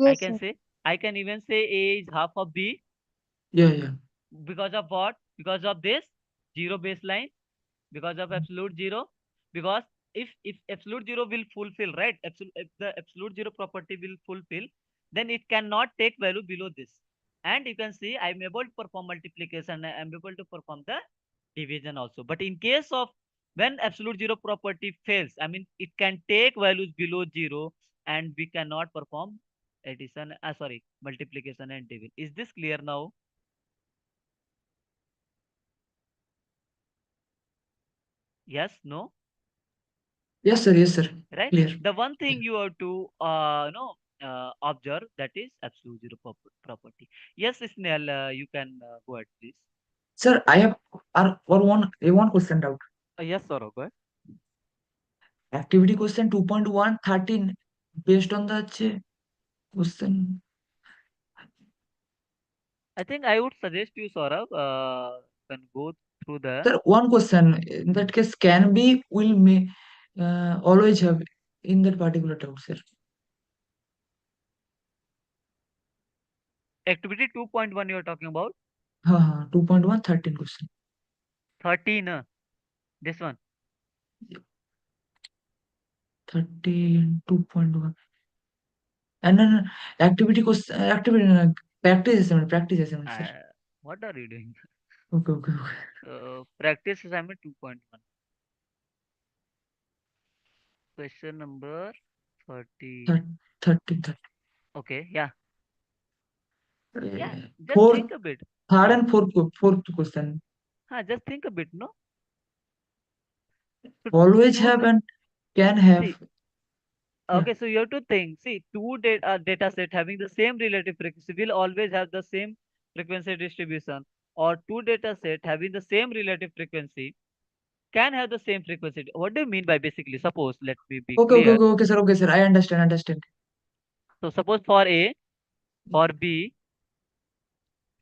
[SPEAKER 1] I
[SPEAKER 9] Yes,
[SPEAKER 1] can
[SPEAKER 9] sir.
[SPEAKER 1] say, I can even say A is half of B.
[SPEAKER 4] Yeah, yeah.
[SPEAKER 1] Because of what? Because of this zero baseline. Because of absolute zero. Because if absolute zero will fulfill, right? If the absolute zero property will fulfill, then it cannot take value below this. And you can see I'm able to perform multiplication. I'm able to perform the division also. But in case of when absolute zero property fails, I mean, it can take values below zero, and we cannot perform addition, sorry, multiplication and division. Is this clear now? Yes, no?
[SPEAKER 4] Yes, sir. Yes, sir.
[SPEAKER 1] Right?
[SPEAKER 4] Clear.
[SPEAKER 1] The one thing you have to observe, that is absolute zero property. Yes, Snell, you can go ahead, please.
[SPEAKER 4] Sir, I have one question doubt.
[SPEAKER 1] Yes, Saurabh, go ahead.
[SPEAKER 4] Activity question 2.113 based on the question.
[SPEAKER 1] I think I would suggest you, Saurabh, can go through the
[SPEAKER 4] Sir, one question. In that case, can be will may always have in that particular doubt, sir.
[SPEAKER 1] activity 2.1 you are talking about.
[SPEAKER 4] 2.113 question.
[SPEAKER 1] 13, this one.
[SPEAKER 4] 13 2.1. And then activity question, activity practice assignment, sir.
[SPEAKER 1] What are you doing?
[SPEAKER 4] Okay, okay, okay.
[SPEAKER 1] Practice assignment 2.1. Question number 30.
[SPEAKER 4] 30.
[SPEAKER 1] Okay, yeah. Yeah, just
[SPEAKER 4] Fourth,
[SPEAKER 1] think a bit.
[SPEAKER 4] third and fourth question.
[SPEAKER 1] Just think a bit, no? So
[SPEAKER 4] Always have and can have.
[SPEAKER 1] see, okay, so you have to think. See, two data set having the same relative frequency will always have the same frequency distribution, or two data set having the same relative frequency can have the same frequency. What do you mean by basically? Suppose, let me be clear.
[SPEAKER 4] Okay, sir. Okay, sir. I understand.
[SPEAKER 1] So suppose for A, for B,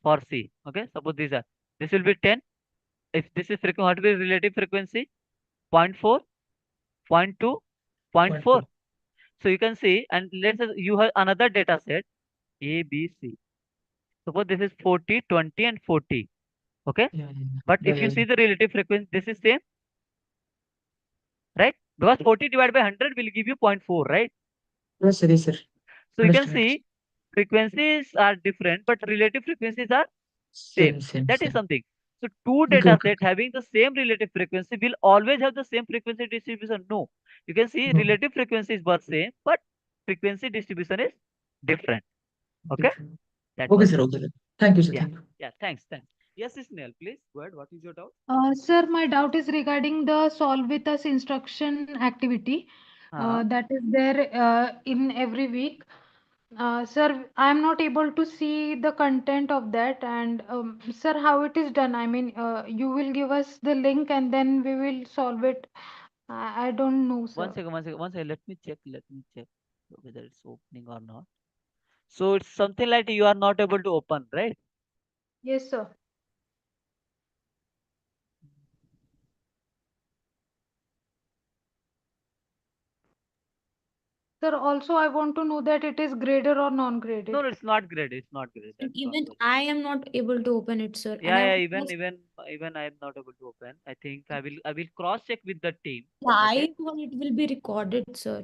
[SPEAKER 1] for C. Okay, suppose these are. This will be 10. If this is frequency, what will be relative frequency? 0.4, 0.2, 0.4. So you can see, and let's say you have another data set A, B, C. Suppose this is 40, 20, and 40. Okay. But if you see the relative frequency, this is same, right? Because 40 divided by 100 will give you 0.4, right?
[SPEAKER 4] Yes, sir. Yes, sir.
[SPEAKER 1] So you can see frequencies are different, but relative frequencies are same. That is something. So two data set having the same relative frequency will always have the same frequency distribution. No. You can see relative frequencies were same, but frequency distribution is different. Okay?
[SPEAKER 4] Okay, sir. Okay, sir. Thank you, sir.
[SPEAKER 1] Yeah.
[SPEAKER 4] Thank you.
[SPEAKER 1] Yeah, thanks. Yes, Snell, please go ahead. What is your doubt?
[SPEAKER 13] Sir, my doubt is regarding the solve with us instruction activity.
[SPEAKER 9] that is there in every week. Sir, I am not able to see the content of that. And sir, how it is done? I mean, you will give us the link and then we will solve it. I don't know,
[SPEAKER 1] One
[SPEAKER 9] sir.
[SPEAKER 1] second, one second, one second. Let me check whether it's opening or not. So it's something like you are not able to open, right?
[SPEAKER 9] Yes, sir. Sir, also I want to know that it is graded or non-graded.
[SPEAKER 1] No, no, it's not graded. It's not graded.
[SPEAKER 3] And
[SPEAKER 1] Don't
[SPEAKER 3] even
[SPEAKER 1] worry.
[SPEAKER 3] I am not able to open it, sir. And
[SPEAKER 1] Yeah,
[SPEAKER 3] I
[SPEAKER 1] yeah.
[SPEAKER 3] was
[SPEAKER 1] Even I am not able to open. I think I will cross check with the team. Okay.
[SPEAKER 3] live or it will be recorded, sir.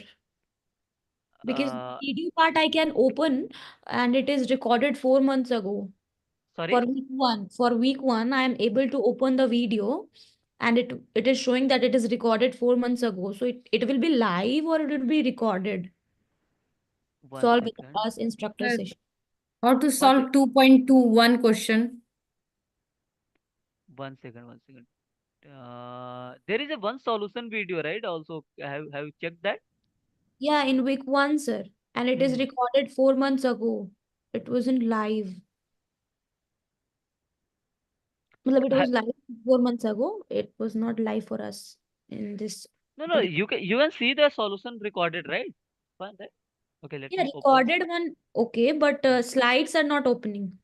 [SPEAKER 3] Because
[SPEAKER 1] Uh,
[SPEAKER 3] video part I can open and it is recorded 4 months ago.
[SPEAKER 1] sorry.
[SPEAKER 3] For week one, I am able to open the video and it is showing that it is recorded 4 months ago. So it will be live or it will be recorded.
[SPEAKER 1] One
[SPEAKER 3] Solve with
[SPEAKER 1] second.
[SPEAKER 3] us instructor
[SPEAKER 7] Sir,
[SPEAKER 3] session.
[SPEAKER 7] how to
[SPEAKER 1] One
[SPEAKER 7] solve
[SPEAKER 1] sec.
[SPEAKER 7] 2.21 question?
[SPEAKER 1] One second. One second. There is a one solution video, right? Also, have you checked that?
[SPEAKER 3] Yeah, in week one, sir. And it is
[SPEAKER 1] Hmm.
[SPEAKER 3] recorded 4 months ago. It wasn't live. Matlab, it
[SPEAKER 1] Ha-
[SPEAKER 3] was live 4 months ago. It was not live for us in this.
[SPEAKER 1] no, no. You can see the solution recorded, right? Fine, right? Okay. Let
[SPEAKER 3] Yeah,
[SPEAKER 1] me open.
[SPEAKER 3] recorded one. Okay, but slides are not opening.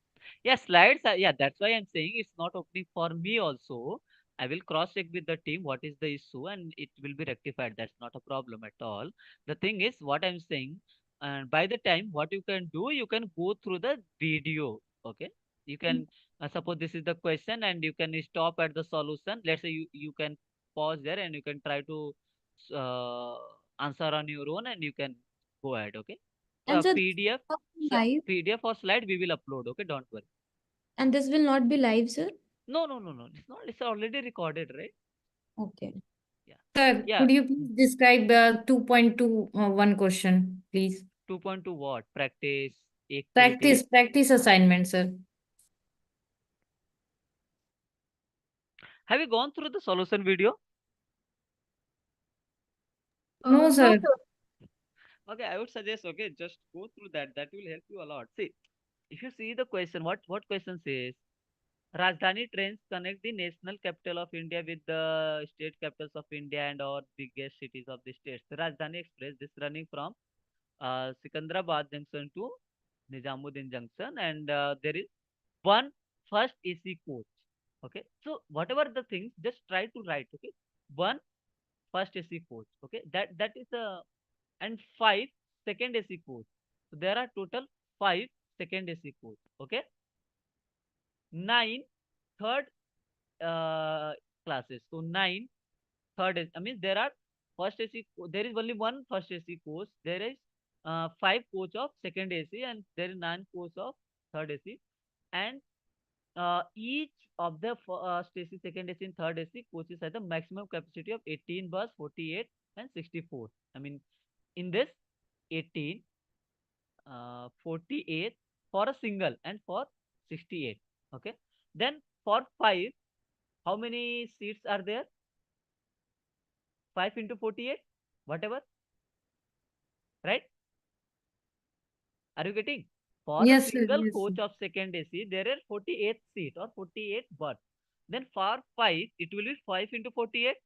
[SPEAKER 1] Yeah, slides. Yeah, that's why I'm saying it's not opening for me also. I will cross check with the team what is the issue and it will be rectified. That's not a problem at all. The thing is, what I'm saying, and by the time, what you can do, you can go through the video. Okay. You can suppose this is the question and you can stop at the solution. Let's say you can pause there and you can try to uh, answer on your own and you can go ahead. Okay.
[SPEAKER 3] And so this
[SPEAKER 1] PDF,
[SPEAKER 3] will not be live.
[SPEAKER 1] PDF or slide we will upload. Okay. Don't worry.
[SPEAKER 3] And this will not be live, sir.
[SPEAKER 1] No, no, no, no. It's not. It's already recorded, right?
[SPEAKER 3] Okay.
[SPEAKER 1] Yeah.
[SPEAKER 7] Sir,
[SPEAKER 1] Yeah.
[SPEAKER 7] could you please describe the 2.21 question, please?
[SPEAKER 1] 2.2 what? Practice, activity.
[SPEAKER 7] Practice assignment, sir.
[SPEAKER 1] Have you gone through the solution video?
[SPEAKER 7] No,
[SPEAKER 9] No,
[SPEAKER 7] sir.
[SPEAKER 9] sir.
[SPEAKER 1] Okay, I would suggest, okay, just go through that. That will help you a lot. See, if you see the question, what question says? Rajdhani trains connect the national capital of India with the state capitals of India and our biggest cities of the states. The Rajdhani Express, this running from Sikandrabad Junction to Nizamuddin Junction, and there is one first AC coach. Okay, so whatever the things, just try to write. Okay, one first AC coach. Okay, that is and five second AC coach. So there are total five second AC coach. Okay, nine third classes. So nine third AC. I mean there are first AC. There is only one first AC coach. There is five coach of second AC and there is nine coach of third AC and each of the first AC, second AC, and third AC coaches has a maximum capacity of 18 bus, 48, and 64. I mean, in this 18, 48 for a single and for 68. Okay. Then for 5, how many seats are there? 5 into 48, whatever, right? Are you getting? For a
[SPEAKER 7] Yes, sir.
[SPEAKER 1] single
[SPEAKER 7] Yes, sir.
[SPEAKER 1] coach of second AC, there are 48 seat or 48 berths. Then for 5, it will be 5 into 48.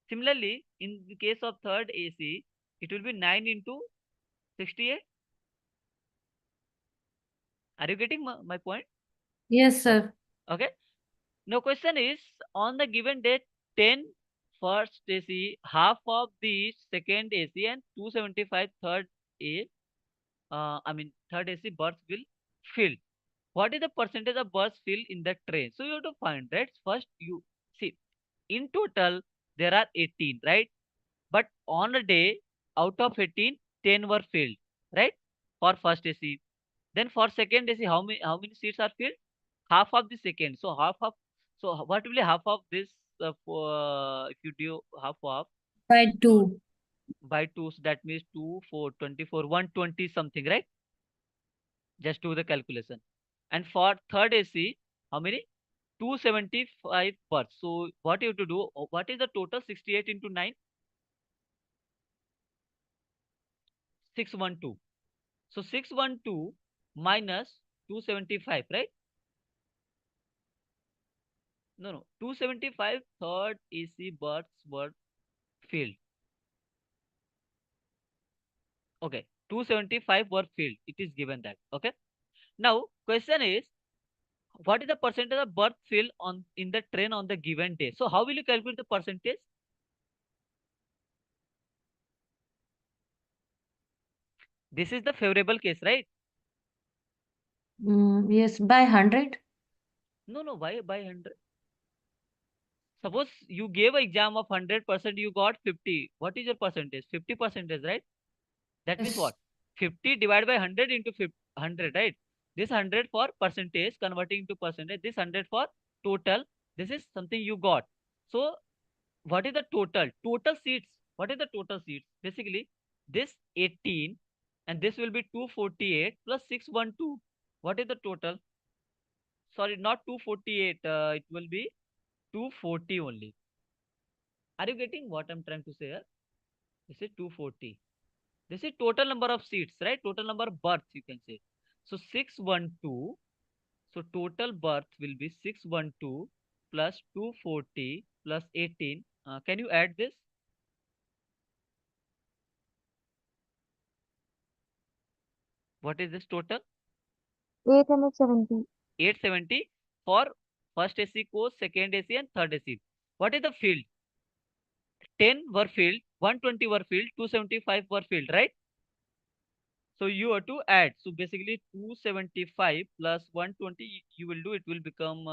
[SPEAKER 1] Similarly, in the case of third AC, it will be 9 into 68. Are you getting my point?
[SPEAKER 7] Yes,
[SPEAKER 1] What?
[SPEAKER 7] sir.
[SPEAKER 1] Okay. Now question is, on the given date, 10 first AC, half of the second AC and 275 third A, third AC berths will fill. What is the percentage of berths filled in the train? So you have to find, right? First you see, in total, there are 18, right? But on a day, out of 18, 10 were filled, right? For first AC. Then for second AC, how many seats are filled? Half of the second. So what will be half of this? If you do half of
[SPEAKER 7] By
[SPEAKER 1] uh,
[SPEAKER 7] 2.
[SPEAKER 1] by two, so that means 2, 4, 24, 120 something, right? Just do the calculation. And for third AC, how many? 275 berths. So what you have to do? What is the total? 68 into 9. 612. So 612 minus 275, right? No, 275 third AC births were filled. Okay, 275 were filled. It is given that. Okay. Now question is, what is the percentage of berth filled on in the train on the given day? So how will you calculate the percentage? This is the favorable case, right?
[SPEAKER 7] Yes, by 100.
[SPEAKER 1] No, why by 100? Suppose you gave an exam of 100%, you got 50. What is your percentage? 50 percentage, right? That means
[SPEAKER 7] Yes.
[SPEAKER 1] what? 50 divided by 100 into 50, 100, right? This 100 for percentage, converting to percentage. This 100 for total. This is something you got. So what is the total? Total seats. What is the total seats? Basically, this 18 and this will be 248 plus 612. What is the total? Sorry, not 248. It will be 240 only. Are you getting what I'm trying to say here? This is 240. This is total number of seats, right? Total number of berths, you can say. So 612. So total berth will be 612 plus 240 plus 18. Can you add this? What is this total?
[SPEAKER 9] 870.
[SPEAKER 1] 870 for first AC course, second AC and third AC. What is the field? 10 were filled, 120 were filled, 275 were filled, right? So you have to add. So basically 275 plus 120 you will do, it will become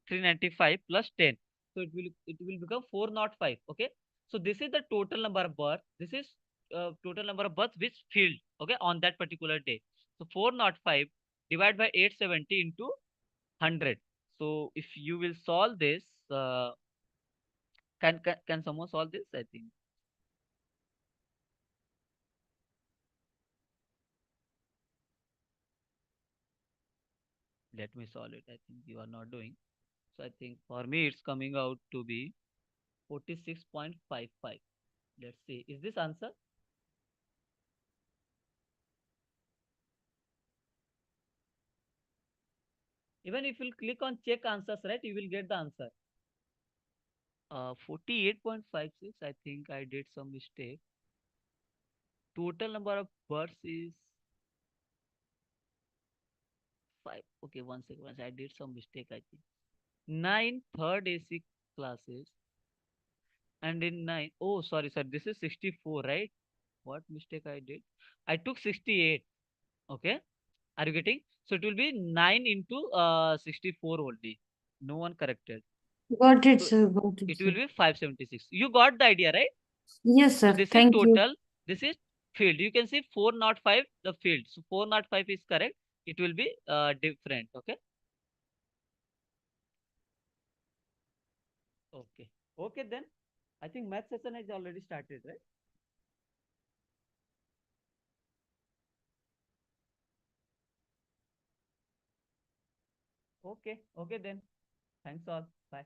[SPEAKER 1] 395 plus 10. So it will become 405. Okay. So this is the total number of births. This is total number of births which filled, okay, on that particular day. So 405 divided by 870 into 100. So if you will solve this, can someone solve this? I think. Let me solve it. I think you are not doing. So I think for me it's coming out to be 46.55. Let's see. Is this answer? Even if you click on check answers, right, you will get the answer. 48.56. I think I did some mistake. Total number of births is 5. Okay, one second. I did some mistake, I think. 9 third AC classes. And in 9, oh, sorry, sir. This is 64, right? What mistake I did? I took 68. Okay. Are you getting? So it will be 9 into 64 only. No one corrected.
[SPEAKER 7] Got it,
[SPEAKER 1] So
[SPEAKER 7] sir. Got it,
[SPEAKER 1] it
[SPEAKER 7] sir.
[SPEAKER 1] will be 576. You got the idea, right?
[SPEAKER 7] Yes,
[SPEAKER 1] So
[SPEAKER 7] sir.
[SPEAKER 1] this is
[SPEAKER 7] Thank you.
[SPEAKER 1] total. This is field. You can see 405 the field. So 405 is correct. It will be different. Okay. Okay. Okay then. I think math session has already started, right? Okay. Okay then. Thanks all. Bye.